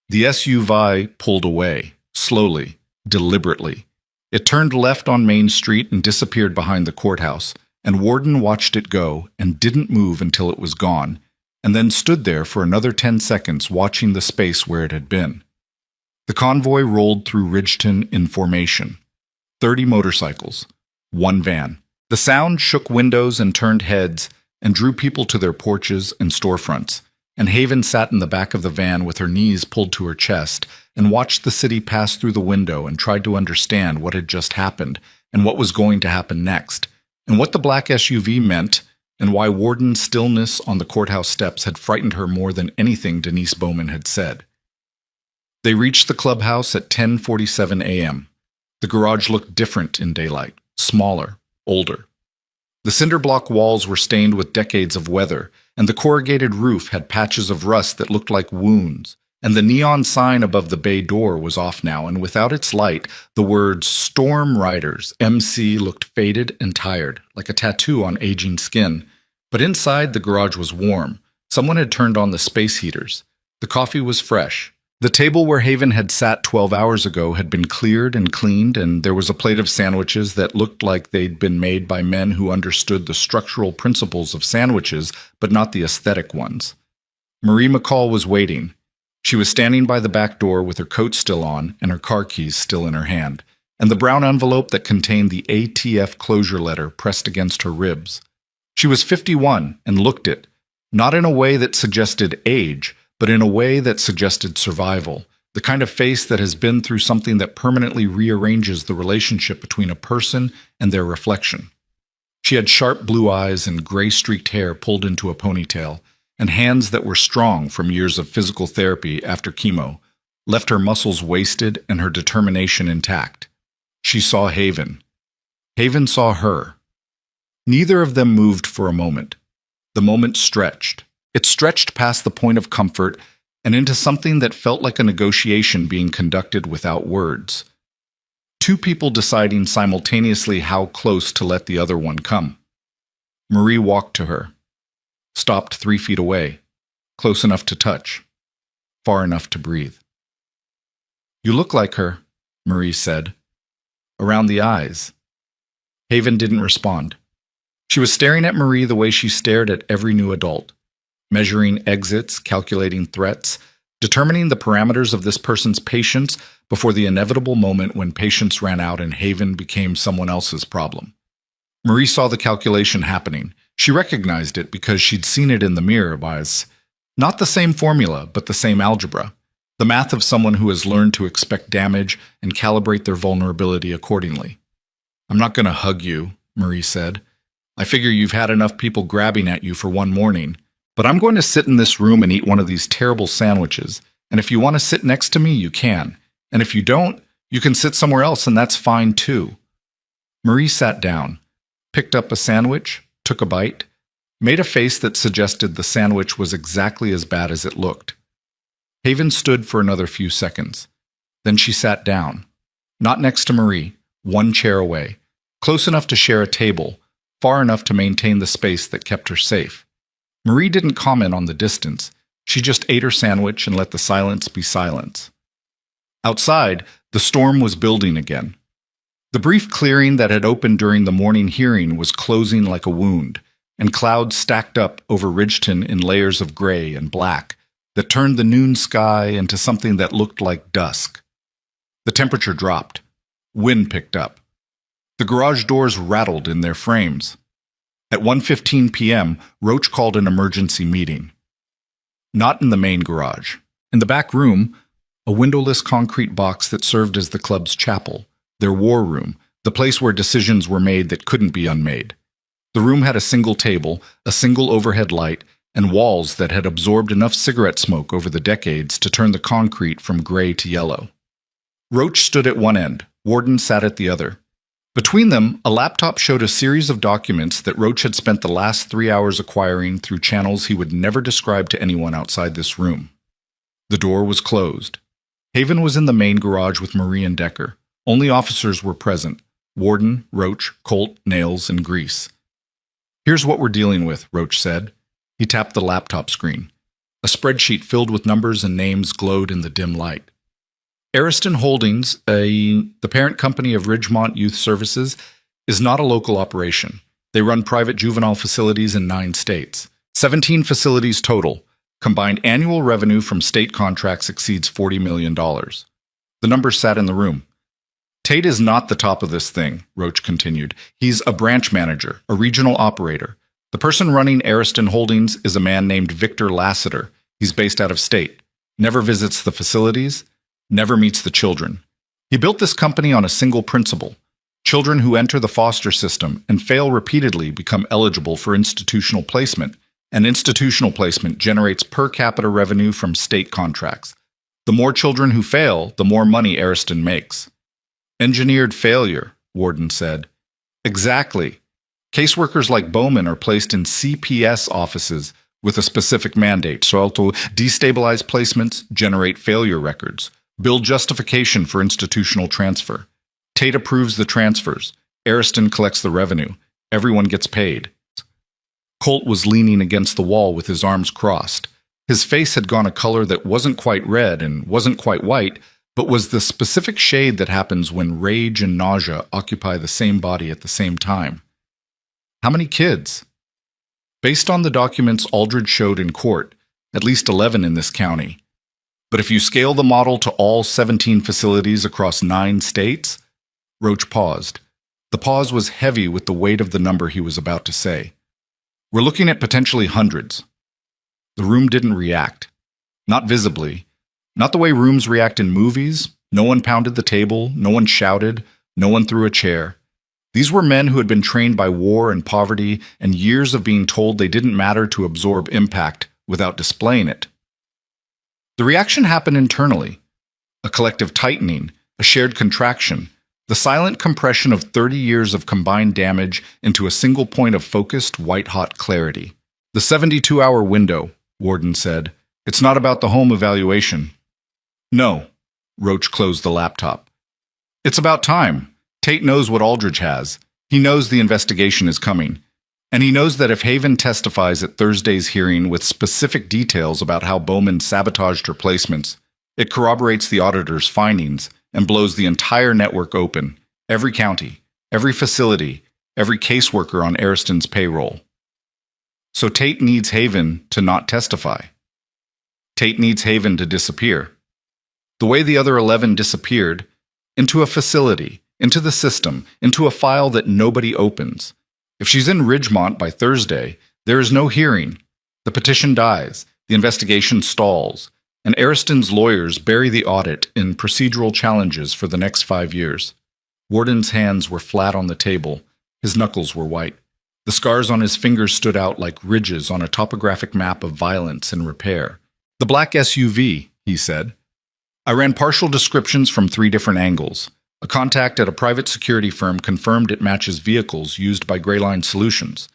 The SUV pulled away, slowly, deliberately. It turned left on Main Street and disappeared behind the courthouse, and Warden watched it go and didn't move until it was gone, and then stood there for another 10 seconds watching the space where it had been. The convoy rolled through Ridgeton in formation. 30 motorcycles, 1 van. The sound shook windows and turned heads and drew people to their porches and storefronts, and Haven sat in the back of the van with her knees pulled to her chest and watched the city pass through the window and tried to understand what had just happened and what was going to happen next, and what the black SUV meant, and why Warden's stillness on the courthouse steps had frightened her more than anything Denise Bowman had said. They reached the clubhouse at 10:47 a.m. The garage looked different in daylight, smaller, older. The cinder block walls were stained with decades of weather, and the corrugated roof had patches of rust that looked like wounds, and the neon sign above the bay door was off now, and without its light, the words Storm Riders, MC looked faded and tired, like a tattoo on aging skin. But inside, the garage was warm. Someone had turned on the space heaters. The coffee was fresh. The table where Haven had sat 12 hours ago had been cleared and cleaned, and there was a plate of sandwiches that looked like they'd been made by men who understood the structural principles of sandwiches, but not the aesthetic ones. Marie McCall was waiting. She was standing by the back door with her coat still on and her car keys still in her hand, and the brown envelope that contained the ATF closure letter pressed against her ribs. She was 51 and looked it, not in a way that suggested age, but in a way that suggested survival, The kind of face that has been through something that permanently rearranges the relationship between a person and their reflection. She had sharp blue eyes and gray-streaked hair pulled into a ponytail, and hands that were strong from years of physical therapy after chemo, left her muscles wasted and her determination intact. She saw Haven. Haven saw her. Neither of them moved for a moment. The moment stretched. It stretched past the point of comfort and into something that felt like a negotiation being conducted without words. Two people deciding simultaneously how close to let the other one come. Marie walked to her. Stopped 3 feet away, close enough to touch, far enough to breathe. "You look like her," Marie said. "Around the eyes." Haven didn't respond. She was staring at Marie the way she stared at every new adult, measuring exits, calculating threats, determining the parameters of this person's patience before the inevitable moment when patience ran out and Haven became someone else's problem. Marie saw the calculation happening. She recognized it because she'd seen it in the mirror as not the same formula, but the same algebra. The math of someone who has learned to expect damage and calibrate their vulnerability accordingly. "I'm not going to hug you," Marie said. "I figure you've had enough people grabbing at you for one morning, but I'm going to sit in this room and eat one of these terrible sandwiches, and if you want to sit next to me, you can. And if you don't, you can sit somewhere else and that's fine too." Marie sat down, picked up a sandwich, took a bite, made a face that suggested the sandwich was exactly as bad as it looked. Haven stood for another few seconds. Then she sat down, not next to Marie, one chair away, close enough to share a table, far enough to maintain the space that kept her safe. Marie didn't comment on the distance. She just ate her sandwich and let the silence be silence. Outside, the storm was building again. The brief clearing that had opened during the morning hearing was closing like a wound, and clouds stacked up over Ridgeton in layers of gray and black that turned the noon sky into something that looked like dusk. The temperature dropped. Wind picked up. The garage doors rattled in their frames. At 1:15 p.m., Roach called an emergency meeting. Not in the main garage. In the back room, a windowless concrete box that served as the club's chapel, their war room, the place where decisions were made that couldn't be unmade. The room had a single table, a single overhead light, and walls that had absorbed enough cigarette smoke over the decades to turn the concrete from gray to yellow. Roach stood at one end. Warden sat at the other. Between them, a laptop showed a series of documents that Roach had spent the last 3 hours acquiring through channels he would never describe to anyone outside this room. The door was closed. Haven was in the main garage with Marie and Decker. Only officers were present: Warden, Roach, Colt, Nails, and Grease. "Here's what we're dealing with," Roach said. He tapped the laptop screen. A spreadsheet filled with numbers and names glowed in the dim light. Ariston Holdings, the parent company of Ridgemont Youth Services, is not a local operation. They run private juvenile facilities in 9 states. 17 facilities total. Combined annual revenue from state contracts exceeds $40 million. The numbers sat in the room. "Tate is not the top of this thing," Roach continued. "He's a branch manager, a regional operator. The person running Ariston Holdings is a man named Victor Lassiter. He's based out of state. Never visits the facilities, never meets the children. He built this company on a single principle. Children who enter the foster system and fail repeatedly become eligible for institutional placement, and institutional placement generates per capita revenue from state contracts. The more children who fail, the more money Ariston makes." "Engineered failure," Warden said. "Exactly. Caseworkers like Bowman are placed in CPS offices with a specific mandate, so to destabilize placements, generate failure records, build justification for institutional transfer. Tate approves the transfers. Ariston collects the revenue. Everyone gets paid." Colt was leaning against the wall with his arms crossed. His face had gone a color that wasn't quite red and wasn't quite white, but was the specific shade that happens when rage and nausea occupy the same body at the same time. "How many kids?" "Based on the documents Aldridge showed in court, at least 11 in this county. But if you scale the model to all 17 facilities across 9 states, Roach paused. The pause was heavy with the weight of the number he was about to say. "We're looking at potentially hundreds." The room didn't react. Not visibly, Not the way rooms react in movies. No one pounded the table, no one shouted, no one threw a chair. These were men who had been trained by war and poverty and years of being told they didn't matter to absorb impact without displaying it. The reaction happened internally. A collective tightening, a shared contraction, the silent compression of 30 years of combined damage into a single point of focused, white-hot clarity. The 72-hour window, Warden said. It's not about the home evaluation. No. Roach closed the laptop. It's about time. Tate knows what Aldridge has. He knows the investigation is coming. And he knows that if Haven testifies at Thursday's hearing with specific details about how Bowman sabotaged her placements, it corroborates the auditor's findings and blows the entire network open, every county, every facility, every caseworker on Ariston's payroll. So Tate needs Haven to not testify. Tate needs Haven to disappear. The way the other 11 disappeared, into a facility, into the system, into a file that nobody opens. If she's in Ridgemont by Thursday, there is no hearing. The petition dies, the investigation stalls, and Ariston's lawyers bury the audit in procedural challenges for the next 5 years. Warden's hands were flat on the table. His knuckles were white. The scars on his fingers stood out like ridges on a topographic map of violence and repair. The black SUV, he said. I ran partial descriptions from 3 different angles. A contact at a private security firm confirmed it matches vehicles used by Greyline Solutions,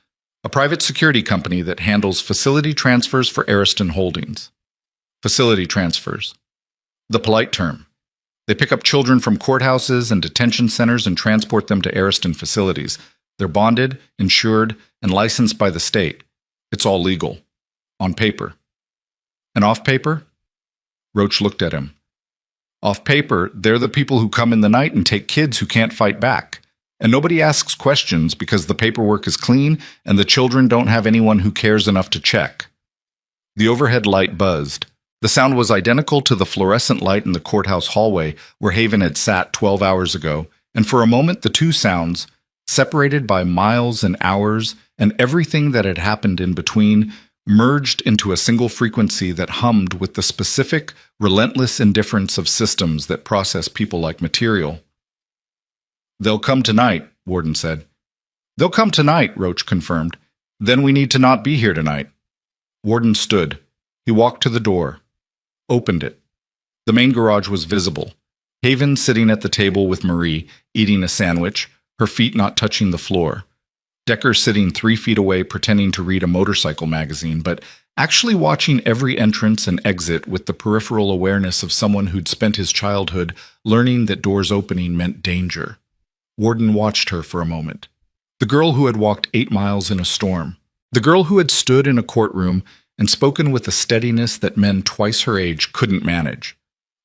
a private security company that handles facility transfers for Ariston Holdings. Facility transfers. The polite term. They pick up children from courthouses and detention centers and transport them to Ariston facilities. They're bonded, insured, and licensed by the state. It's all legal. On paper. And off paper? Roach looked at him. Off paper, they're the people who come in the night and take kids who can't fight back. And nobody asks questions because the paperwork is clean and the children don't have anyone who cares enough to check. The overhead light buzzed. The sound was identical to the fluorescent light in the courthouse hallway where Haven had sat 12 hours ago, and for a moment the two sounds, separated by miles and hours and everything that had happened in between, merged into a single frequency that hummed with the specific, relentless indifference of systems that process people like material. They'll come tonight, Warden said. They'll come tonight, Roach confirmed. Then we need to not be here tonight. Warden stood. He walked to the door. Opened it. The main garage was visible. Haven sitting at the table with Marie, eating a sandwich, her feet not touching the floor. Decker sitting 3 feet away pretending to read a motorcycle magazine, but actually watching every entrance and exit with the peripheral awareness of someone who'd spent his childhood learning that doors opening meant danger. Warden watched her for a moment. The girl who had walked 8 miles in a storm. The girl who had stood in a courtroom and spoken with a steadiness that men twice her age couldn't manage.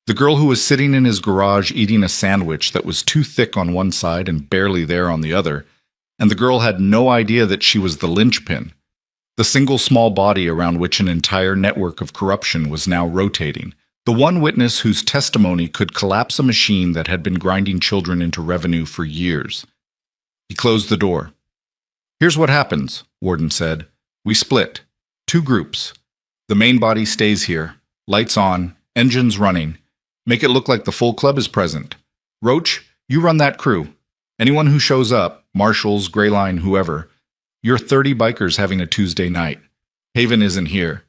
The girl who was sitting in his garage eating a sandwich that was too thick on one side and barely there on the other. And the girl had no idea that she was the linchpin, the single small body around which an entire network of corruption was now rotating, the one witness whose testimony could collapse a machine that had been grinding children into revenue for years. He closed the door. Here's what happens, Warden said. We split. 2 groups. The main body stays here. Lights on, engines running. Make it look like the full club is present. Roach, you run that crew. Anyone who shows up, marshals, Greyline, whoever, you're 30 bikers having a Tuesday night. Haven isn't here.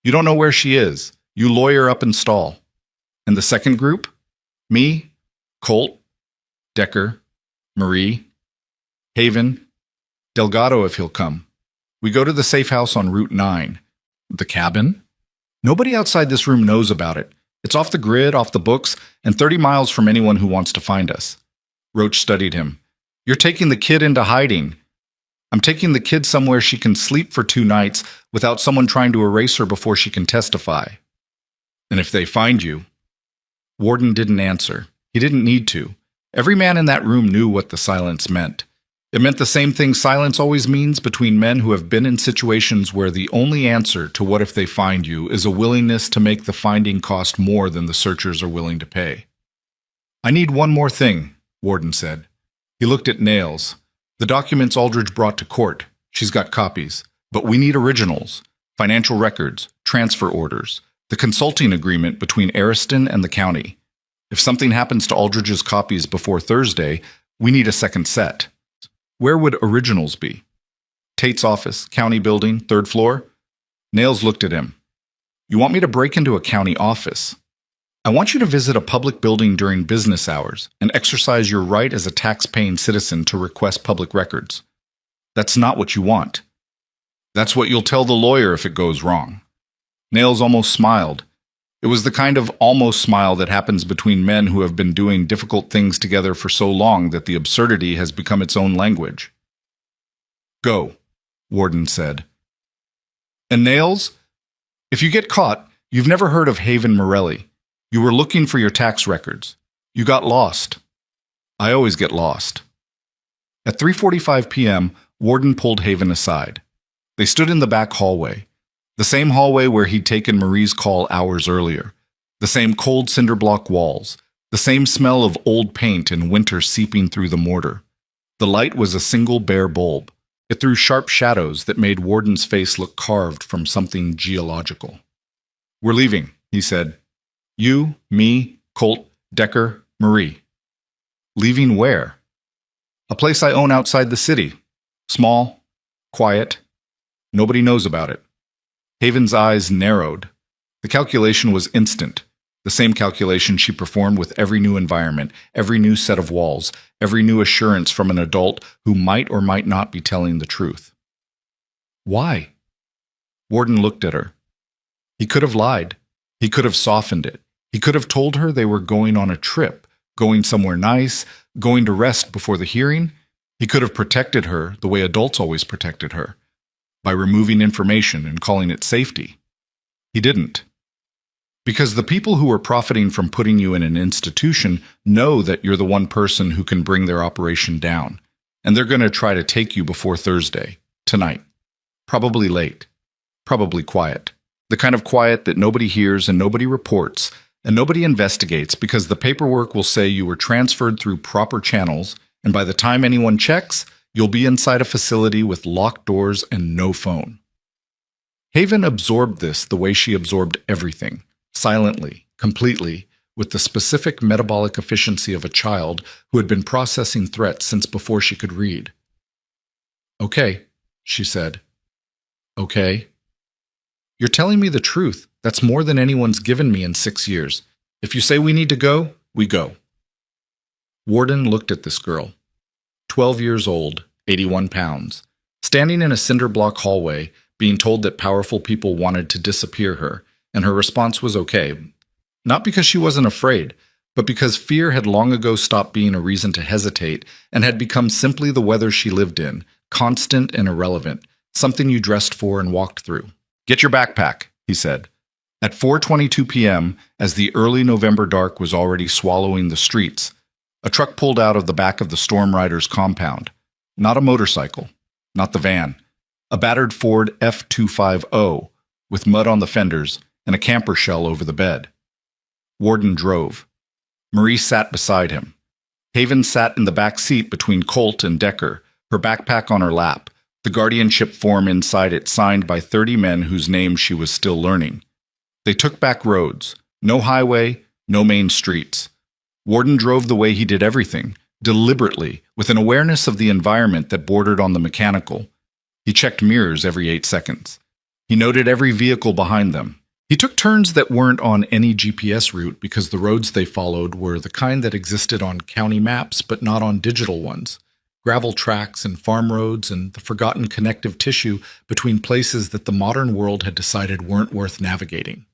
You don't know where she is. You lawyer up and stall. And the second group? Me, Colt, Decker, Marie, Haven, Delgado if he'll come. We go to the safe house on Route 9. The cabin? Nobody outside this room knows about it. It's off the grid, off the books, and 30 miles from anyone who wants to find us. Roach studied him. You're taking the kid into hiding. I'm taking the kid somewhere she can sleep for 2 nights without someone trying to erase her before she can testify. And if they find you... Warden didn't answer. He didn't need to. Every man in that room knew what the silence meant. It meant the same thing silence always means between men who have been in situations where the only answer to what if they find you is a willingness to make the finding cost more than the searchers are willing to pay. I need one more thing, Warden said. He looked at Nails. The documents Aldridge brought to court. She's got copies. But we need originals. Financial records. Transfer orders. The consulting agreement between Ariston and the county. If something happens to Aldridge's copies before Thursday, we need a second set. Where would originals be? Tate's office, county building, third floor? Nails looked at him. You want me to break into a county office? I want you to visit a public building during business hours and exercise your right as a tax-paying citizen to request public records. That's not what you want. That's what you'll tell the lawyer if it goes wrong. Nails almost smiled. It was the kind of almost smile that happens between men who have been doing difficult things together for so long that the absurdity has become its own language. Go, Warden said. And Nails, if you get caught, you've never heard of Haven Morelli. You were looking for your tax records. You got lost. I always get lost. At 3:45 p.m., Warden pulled Haven aside. They stood in the back hallway, the same hallway where he'd taken Marie's call hours earlier, the same cold cinder block walls, the same smell of old paint and winter seeping through the mortar. The light was a single bare bulb. It threw sharp shadows that made Warden's face look carved from something geological. We're leaving, he said. You, me, Colt, Decker, Marie. Leaving where? A place I own outside the city. Small, quiet. Nobody knows about it. Haven's eyes narrowed. The calculation was instant. The same calculation she performed with every new environment, every new set of walls, every new assurance from an adult who might or might not be telling the truth. Why? Warden looked at her. He could have lied. He could have softened it. He could have told her they were going on a trip, going somewhere nice, going to rest before the hearing. He could have protected her the way adults always protected her, by removing information and calling it safety. He didn't. Because the people who are profiting from putting you in an institution know that you're the one person who can bring their operation down, and they're going to try to take you before Thursday, tonight. Probably late. Probably quiet. The kind of quiet that nobody hears and nobody reports, and nobody investigates because the paperwork will say you were transferred through proper channels, and by the time anyone checks, you'll be inside a facility with locked doors and no phone. Haven absorbed this the way she absorbed everything, silently, completely, with the specific metabolic efficiency of a child who had been processing threats since before she could read. Okay, she said. Okay. You're telling me the truth. That's more than anyone's given me in 6 years. If you say we need to go, we go. Warden looked at this girl. 12 years old, 81 pounds, standing in a cinder block hallway, being told that powerful people wanted to disappear her, and her response was okay. Not because she wasn't afraid, but because fear had long ago stopped being a reason to hesitate and had become simply the weather she lived in, constant and irrelevant, something you dressed for and walked through. Get your backpack, he said. At 4:22 p.m., as the early November dark was already swallowing the streets, a truck pulled out of the back of the Storm Riders compound. Not a motorcycle, not the van. A battered Ford F-250 with mud on the fenders and a camper shell over the bed. Warden drove. Marie sat beside him. Haven sat in the back seat between Colt and Decker, her backpack on her lap, the guardianship form inside it signed by 30 men whose names she was still learning. They took back roads. No highway, no main streets. Warden drove the way he did everything, deliberately, with an awareness of the environment that bordered on the mechanical. He checked mirrors every 8 seconds. He noted every vehicle behind them. He took turns that weren't on any GPS route because the roads they followed were the kind that existed on county maps but not on digital ones. Gravel tracks and farm roads and the forgotten connective tissue between places that the modern world had decided weren't worth navigating.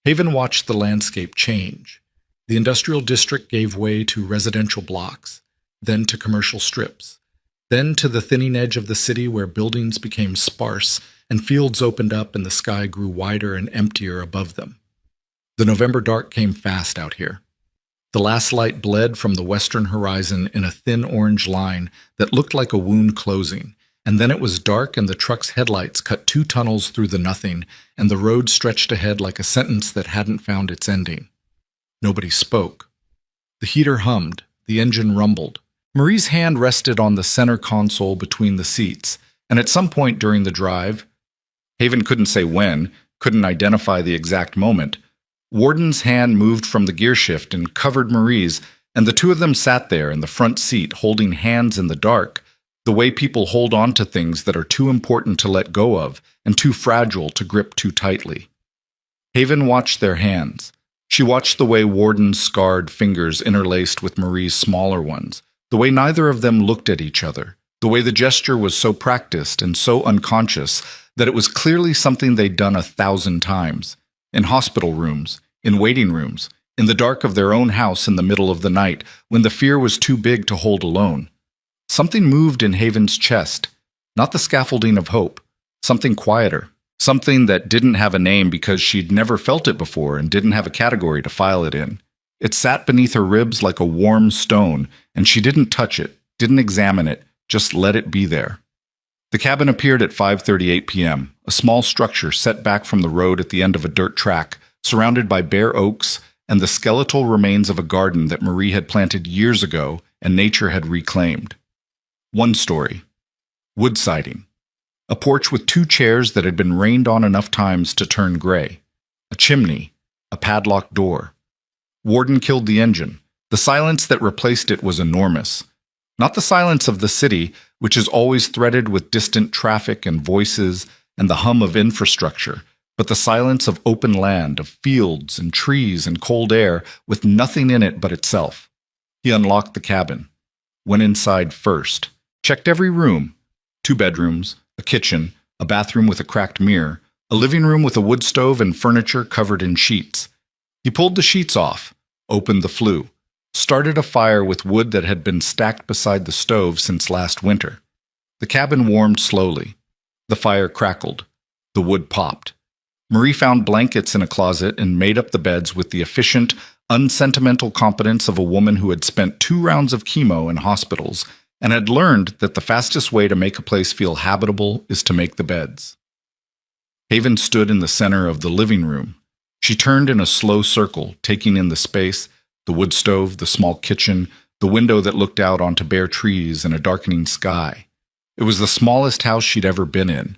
Haven watched the landscape change. The industrial district gave way to residential blocks, then to commercial strips, then to the thinning edge of the city where buildings became sparse and fields opened up and the sky grew wider and emptier above them. The November dark came fast out here. The last light bled from the western horizon in a thin orange line that looked like a wound closing, and then it was dark and the truck's headlights cut 2 tunnels through the nothing, and the road stretched ahead like a sentence that hadn't found its ending. Nobody spoke. The heater hummed, the engine rumbled. Marie's hand rested on the center console between the seats, and at some point during the drive, Haven couldn't say when, couldn't identify the exact moment. Warden's hand moved from the gear shift and covered Marie's, and the two of them sat there in the front seat holding hands in the dark, the way people hold on to things that are too important to let go of and too fragile to grip too tightly. Haven watched their hands. She watched the way Warden's scarred fingers interlaced with Marie's smaller ones, the way neither of them looked at each other, the way the gesture was so practiced and so unconscious that it was clearly something they'd done 1,000 times, in hospital rooms, in waiting rooms, in the dark of their own house in the middle of the night, when the fear was too big to hold alone. Something moved in Haven's chest, not the scaffolding of hope, something quieter, something that didn't have a name because she'd never felt it before and didn't have a category to file it in. It sat beneath her ribs like a warm stone, and she didn't touch it, didn't examine it, just let it be there. The cabin appeared at 5:38 p.m., a small structure set back from the road at the end of a dirt track, surrounded by bare oaks and the skeletal remains of a garden that Marie had planted years ago and nature had reclaimed. One story. Wood siding. A porch with 2 chairs that had been rained on enough times to turn gray. A chimney. A padlocked door. Warden killed the engine. The silence that replaced it was enormous. Not the silence of the city, which is always threaded with distant traffic and voices and the hum of infrastructure, but the silence of open land, of fields and trees and cold air, with nothing in it but itself. He unlocked the cabin. Went inside first. Checked every room. 2 bedrooms, a kitchen, a bathroom with a cracked mirror, a living room with a wood stove and furniture covered in sheets. He pulled the sheets off, opened the flue, started a fire with wood that had been stacked beside the stove since last winter. The cabin warmed slowly. The fire crackled. The wood popped. Marie found blankets in a closet and made up the beds with the efficient, unsentimental competence of a woman who had spent 2 rounds of chemo in hospitals and had learned that the fastest way to make a place feel habitable is to make the beds. Haven stood in the center of the living room. She turned in a slow circle, taking in the space, the wood stove, the small kitchen, the window that looked out onto bare trees and a darkening sky. It was the smallest house she'd ever been in.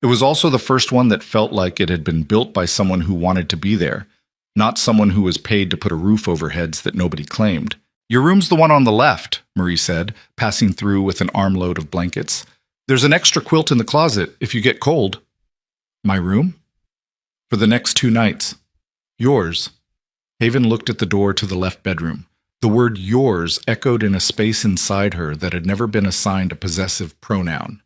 It was also the first one that felt like it had been built by someone who wanted to be there, not someone who was paid to put a roof over heads that nobody claimed. "Your room's the one on the left," Marie said, passing through with an armload of blankets. "There's an extra quilt in the closet if you get cold." "My room?" "For the next 2 nights. Yours." Haven looked at the door to the left bedroom. The word yours echoed in a space inside her that had never been assigned a possessive pronoun.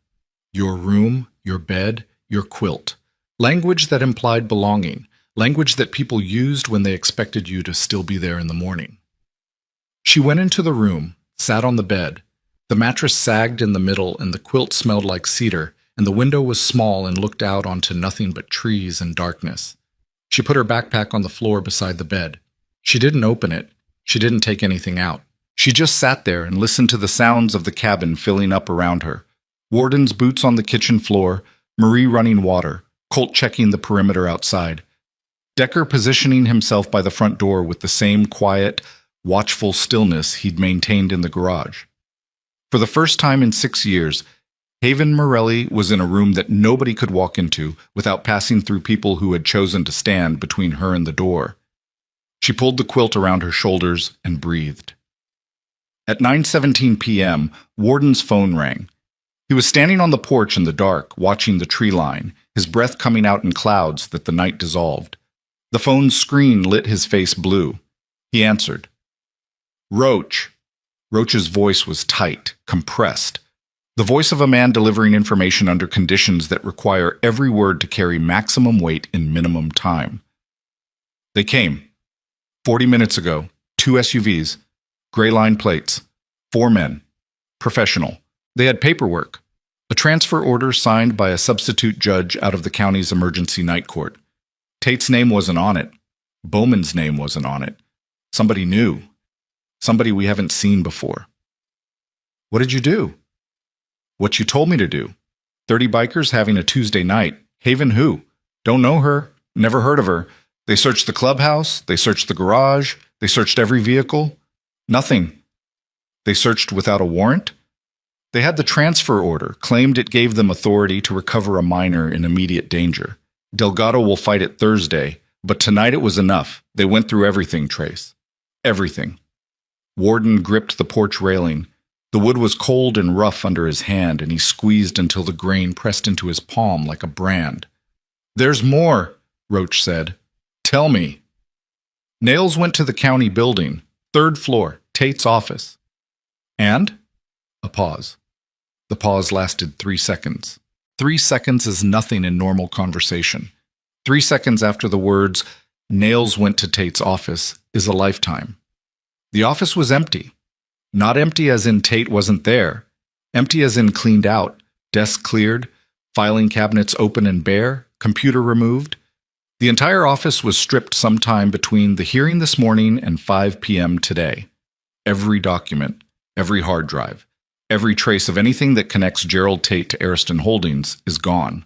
Your room, your bed, your quilt. Language that implied belonging. Language that people used when they expected you to still be there in the morning. She went into the room, sat on the bed. The mattress sagged in the middle and the quilt smelled like cedar, and the window was small and looked out onto nothing but trees and darkness. She put her backpack on the floor beside the bed. She didn't open it. She didn't take anything out. She just sat there and listened to the sounds of the cabin filling up around her. Warden's boots on the kitchen floor, Marie running water, Colt checking the perimeter outside. Decker positioning himself by the front door with the same quiet, watchful stillness he'd maintained in the garage. For the first time in 6 years, Haven Morelli was in a room that nobody could walk into without passing through people who had chosen to stand between her and the door. She pulled the quilt around her shoulders and breathed. At 9:17 p.m., Warden's phone rang. He was standing on the porch in the dark, watching the tree line, his breath coming out in clouds that the night dissolved. The phone's screen lit his face blue. He answered. "Roach." Roach's voice was tight, compressed. The voice of a man delivering information under conditions that require every word to carry maximum weight in minimum time. "They came. 40 minutes ago. 2 SUVs. Gray line plates. 4 men. Professional. They had paperwork. A transfer order signed by a substitute judge out of the county's emergency night court. Tate's name wasn't on it. Bowman's name wasn't on it. Somebody new. Somebody we haven't seen before." "What did you do?" "What you told me to do. 30 bikers having a Tuesday night. Haven who? Don't know her. Never heard of her. They searched the clubhouse. They searched the garage. They searched every vehicle. Nothing. They searched without a warrant? They had the transfer order, claimed it gave them authority to recover a minor in immediate danger. Delgado will fight it Thursday, but tonight it was enough. They went through everything, Trace. Everything. Warden gripped the porch railing. The wood was cold and rough under his hand, and he squeezed until the grain pressed into his palm like a brand. "There's more," Roach said. "Tell me." Nails went to the county building, 3rd floor, Tate's office. "And?" A pause. The pause lasted 3 seconds. 3 seconds is nothing in normal conversation. 3 seconds after the words, "Nails went to Tate's office," is a lifetime. The office was empty. Not empty as in Tate wasn't there. Empty as in cleaned out, desk cleared, filing cabinets open and bare, computer removed. The entire office was stripped sometime between the hearing this morning and 5 p.m. today. Every document, every hard drive, every trace of anything that connects Gerald Tate to Ariston Holdings is gone.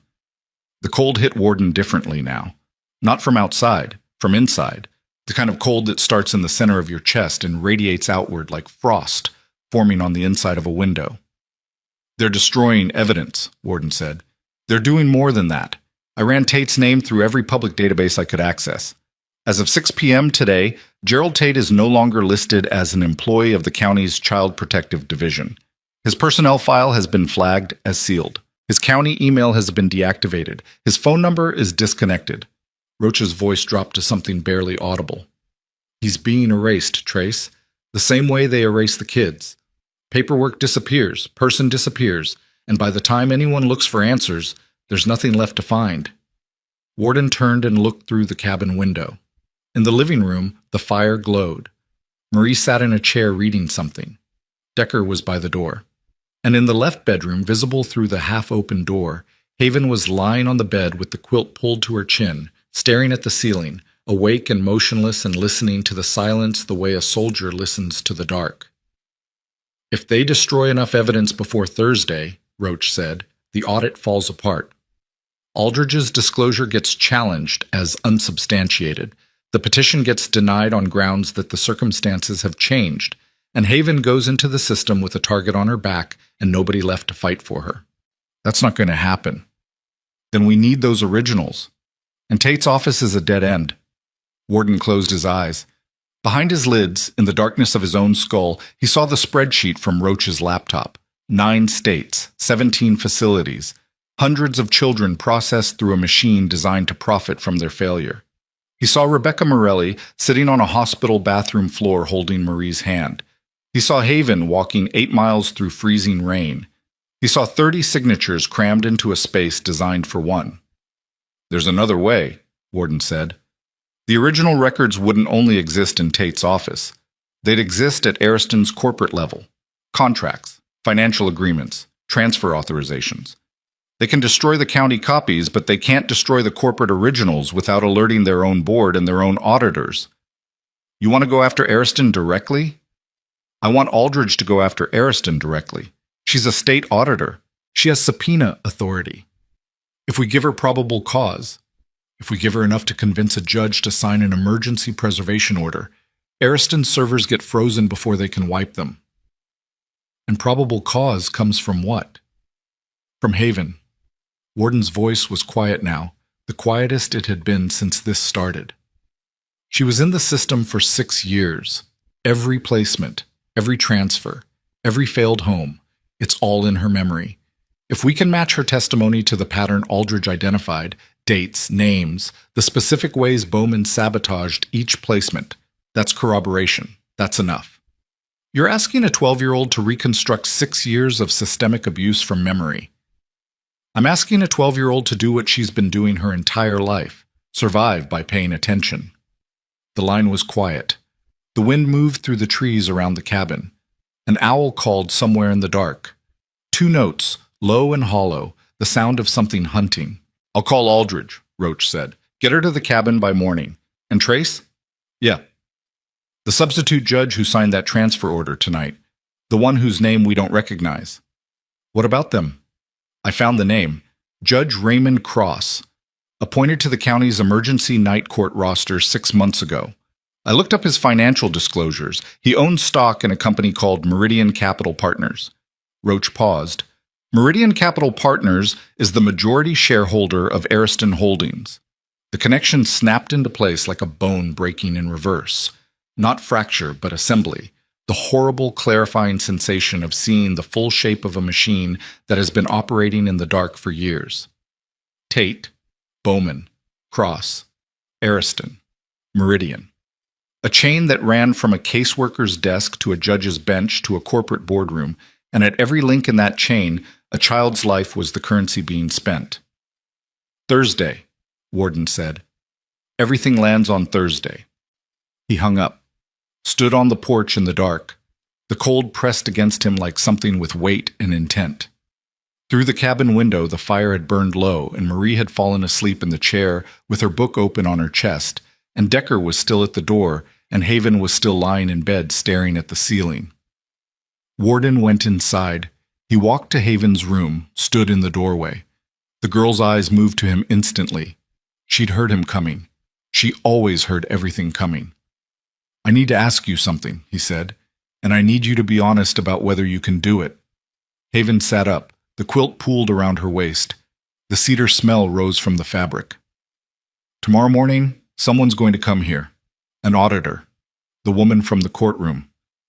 The cold hit Warden differently now. Not from outside, from inside. The kind of cold that starts in the center of your chest and radiates outward like frost forming on the inside of a window. "They're destroying evidence," Warden said. "They're doing more than that. I ran Tate's name through every public database I could access. As of 6 p.m. today, Gerald Tate is no longer listed as an employee of the county's Child Protective Division. His personnel file has been flagged as sealed. His county email has been deactivated. His phone number is disconnected." Roach's voice dropped to something barely audible. "He's being erased, Trace, the same way they erase the kids. Paperwork disappears, person disappears, and by the time anyone looks for answers, there's nothing left to find." Warden turned and looked through the cabin window. In the living room, the fire glowed. Marie sat in a chair reading something. Decker was by the door. And in the left bedroom, visible through the half-open door, Haven was lying on the bed with the quilt pulled to her chin, staring at the ceiling, awake and motionless and listening to the silence the way a soldier listens to the dark. "If they destroy enough evidence before Thursday," Roach said, "the audit falls apart. Aldridge's disclosure gets challenged as unsubstantiated. The petition gets denied on grounds that the circumstances have changed, and Haven goes into the system with a target on her back and nobody left to fight for her. That's not going to happen. Then we need those originals. And Tate's office is a dead end." Warden closed his eyes. Behind his lids, in the darkness of his own skull, he saw the spreadsheet from Roach's laptop. 9 states, 17 facilities, hundreds of children processed through a machine designed to profit from their failure. He saw Rebecca Morelli sitting on a hospital bathroom floor holding Marie's hand. He saw Haven walking 8 miles through freezing rain. He saw 30 signatures crammed into a space designed for one. "There's another way," Warden said. "The original records wouldn't only exist in Tate's office. They'd exist at Ariston's corporate level. Contracts, financial agreements, transfer authorizations. They can destroy the county copies, but they can't destroy the corporate originals without alerting their own board and their own auditors. You want to go after Ariston directly? I want Aldridge to go after Ariston directly. She's a state auditor. She has subpoena authority. If we give her probable cause, if we give her enough to convince a judge to sign an emergency preservation order, Ariston's servers get frozen before they can wipe them. And probable cause comes from what? From Haven." Warden's voice was quiet now, the quietest it had been since this started. "She was in the system for 6 years. Every placement, every transfer, every failed home, it's all in her memory. If we can match her testimony to the pattern Aldridge identified, dates, names, the specific ways Bowman sabotaged each placement, that's corroboration. That's enough. You're asking a 12-year-old to reconstruct 6 years of systemic abuse from memory. I'm asking a 12-year-old to do what she's been doing her entire life, survive by paying attention." The line was quiet. The wind moved through the trees around the cabin. An owl called somewhere in the dark. 2 notes, low and hollow, the sound of something hunting. "I'll call Aldridge," Roach said. "Get her to the cabin by morning. And Trace?" "Yeah." "The substitute judge who signed that transfer order tonight. The one whose name we don't recognize." "What about them?" "I found the name. Judge Raymond Cross. Appointed to the county's emergency night court roster 6 months ago. I looked up his financial disclosures. He owns stock in a company called Meridian Capital Partners." Roach paused. Meridian Capital Partners is the majority shareholder of Ariston Holdings. The connection snapped into place like a bone breaking in reverse. Not fracture, but assembly. The horrible, clarifying sensation of seeing the full shape of a machine that has been operating in the dark for years. Tate, Bowman, Cross, Ariston, Meridian. A chain that ran from a caseworker's desk to a judge's bench to a corporate boardroom, and at every link in that chain, a child's life was the currency being spent. Thursday, Warden said. Everything lands on Thursday. He hung up, stood on the porch in the dark. The cold pressed against him like something with weight and intent. Through the cabin window, the fire had burned low, and Marie had fallen asleep in the chair with her book open on her chest, and Decker was still at the door, and Haven was still lying in bed staring at the ceiling. Warden went inside. He walked to Haven's room, stood in the doorway. The girl's eyes moved to him instantly. She'd heard him coming. She always heard everything coming. I need to ask you something, he said, and I need you to be honest about whether you can do it. Haven sat up. The quilt pooled around her waist. The cedar smell rose from the fabric. Tomorrow morning, someone's going to come here. An auditor. The woman from the courtroom.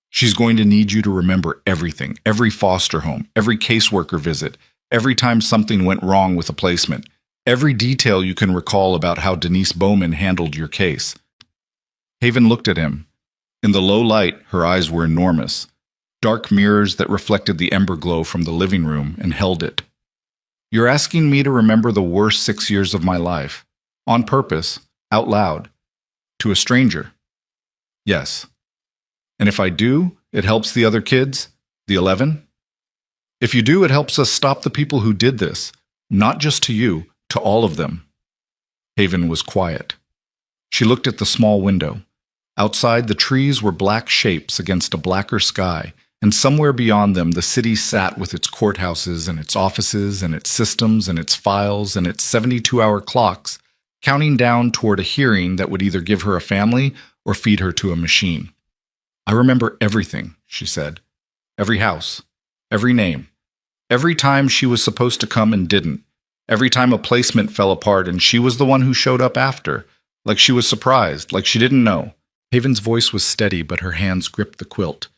She's going to need you to remember everything, every foster home, every caseworker visit, every time something went wrong with a placement, every detail you can recall about how Denise Bowman handled your case. Haven looked at him. In the low light, her eyes were enormous. Dark mirrors that reflected the ember glow from the living room and held it. You're asking me to remember the worst 6 years of my life, on purpose, out loud, to a stranger. Yes. And if I do, it helps the other kids, the 11? If you do, it helps us stop the people who did this, not just to you, to all of them. Haven was quiet. She looked at the small window. Outside, the trees were black shapes against a blacker sky, and somewhere beyond them the city sat with its courthouses and its offices and its systems and its files and its 72-hour clocks, counting down toward a hearing that would either give her a family or feed her to a machine. I remember everything, she said. Every house, every name, every time she was supposed to come and didn't, every time a placement fell apart and she was the one who showed up after, like she was surprised, like she didn't know. Haven's voice was steady, but her hands gripped the quilt.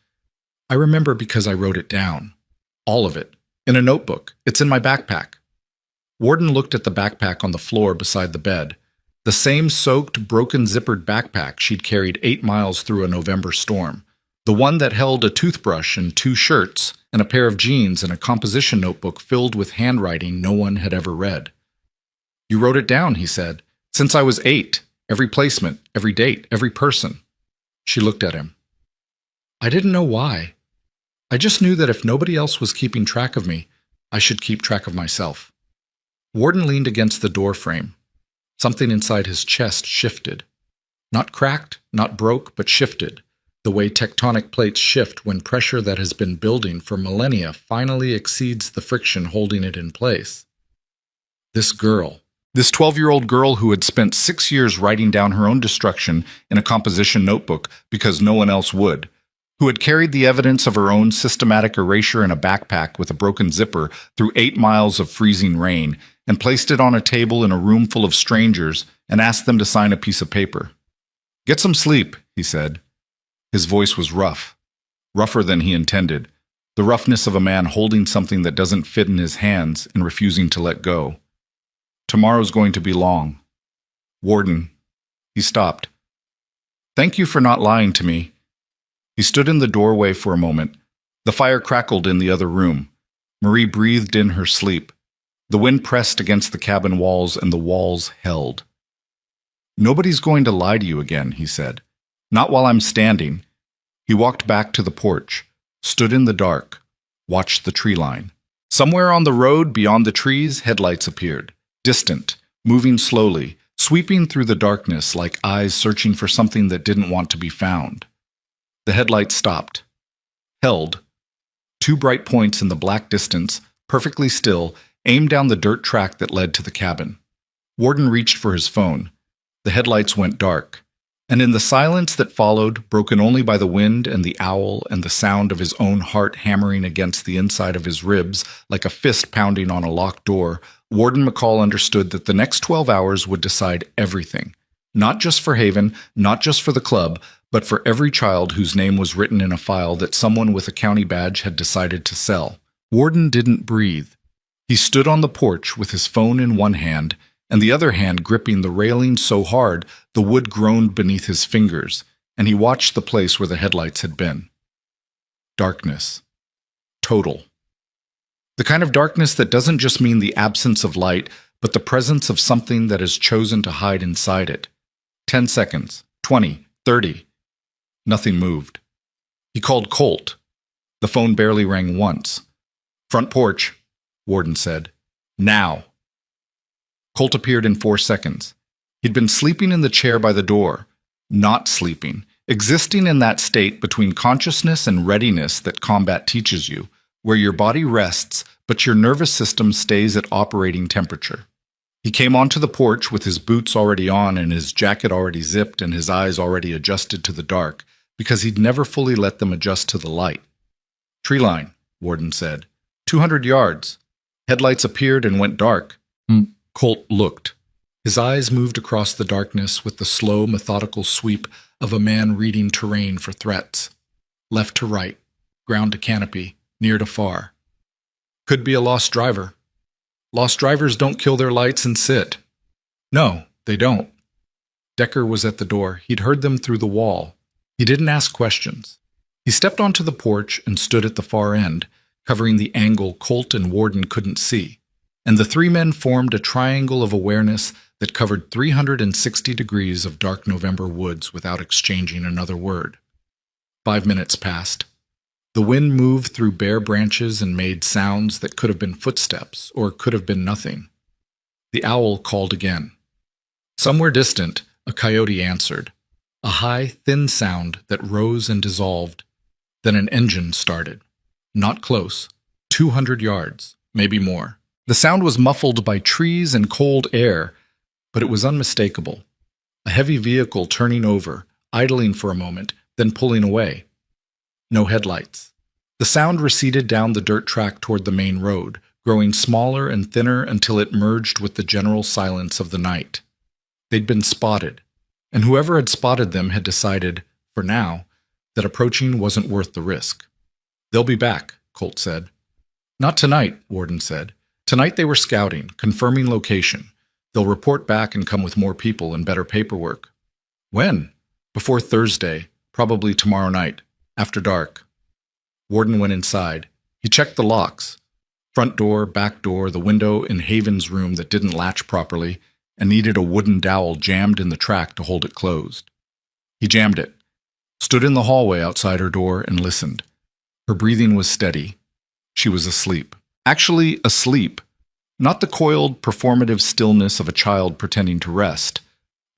I remember because I wrote it down. All of it. In a notebook. It's in my backpack. Warden looked at the backpack on the floor beside the bed. The same soaked, broken zippered backpack she'd carried 8 miles through a November storm. The one that held a toothbrush and 2 shirts and a pair of jeans and a composition notebook filled with handwriting no one had ever read. You wrote it down, he said. Since I was 8. Every placement, every date, every person. She looked at him. I didn't know why. I just knew that if nobody else was keeping track of me, I should keep track of myself. Warden leaned against the door frame. Something inside his chest shifted. Not cracked, not broke, but shifted, the way tectonic plates shift when pressure that has been building for millennia finally exceeds the friction holding it in place. This girl. This 12-year-old girl who had spent 6 years writing down her own destruction in a composition notebook because no one else would, who had carried the evidence of her own systematic erasure in a backpack with a broken zipper through 8 miles of freezing rain and placed it on a table in a room full of strangers and asked them to sign a piece of paper. Get some sleep, he said. His voice was rough, rougher than he intended, the roughness of a man holding something that doesn't fit in his hands and refusing to let go. Tomorrow's going to be long. Warden. He stopped. Thank you for not lying to me. He stood in the doorway for a moment. The fire crackled in the other room. Marie breathed in her sleep. The wind pressed against the cabin walls and the walls held. Nobody's going to lie to you again, he said. Not while I'm standing. He walked back to the porch, stood in the dark, watched the tree line. Somewhere on the road beyond the trees, headlights appeared. Distant, moving slowly, sweeping through the darkness like eyes searching for something that didn't want to be found. The headlights stopped. Held. 2 bright points in the black distance, perfectly still, aimed down the dirt track that led to the cabin. Warden reached for his phone. The headlights went dark. And in the silence that followed, broken only by the wind and the owl and the sound of his own heart hammering against the inside of his ribs like a fist pounding on a locked door, Warden McCall understood that the next 12 hours would decide everything. Not just for Haven, not just for the club, but for every child whose name was written in a file that someone with a county badge had decided to sell. Warden didn't breathe. He stood on the porch with his phone in one hand and the other hand gripping the railing so hard the wood groaned beneath his fingers, and he watched the place where the headlights had been. Darkness. Total. The kind of darkness that doesn't just mean the absence of light, but the presence of something that has chosen to hide inside it. 10 seconds, 20, 30. Nothing moved. He called Colt. The phone barely rang once. "Front porch," Warden said. "Now." Colt appeared in 4 seconds. He'd been sleeping in the chair by the door. Not sleeping. Existing in that state between consciousness and readiness that combat teaches you, where your body rests, but your nervous system stays at operating temperature. He came onto the porch with his boots already on and his jacket already zipped and his eyes already adjusted to the dark, because he'd never fully let them adjust to the light. "Tree line," Warden said. 200 yards. Headlights appeared and went dark. Colt looked. His eyes moved across the darkness with the slow, methodical sweep of a man reading terrain for threats. Left to right, ground to canopy, near to far. Could be a lost driver. Lost drivers don't kill their lights and sit. No, they don't. Decker was at the door. He'd heard them through the wall. He didn't ask questions. He stepped onto the porch and stood at the far end, covering the angle Colt and Warden couldn't see. And the three men formed a triangle of awareness that covered 360 degrees of dark November woods without exchanging another word. 5 minutes passed. The wind moved through bare branches and made sounds that could have been footsteps or could have been nothing. The owl called again. Somewhere distant, a coyote answered, a high, thin sound that rose and dissolved. Then an engine started. Not close, 200 yards, maybe more. The sound was muffled by trees and cold air, but it was unmistakable. A heavy vehicle turning over, idling for a moment, then pulling away. No headlights. The sound receded down the dirt track toward the main road, growing smaller and thinner until it merged with the general silence of the night. They'd been spotted, and whoever had spotted them had decided, for now, that approaching wasn't worth the risk. "They'll be back," Colt said. "Not tonight," Warden said. "Tonight they were scouting, confirming location. They'll report back and come with more people and better paperwork." "When?" "Before Thursday, probably tomorrow night, after dark." Warden went inside. He checked the locks. Front door, back door, the window in Haven's room that didn't latch properly and needed a wooden dowel jammed in the track to hold it closed. He jammed it, stood in the hallway outside her door and listened. Her breathing was steady. She was asleep. Actually asleep. Not the coiled, performative stillness of a child pretending to rest,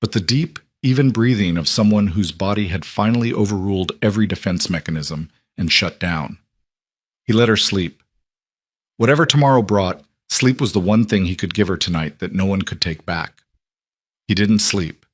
but the deep, even breathing of someone whose body had finally overruled every defense mechanism and shut down. He let her sleep. Whatever tomorrow brought, sleep was the one thing he could give her tonight that no one could take back. He didn't sleep.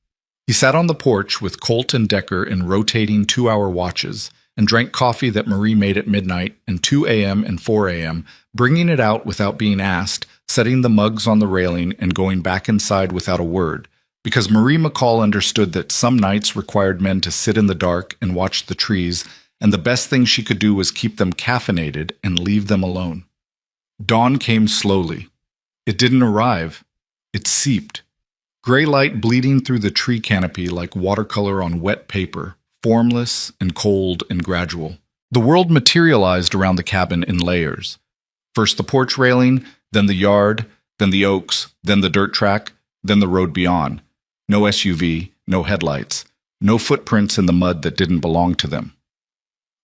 He sat on the porch with Colt and Decker in rotating 2-hour watches and drank coffee that Marie made at midnight and 2 a.m. and 4 a.m., bringing it out without being asked, setting the mugs on the railing and going back inside without a word, because Marie McCall understood that some nights required men to sit in the dark and watch the trees, and the best thing she could do was keep them caffeinated and leave them alone. Dawn came slowly. It didn't arrive. It seeped. Gray light bleeding through the tree canopy like watercolor on wet paper, formless and cold and gradual. The world materialized around the cabin in layers. First the porch railing, then the yard, then the oaks, then the dirt track, then the road beyond. No SUV, no headlights, no footprints in the mud that didn't belong to them.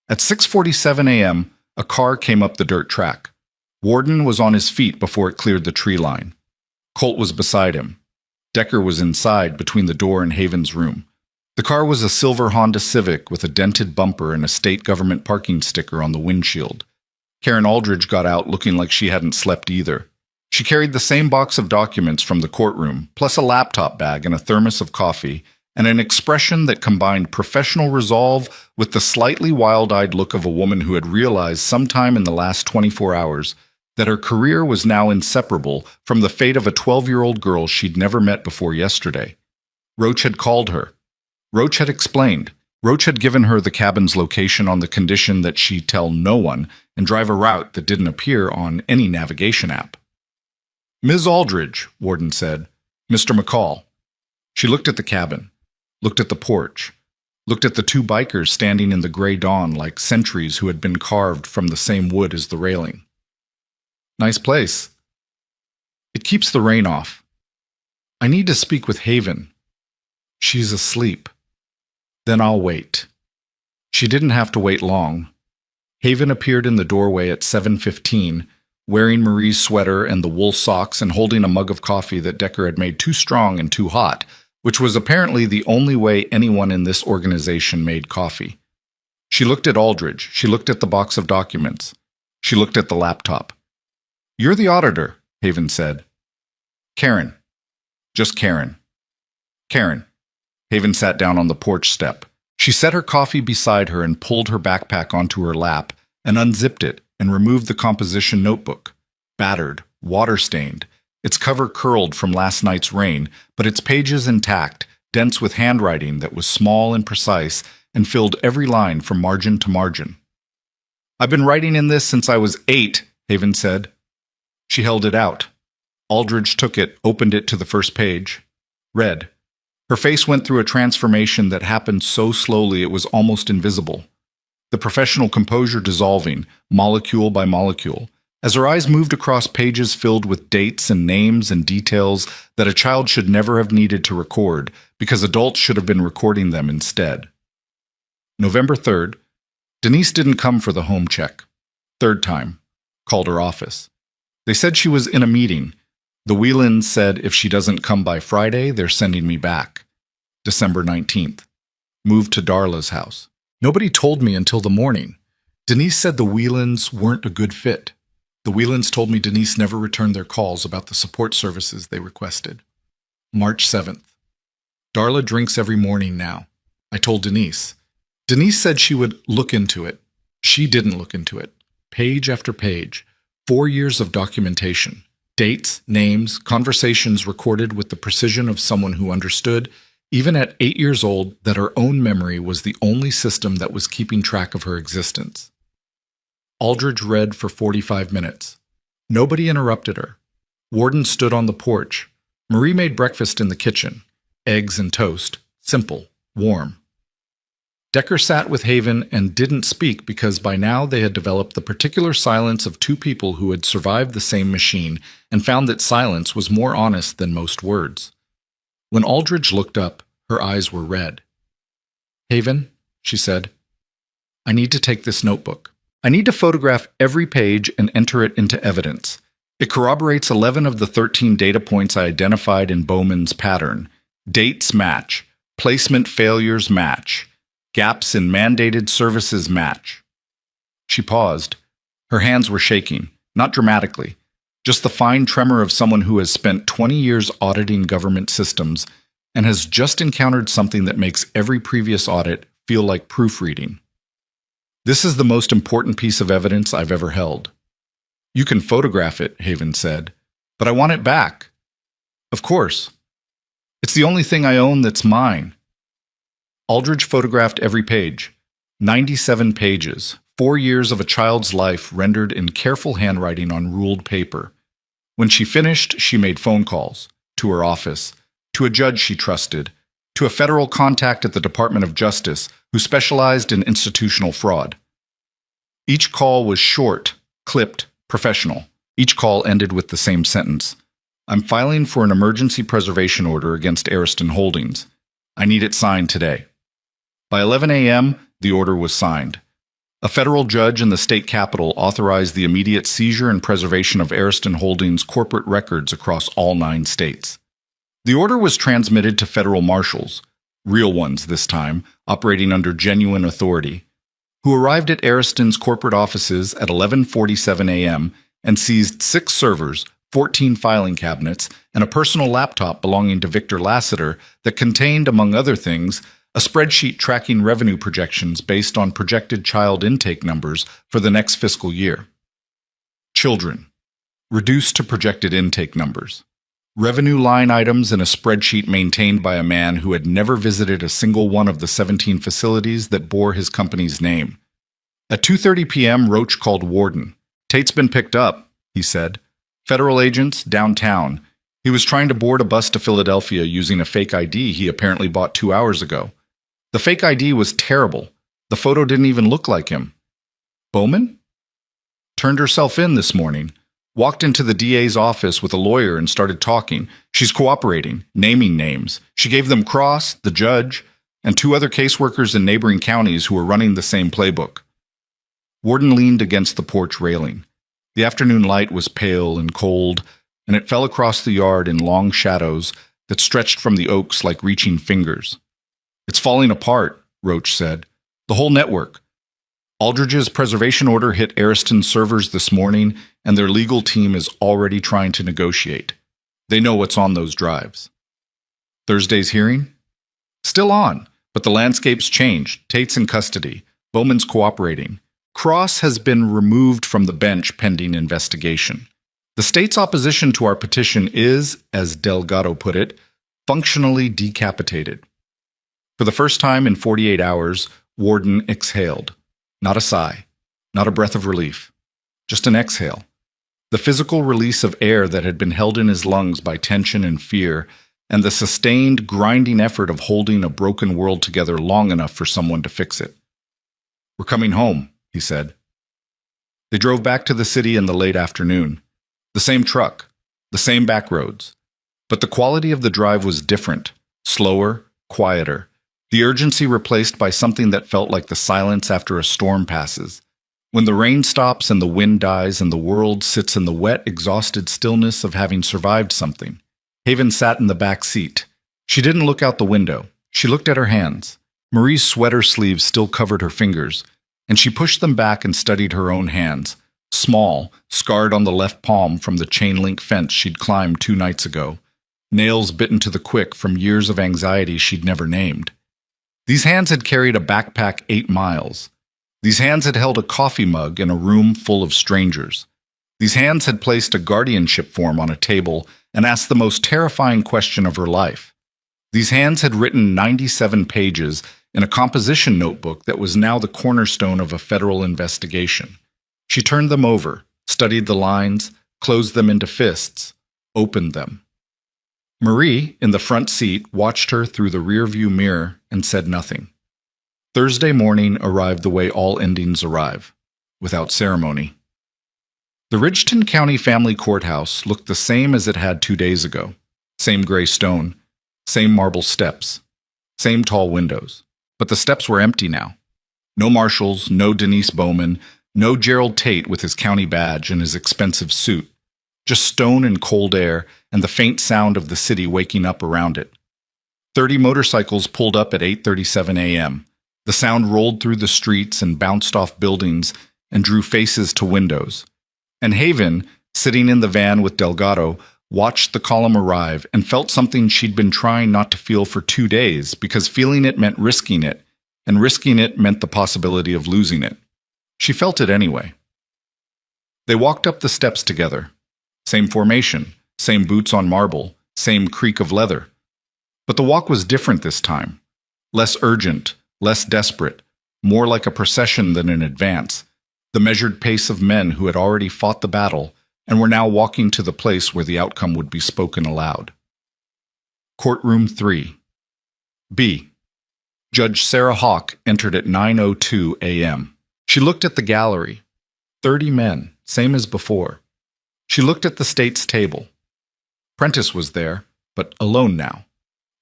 At 6:47 a.m., a car came up the dirt track. Warden was on his feet before it cleared the tree line. Colt was beside him. Decker was inside between the door and Haven's room. The car was a silver Honda Civic with a dented bumper and a state government parking sticker on the windshield. Karen Aldridge got out looking like she hadn't slept either. She carried the same box of documents from the courtroom, plus a laptop bag and a thermos of coffee, and an expression that combined professional resolve with the slightly wild-eyed look of a woman who had realized sometime in the last 24 hours that her career was now inseparable from the fate of a 12-year-old girl she'd never met before yesterday. Roach had called her. Roach had explained. Roach had given her the cabin's location on the condition that she tell no one and drive a route that didn't appear on any navigation app. "Ms. Aldridge," Warden said. "Mr. McCall." She looked at the cabin, looked at the porch, looked at the two bikers standing in the gray dawn like sentries who had been carved from the same wood as the railing. "Nice place. It keeps the rain off. I need to speak with Haven. She's asleep. Then I'll wait." She didn't have to wait long. Haven appeared in the doorway at 7:15, wearing Marie's sweater and the wool socks and holding a mug of coffee that Decker had made too strong and too hot, which was apparently the only way anyone in this organization made coffee. She looked at Aldridge. She looked at the box of documents. She looked at the laptop. "You're the auditor," Haven said. "Karen. Just Karen." "Karen." Haven sat down on the porch step. She set her coffee beside her and pulled her backpack onto her lap and unzipped it and removed the composition notebook. Battered, water-stained, its cover curled from last night's rain, but its pages intact, dense with handwriting that was small and precise and filled every line from margin to margin. "I've been writing in this since I was 8, Haven said. She held it out. Aldridge took it, opened it to the first page, read. Her face went through a transformation that happened so slowly it was almost invisible. The professional composure dissolving, molecule by molecule, as her eyes moved across pages filled with dates and names and details that a child should never have needed to record, because adults should have been recording them instead. November 3rd, Denise didn't come for the home check. Third time. Called her office. They said she was in a meeting. The Whelans said if she doesn't come by Friday, they're sending me back. December 19th. Moved to Darla's house. Nobody told me until the morning. Denise said the Whelans weren't a good fit. The Whelans told me Denise never returned their calls about the support services they requested. March 7th. Darla drinks every morning now. I told Denise. Denise said she would look into it. She didn't look into it. Page after page. 4 years of documentation. Dates, names, conversations recorded with the precision of someone who understood, even at 8 years old, that her own memory was the only system that was keeping track of her existence. Aldridge read for 45 minutes. Nobody interrupted her. Warden stood on the porch. Marie made breakfast in the kitchen. Eggs and toast. Simple. Warm. Decker sat with Haven and didn't speak because by now they had developed the particular silence of two people who had survived the same machine and found that silence was more honest than most words. When Aldridge looked up, her eyes were red. "Haven," she said, "I need to take this notebook. I need to photograph every page and enter it into evidence. It corroborates 11 of the 13 data points I identified in Bowman's pattern. Dates match. Placement failures match. Gaps in mandated services match." She paused. Her hands were shaking, not dramatically, just the fine tremor of someone who has spent 20 years auditing government systems and has just encountered something that makes every previous audit feel like proofreading. "This is the most important piece of evidence I've ever held." "You can photograph it," Haven said, "but I want it back." "Of course. It's the only thing I own that's mine." Aldridge photographed every page. 97 pages, 4 years of a child's life rendered in careful handwriting on ruled paper. When she finished, she made phone calls. To her office, to a judge she trusted, to a federal contact at the Department of Justice who specialized in institutional fraud. Each call was short, clipped, professional. Each call ended with the same sentence. "I'm filing for an emergency preservation order against Ariston Holdings. I need it signed today." By 11 a.m., the order was signed. A federal judge in the state capitol authorized the immediate seizure and preservation of Ariston Holdings' corporate records across all 9 states. The order was transmitted to federal marshals, real ones this time, operating under genuine authority, who arrived at Ariston's corporate offices at 11:47 a.m. and seized 6 servers, 14 filing cabinets, and a personal laptop belonging to Victor Lassiter that contained, among other things, a spreadsheet tracking revenue projections based on projected child intake numbers for the next fiscal year. Children. Reduced to projected intake numbers. Revenue line items in a spreadsheet maintained by a man who had never visited a single one of the 17 facilities that bore his company's name. At 2:30 p.m., Roach called Warden. "Tate's been picked up," he said. "Federal agents, downtown. He was trying to board a bus to Philadelphia using a fake ID he apparently bought 2 hours ago. The fake ID was terrible. The photo didn't even look like him." "Bowman?" "Turned herself in this morning. Walked into the DA's office with a lawyer and started talking. She's cooperating, naming names. She gave them Cross, the judge, and 2 other caseworkers in neighboring counties who were running the same playbook." Warden leaned against the porch railing. The afternoon light was pale and cold, and it fell across the yard in long shadows that stretched from the oaks like reaching fingers. "It's falling apart," Roach said. "The whole network. Aldridge's preservation order hit Ariston's servers this morning, and their legal team is already trying to negotiate. They know what's on those drives." "Thursday's hearing?" "Still on, but the landscape's changed. Tate's in custody. Bowman's cooperating. Cross has been removed from the bench pending investigation. The state's opposition to our petition is, as Delgado put it, functionally decapitated." For the first time in 48 hours, Warden exhaled. Not a sigh, not a breath of relief, just an exhale. The physical release of air that had been held in his lungs by tension and fear, and the sustained, grinding effort of holding a broken world together long enough for someone to fix it. "We're coming home," he said. They drove back to the city in the late afternoon. The same truck, the same back roads. But the quality of the drive was different, slower, quieter. The urgency replaced by something that felt like the silence after a storm passes. When the rain stops and the wind dies and the world sits in the wet, exhausted stillness of having survived something. Haven sat in the back seat. She didn't look out the window. She looked at her hands. Marie's sweater sleeves still covered her fingers, and she pushed them back and studied her own hands, small, scarred on the left palm from the chain-link fence she'd climbed 2 nights ago, nails bitten to the quick from years of anxiety she'd never named. These hands had carried a backpack 8 miles. These hands had held a coffee mug in a room full of strangers. These hands had placed a guardianship form on a table and asked the most terrifying question of her life. These hands had written 97 pages in a composition notebook that was now the cornerstone of a federal investigation. She turned them over, studied the lines, closed them into fists, opened them. Marie, in the front seat, watched her through the rearview mirror and said nothing. Thursday morning arrived the way all endings arrive, without ceremony. The Ridgeton County Family Courthouse looked the same as it had 2 days ago. Same gray stone, same marble steps, same tall windows. But the steps were empty now. No marshals, no Denise Bowman, no Gerald Tate with his county badge and his expensive suit. Just stone and cold air and the faint sound of the city waking up around it. 30 motorcycles pulled up at 8:37 a.m. The sound rolled through the streets and bounced off buildings and drew faces to windows. And Haven, sitting in the van with Delgado, watched the column arrive and felt something she'd been trying not to feel for 2 days because feeling it meant risking it, and risking it meant the possibility of losing it. She felt it anyway. They walked up the steps together. Same formation, same boots on marble, same creak of leather. But the walk was different this time. Less urgent, less desperate, more like a procession than an advance, the measured pace of men who had already fought the battle and were now walking to the place where the outcome would be spoken aloud. Courtroom 3. B. Judge Sarah Hawk entered at 9:02 a.m. She looked at the gallery. 30 men, same as before. She looked at the state's table. Prentice was there, but alone now.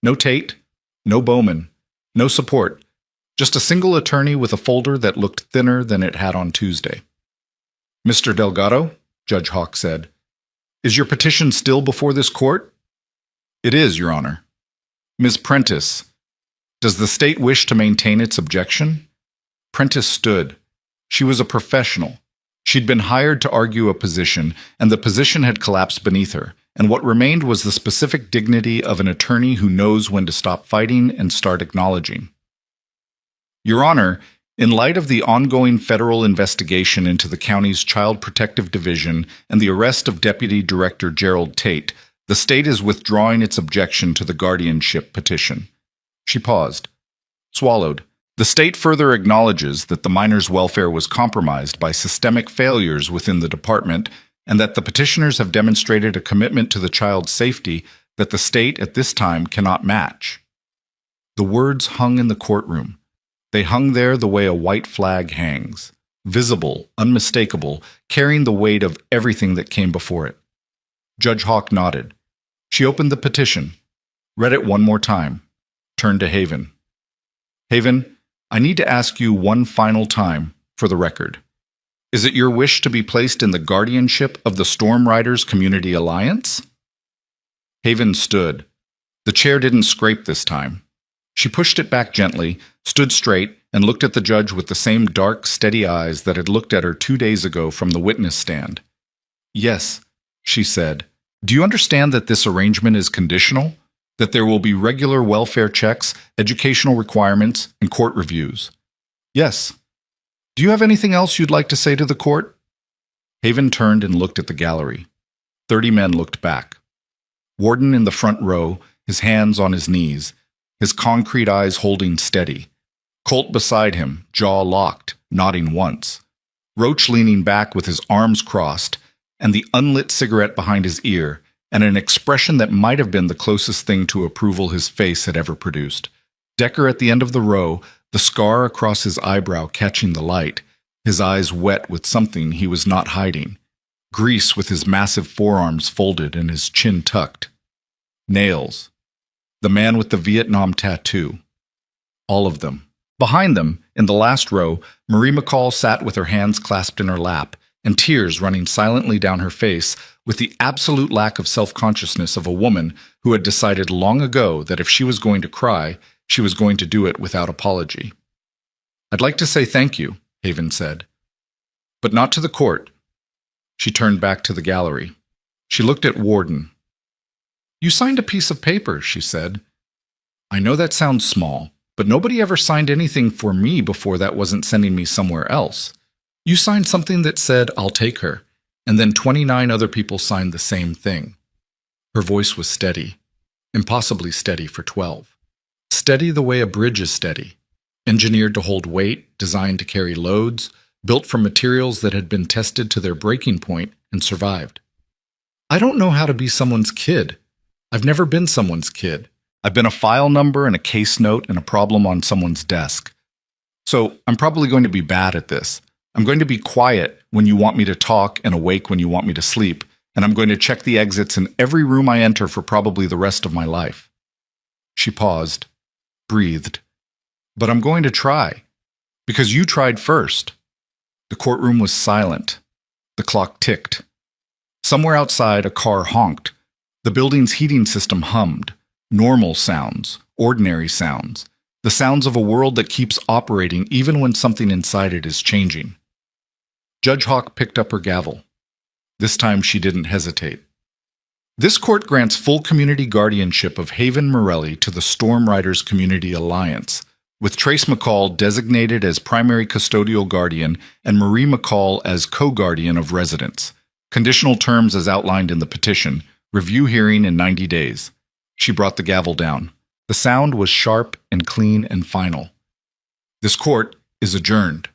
No Tate, no Bowman, no support, just a single attorney with a folder that looked thinner than it had on Tuesday. "Mr. Delgado," Judge Hawk said, "is your petition still before this court?" "It is, Your Honor." "Ms. Prentice, does the state wish to maintain its objection?" Prentice stood. She was a professional. She'd been hired to argue a position, and the position had collapsed beneath her, and what remained was the specific dignity of an attorney who knows when to stop fighting and start acknowledging. Your Honor, in light of the ongoing federal investigation into the county's Child Protective Division and the arrest of Deputy Director Gerald Tate, the state is withdrawing its objection to the guardianship petition. She paused, swallowed. The state further acknowledges that the minor's welfare was compromised by systemic failures within the department and that the petitioners have demonstrated a commitment to the child's safety that the state at this time cannot match. The words hung in the courtroom. They hung there the way a white flag hangs, visible, unmistakable, carrying the weight of everything that came before it. Judge Hawk nodded. She opened the petition, read it one more time, turned to Haven. Haven, I need to ask you one final time, for the record. Is it your wish to be placed in the guardianship of the Storm Riders Community Alliance? Haven stood. The chair didn't scrape this time. She pushed it back gently, stood straight, and looked at the judge with the same dark, steady eyes that had looked at her 2 days ago from the witness stand. Yes, she said. Do you understand that this arrangement is conditional? That there will be regular welfare checks, educational requirements, and court reviews? Yes. Do you have anything else you'd like to say to the court? Haven turned and looked at the gallery. 30 men looked back. Warden in the front row, his hands on his knees, his concrete eyes holding steady. Colt beside him, jaw locked, nodding once. Roach leaning back with his arms crossed, and the unlit cigarette behind his ear, and an expression that might have been the closest thing to approval his face had ever produced. Decker at the end of the row, the scar across his eyebrow catching the light, his eyes wet with something he was not hiding. Grease with his massive forearms folded and his chin tucked. Nails. The man with the Vietnam tattoo. All of them. Behind them, in the last row, Marie McCall sat with her hands clasped in her lap, and tears running silently down her face, with the absolute lack of self-consciousness of a woman who had decided long ago that if she was going to cry, she was going to do it without apology. I'd like to say thank you, Haven said. But not to the court. She turned back to the gallery. She looked at Warden. You signed a piece of paper, she said. I know that sounds small, but nobody ever signed anything for me before that wasn't sending me somewhere else. You signed something that said, I'll take her, and then 29 other people signed the same thing. Her voice was steady, impossibly steady for 12. Steady the way a bridge is steady, engineered to hold weight, designed to carry loads, built from materials that had been tested to their breaking point and survived. I don't know how to be someone's kid. I've never been someone's kid. I've been a file number and a case note and a problem on someone's desk. So I'm probably going to be bad at this. I'm going to be quiet when you want me to talk and awake when you want me to sleep, and I'm going to check the exits in every room I enter for probably the rest of my life. She paused, breathed. But I'm going to try, because you tried first. The courtroom was silent. The clock ticked. Somewhere outside, a car honked. The building's heating system hummed. Normal sounds, ordinary sounds, the sounds of a world that keeps operating even when something inside it is changing. Judge Hawk picked up her gavel. This time she didn't hesitate. This court grants full community guardianship of Haven Morelli to the Storm Riders Community Alliance, with Trace McCall designated as primary custodial guardian and Marie McCall as co-guardian of residents. Conditional terms as outlined in the petition, review hearing in 90 days. She brought the gavel down. The sound was sharp and clean and final. This court is adjourned.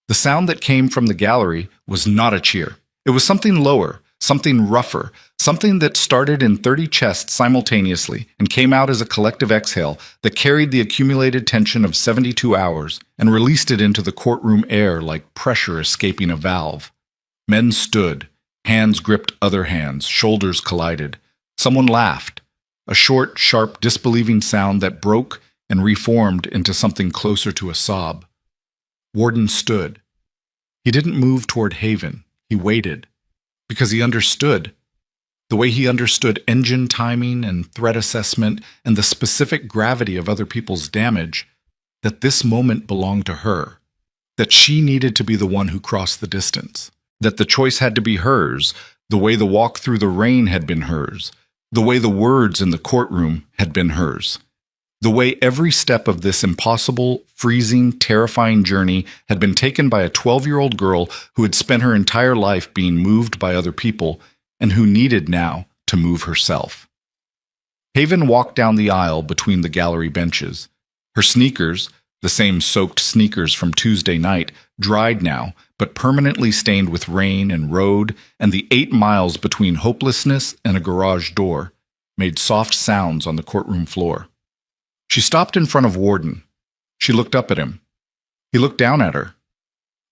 The sound that came from the gallery was not a cheer. It was something lower, something rougher, something that started in 30 chests simultaneously and came out as a collective exhale that carried the accumulated tension of 72 hours and released it into the courtroom air like pressure escaping a valve. Men stood, hands gripped other hands, shoulders collided. Someone laughed, a short, sharp, disbelieving sound that broke and reformed into something closer to a sob. Warden stood. He didn't move toward Haven. He waited. Because he understood. The way he understood engine timing and threat assessment and the specific gravity of other people's damage, that this moment belonged to her. that she needed to be the one who crossed the distance, that the choice had to be hers, the way the walk through the rain had been hers, the way the words in the courtroom had been hers, the way every step of this impossible, freezing, terrifying journey had been taken by a 12-year-old girl who had spent her entire life being moved by other people and who needed now to move herself. Haven walked down the aisle between the gallery benches. Her sneakers, the same soaked sneakers from Tuesday night, dried now, but permanently stained with rain and road, and the 8 miles between hopelessness and a garage door made soft sounds on the courtroom floor. She stopped in front of Warden. She looked up at him. He looked down at her.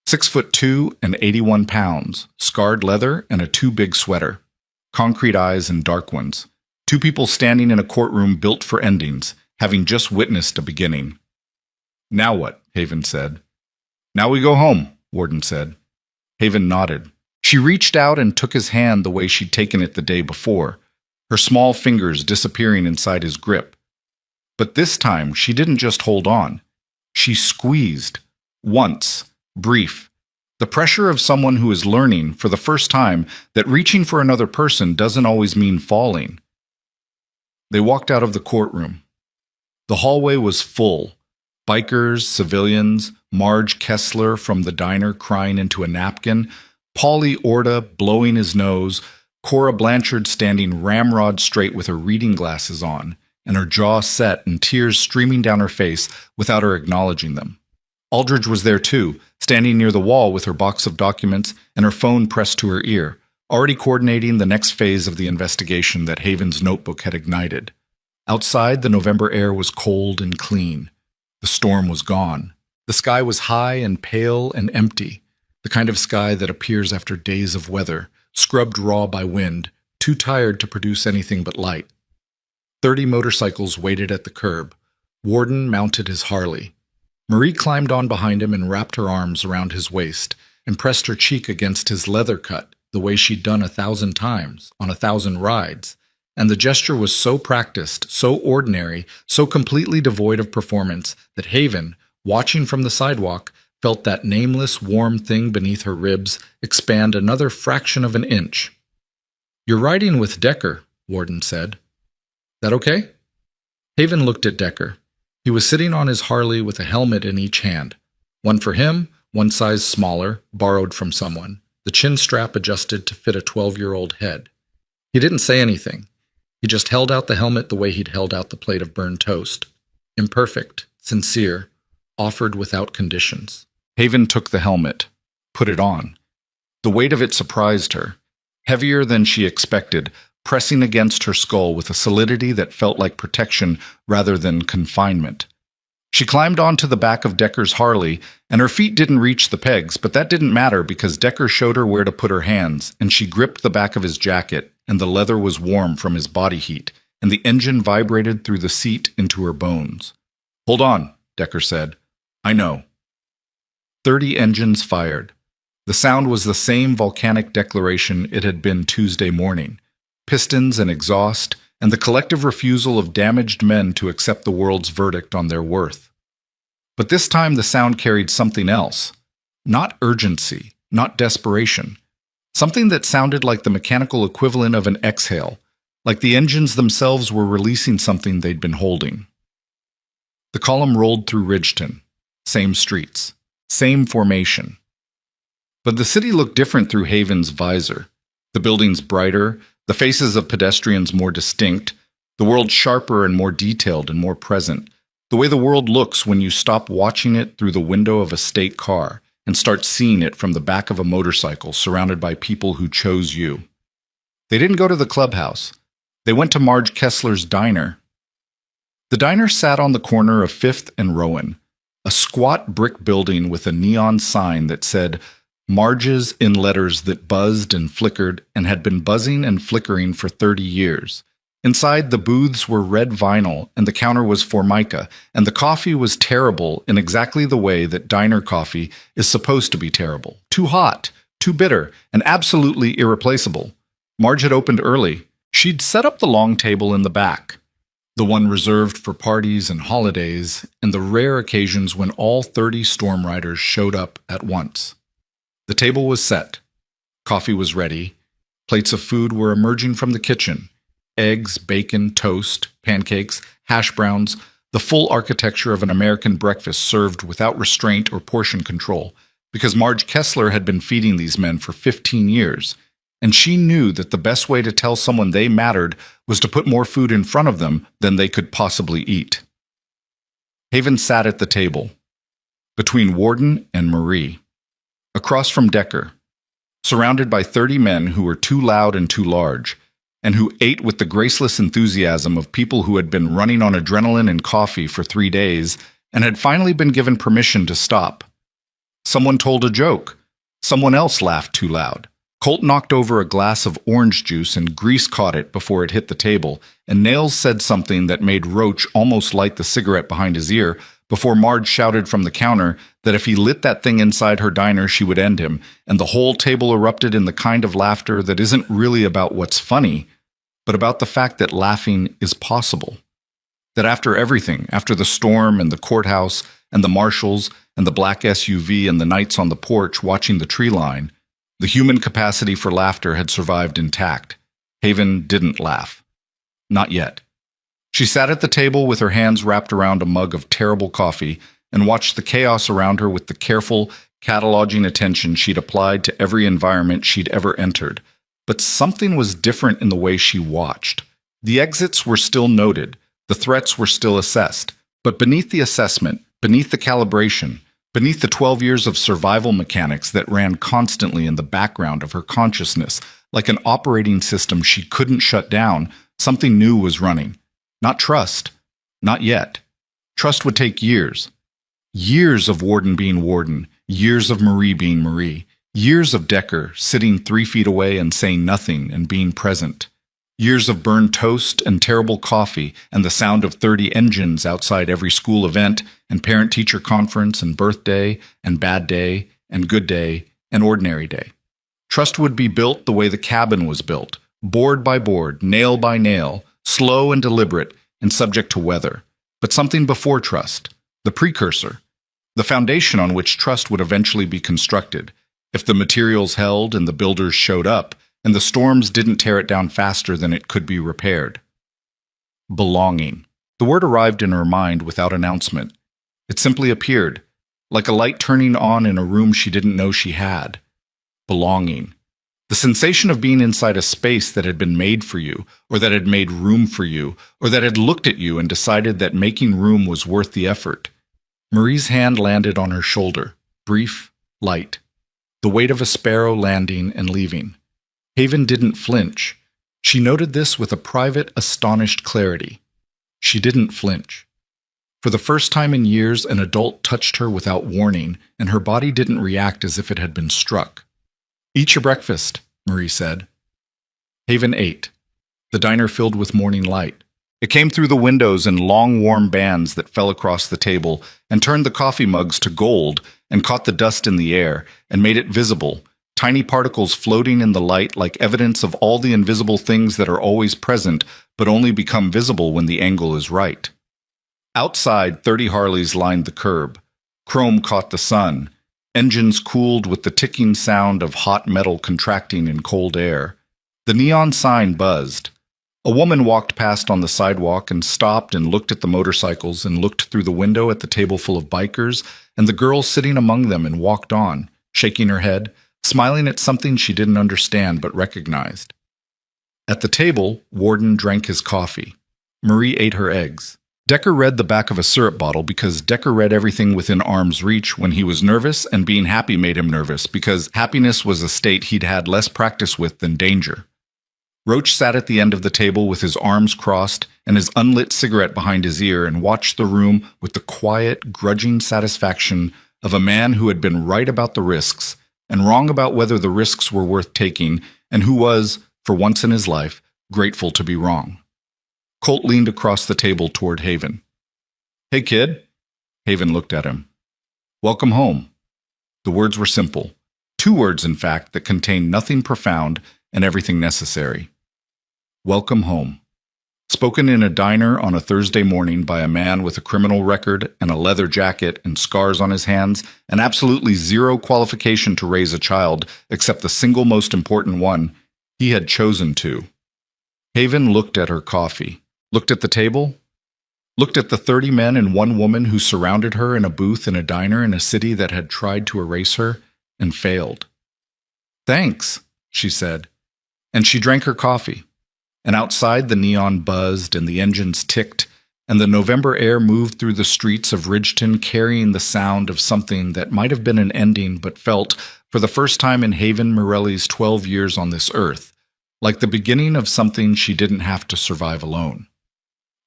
6'2" and 81 pounds, scarred leather and a too big sweater, concrete eyes and dark ones. 2 people standing in a courtroom built for endings, having just witnessed a beginning. "Now what?" Haven said. "Now we go home," Warden said. Haven nodded. She reached out and took his hand the way she'd taken it the day before, her small fingers disappearing inside his grip. But this time, she didn't just hold on. She squeezed. Once. Brief. The pressure of someone who is learning, for the first time, that reaching for another person doesn't always mean falling. They walked out of the courtroom. The hallway was full. Bikers, civilians, Marge Kessler from the diner crying into a napkin, Paulie Orta blowing his nose, Cora Blanchard standing ramrod straight with her reading glasses on, and her jaw set and tears streaming down her face without her acknowledging them. Aldridge was there too, standing near the wall with her box of documents and her phone pressed to her ear, already coordinating the next phase of the investigation that Haven's notebook had ignited. Outside, the November air was cold and clean. The storm was gone. The sky was high and pale and empty, the kind of sky that appears after days of weather, scrubbed raw by wind, too tired to produce anything but light. 30 motorcycles waited at the curb. Warden mounted his Harley. Marie climbed on behind him and wrapped her arms around his waist and pressed her cheek against his leather cut the way she'd done 1,000 times on 1,000 rides, and the gesture was so practiced, so ordinary, so completely devoid of performance that Haven, watching from the sidewalk, felt that nameless, warm thing beneath her ribs expand another fraction of an inch. "You're riding with Decker," Warden said. "That okay?" Haven looked at Decker. He was sitting on his Harley with a helmet in each hand. One for him, one size smaller, borrowed from someone, the chin strap adjusted to fit a 12-year-old head. He didn't say anything. He just held out the helmet the way he'd held out the plate of burned toast. Imperfect, sincere, offered without conditions. Haven took the helmet, put it on. The weight of it surprised her. Heavier than she expected, pressing against her skull with a solidity that felt like protection rather than confinement. She climbed onto the back of Decker's Harley, and her feet didn't reach the pegs, but that didn't matter because Decker showed her where to put her hands, and she gripped the back of his jacket, and the leather was warm from his body heat, and the engine vibrated through the seat into her bones. "Hold on," Decker said. "I know." 30 engines fired. The sound was the same volcanic declaration it had been Tuesday morning. Pistons and exhaust, and the collective refusal of damaged men to accept the world's verdict on their worth. But this time the sound carried something else. Not urgency, not desperation. Something that sounded like the mechanical equivalent of an exhale, like the engines themselves were releasing something they'd been holding. The column rolled through Ridgeton. Same streets. Same formation. But the city looked different through Haven's visor. The buildings brighter, the faces of pedestrians more distinct, the world sharper and more detailed and more present, the way the world looks when you stop watching it through the window of a state car and start seeing it from the back of a motorcycle surrounded by people who chose you. They didn't go to the clubhouse. They went to Marge Kessler's diner. The diner sat on the corner of 5th and Rowan, a squat brick building with a neon sign that said Marge's in letters that buzzed and flickered and had been buzzing and flickering for 30 years. Inside, the booths were red vinyl, and the counter was Formica, and the coffee was terrible in exactly the way that diner coffee is supposed to be terrible. Too hot, too bitter, and absolutely irreplaceable. Marge had opened early. She'd set up the long table in the back. the one reserved for parties and holidays, and the rare occasions when all 30 storm riders showed up at once. The table was set. Coffee was ready. Plates of food were emerging from the kitchen. Eggs, bacon, toast, pancakes, hash browns, the full architecture of an American breakfast served without restraint or portion control, because Marge Kessler had been feeding these men for 15 years, and she knew that the best way to tell someone they mattered was to put more food in front of them than they could possibly eat. Haven sat at the table, between Warden and Marie, across from Decker, surrounded by 30 men who were too loud and too large, and who ate with the graceless enthusiasm of people who had been running on adrenaline and coffee for 3 days and had finally been given permission to stop. Someone told a joke. Someone else laughed too loud. Colt knocked over a glass of orange juice and grease caught it before it hit the table, and Nails said something that made Roach almost light the cigarette behind his ear before Marge shouted from the counter that if he lit that thing inside her diner, she would end him, and the whole table erupted in the kind of laughter that isn't really about what's funny, but about the fact that laughing is possible. That after everything, after the storm and the courthouse and the marshals and the black SUV and the nights on the porch watching the tree line, the human capacity for laughter had survived intact. Haven didn't laugh. Not yet. She sat at the table with her hands wrapped around a mug of terrible coffee and watched the chaos around her with the careful, cataloging attention she'd applied to every environment she'd ever entered. But something was different in the way she watched. The exits were still noted, the threats were still assessed, but beneath the assessment, beneath the calibration, beneath the 12 years of survival mechanics that ran constantly in the background of her consciousness, like an operating system she couldn't shut down, something new was running. Not trust. Not yet. Trust would take years. Years of Warden being Warden, years of Marie being Marie, years of Decker sitting 3 feet away and saying nothing and being present. Years of burned toast and terrible coffee and the sound of 30 engines outside every school event and parent-teacher conference and birthday and bad day and good day and ordinary day. Trust would be built the way the cabin was built, board by board, nail by nail, slow and deliberate and subject to weather. But something before trust, the precursor, the foundation on which trust would eventually be constructed, if the materials held and the builders showed up, and the storms didn't tear it down faster than it could be repaired. Belonging. The word arrived in her mind without announcement. It simply appeared, like a light turning on in a room she didn't know she had. Belonging. The sensation of being inside a space that had been made for you, or that had made room for you, or that had looked at you and decided that making room was worth the effort. Marie's hand landed on her shoulder, brief, light. The weight of a sparrow landing and leaving. Haven didn't flinch. She noted this with a private, astonished clarity. She didn't flinch. For the first time in years, an adult touched her without warning, and her body didn't react as if it had been struck. "Eat your breakfast," Marie said. Haven ate. The diner filled with morning light. It came through the windows in long, warm bands that fell across the table and turned the coffee mugs to gold and caught the dust in the air and made it visible, tiny particles floating in the light like evidence of all the invisible things that are always present but only become visible when the angle is right. Outside, 30 Harleys lined the curb. Chrome caught the sun. Engines cooled with the ticking sound of hot metal contracting in cold air. The neon sign buzzed. A woman walked past on the sidewalk and stopped and looked at the motorcycles and looked through the window at the table full of bikers and the girl sitting among them and walked on, shaking her head, smiling at something she didn't understand but recognized. At the table, Warden drank his coffee. Marie ate her eggs. Decker read the back of a syrup bottle because Decker read everything within arm's reach when he was nervous, and being happy made him nervous because happiness was a state he'd had less practice with than danger. Roach sat at the end of the table with his arms crossed and his unlit cigarette behind his ear and watched the room with the quiet, grudging satisfaction of a man who had been right about the risks and wrong about whether the risks were worth taking, and who was, for once in his life, grateful to be wrong. Colt leaned across the table toward Haven. "Hey, kid." Haven looked at him. "Welcome home." The words were simple. 2 words, in fact, that contained nothing profound and everything necessary. Welcome home. spoken in a diner on a Thursday morning by a man with a criminal record and a leather jacket and scars on his hands, and absolutely zero qualification to raise a child except the single most important one: he had chosen to. Haven looked at her coffee, looked at the table, looked at the 30 men and one woman who surrounded her in a booth in a diner in a city that had tried to erase her and failed. "Thanks," she said, and she drank her coffee. And outside the neon buzzed and the engines ticked, and the November air moved through the streets of Ridgeton carrying the sound of something that might have been an ending but felt, for the first time in Haven Morelli's 12 years on this earth, like the beginning of something she didn't have to survive alone.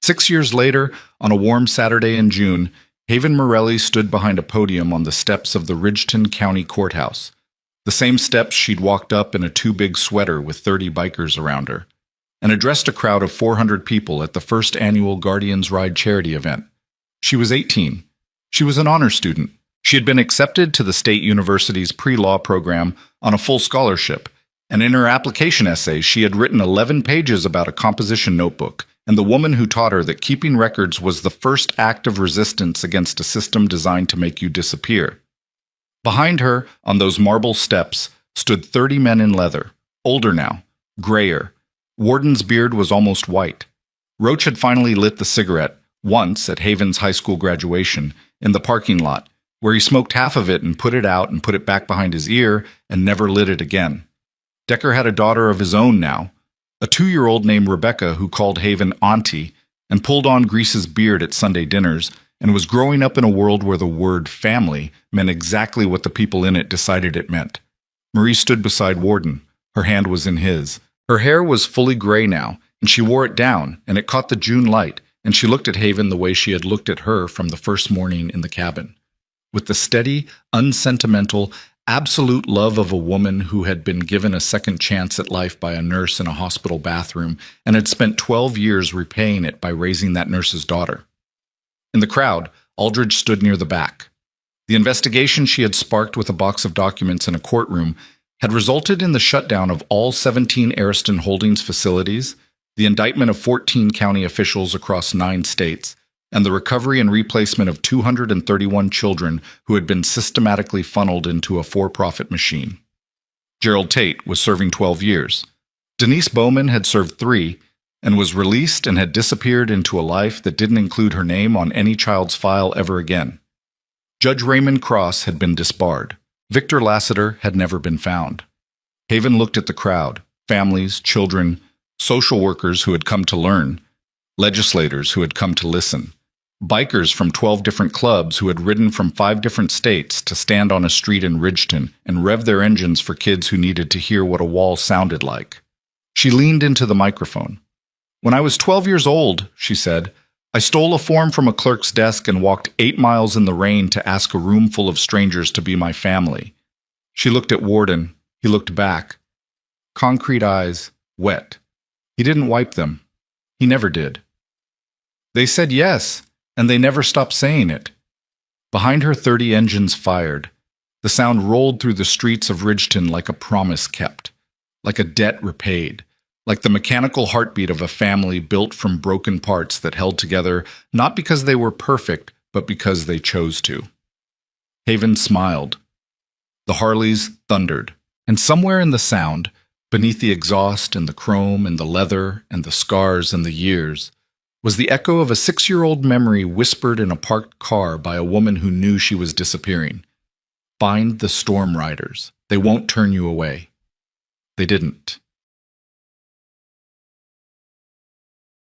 6 years later, on a warm Saturday in June, Haven Morelli stood behind a podium on the steps of the Ridgeton County Courthouse, the same steps she'd walked up in a too-big sweater with 30 bikers around her, and addressed a crowd of 400 people at the first annual Guardians Ride charity event. She was 18. She was an honor student. She had been accepted to the State University's pre-law program on a full scholarship, and in her application essay she had written 11 pages about a composition notebook and the woman who taught her that keeping records was the first act of resistance against a system designed to make you disappear. Behind her, on those marble steps, stood 30 men in leather, older now, grayer. Warden's beard was almost white. Roach had finally lit the cigarette, once at Haven's high school graduation, in the parking lot, where he smoked half of it and put it out and put it back behind his ear and never lit it again. Decker had a daughter of his own now, a 2-year-old named Rebecca who called Haven Auntie and pulled on Grease's beard at Sunday dinners, and was growing up in a world where the word family meant exactly what the people in it decided it meant. Marie stood beside Warden. Her hand was in his. Her hair was fully gray now, and she wore it down, and it caught the June light, and she looked at Haven the way she had looked at her from the first morning in the cabin, with the steady, unsentimental, absolute love of a woman who had been given a second chance at life by a nurse in a hospital bathroom and had spent 12 years repaying it by raising that nurse's daughter. In the crowd, Aldridge stood near the back. The investigation she had sparked with a box of documents in a courtroom had resulted in the shutdown of all 17 Ariston Holdings facilities, the indictment of 14 county officials across 9 states, and the recovery and replacement of 231 children who had been systematically funneled into a for-profit machine. Gerald Tate was serving 12 years. Denise Bowman had served 3 and was released and had disappeared into a life that didn't include her name on any child's file ever again. Judge Raymond Cross had been disbarred. Victor Lassiter had never been found. Haven looked at the crowd, families, children, social workers who had come to learn, legislators who had come to listen, bikers from 12 different clubs who had ridden from 5 different states to stand on a street in Ridgeton and rev their engines for kids who needed to hear what a wall sounded like. She leaned into the microphone. "When I was 12 years old," she said, "I stole a form from a clerk's desk and walked 8 miles in the rain to ask a room full of strangers to be my family." She looked at Warden. He looked back. Concrete eyes, wet. He didn't wipe them. He never did. They said yes, and they never stopped saying it. Behind her 30 engines fired. The sound rolled through the streets of Ridgeton like a promise kept, like a debt repaid, like the mechanical heartbeat of a family built from broken parts that held together not because they were perfect, but because they chose to. Haven smiled. The Harleys thundered, and somewhere in the sound, beneath the exhaust and the chrome and the leather and the scars and the years, was the echo of a 6-year-old memory whispered in a parked car by a woman who knew she was disappearing. "Find the storm riders. They won't turn you away." They didn't.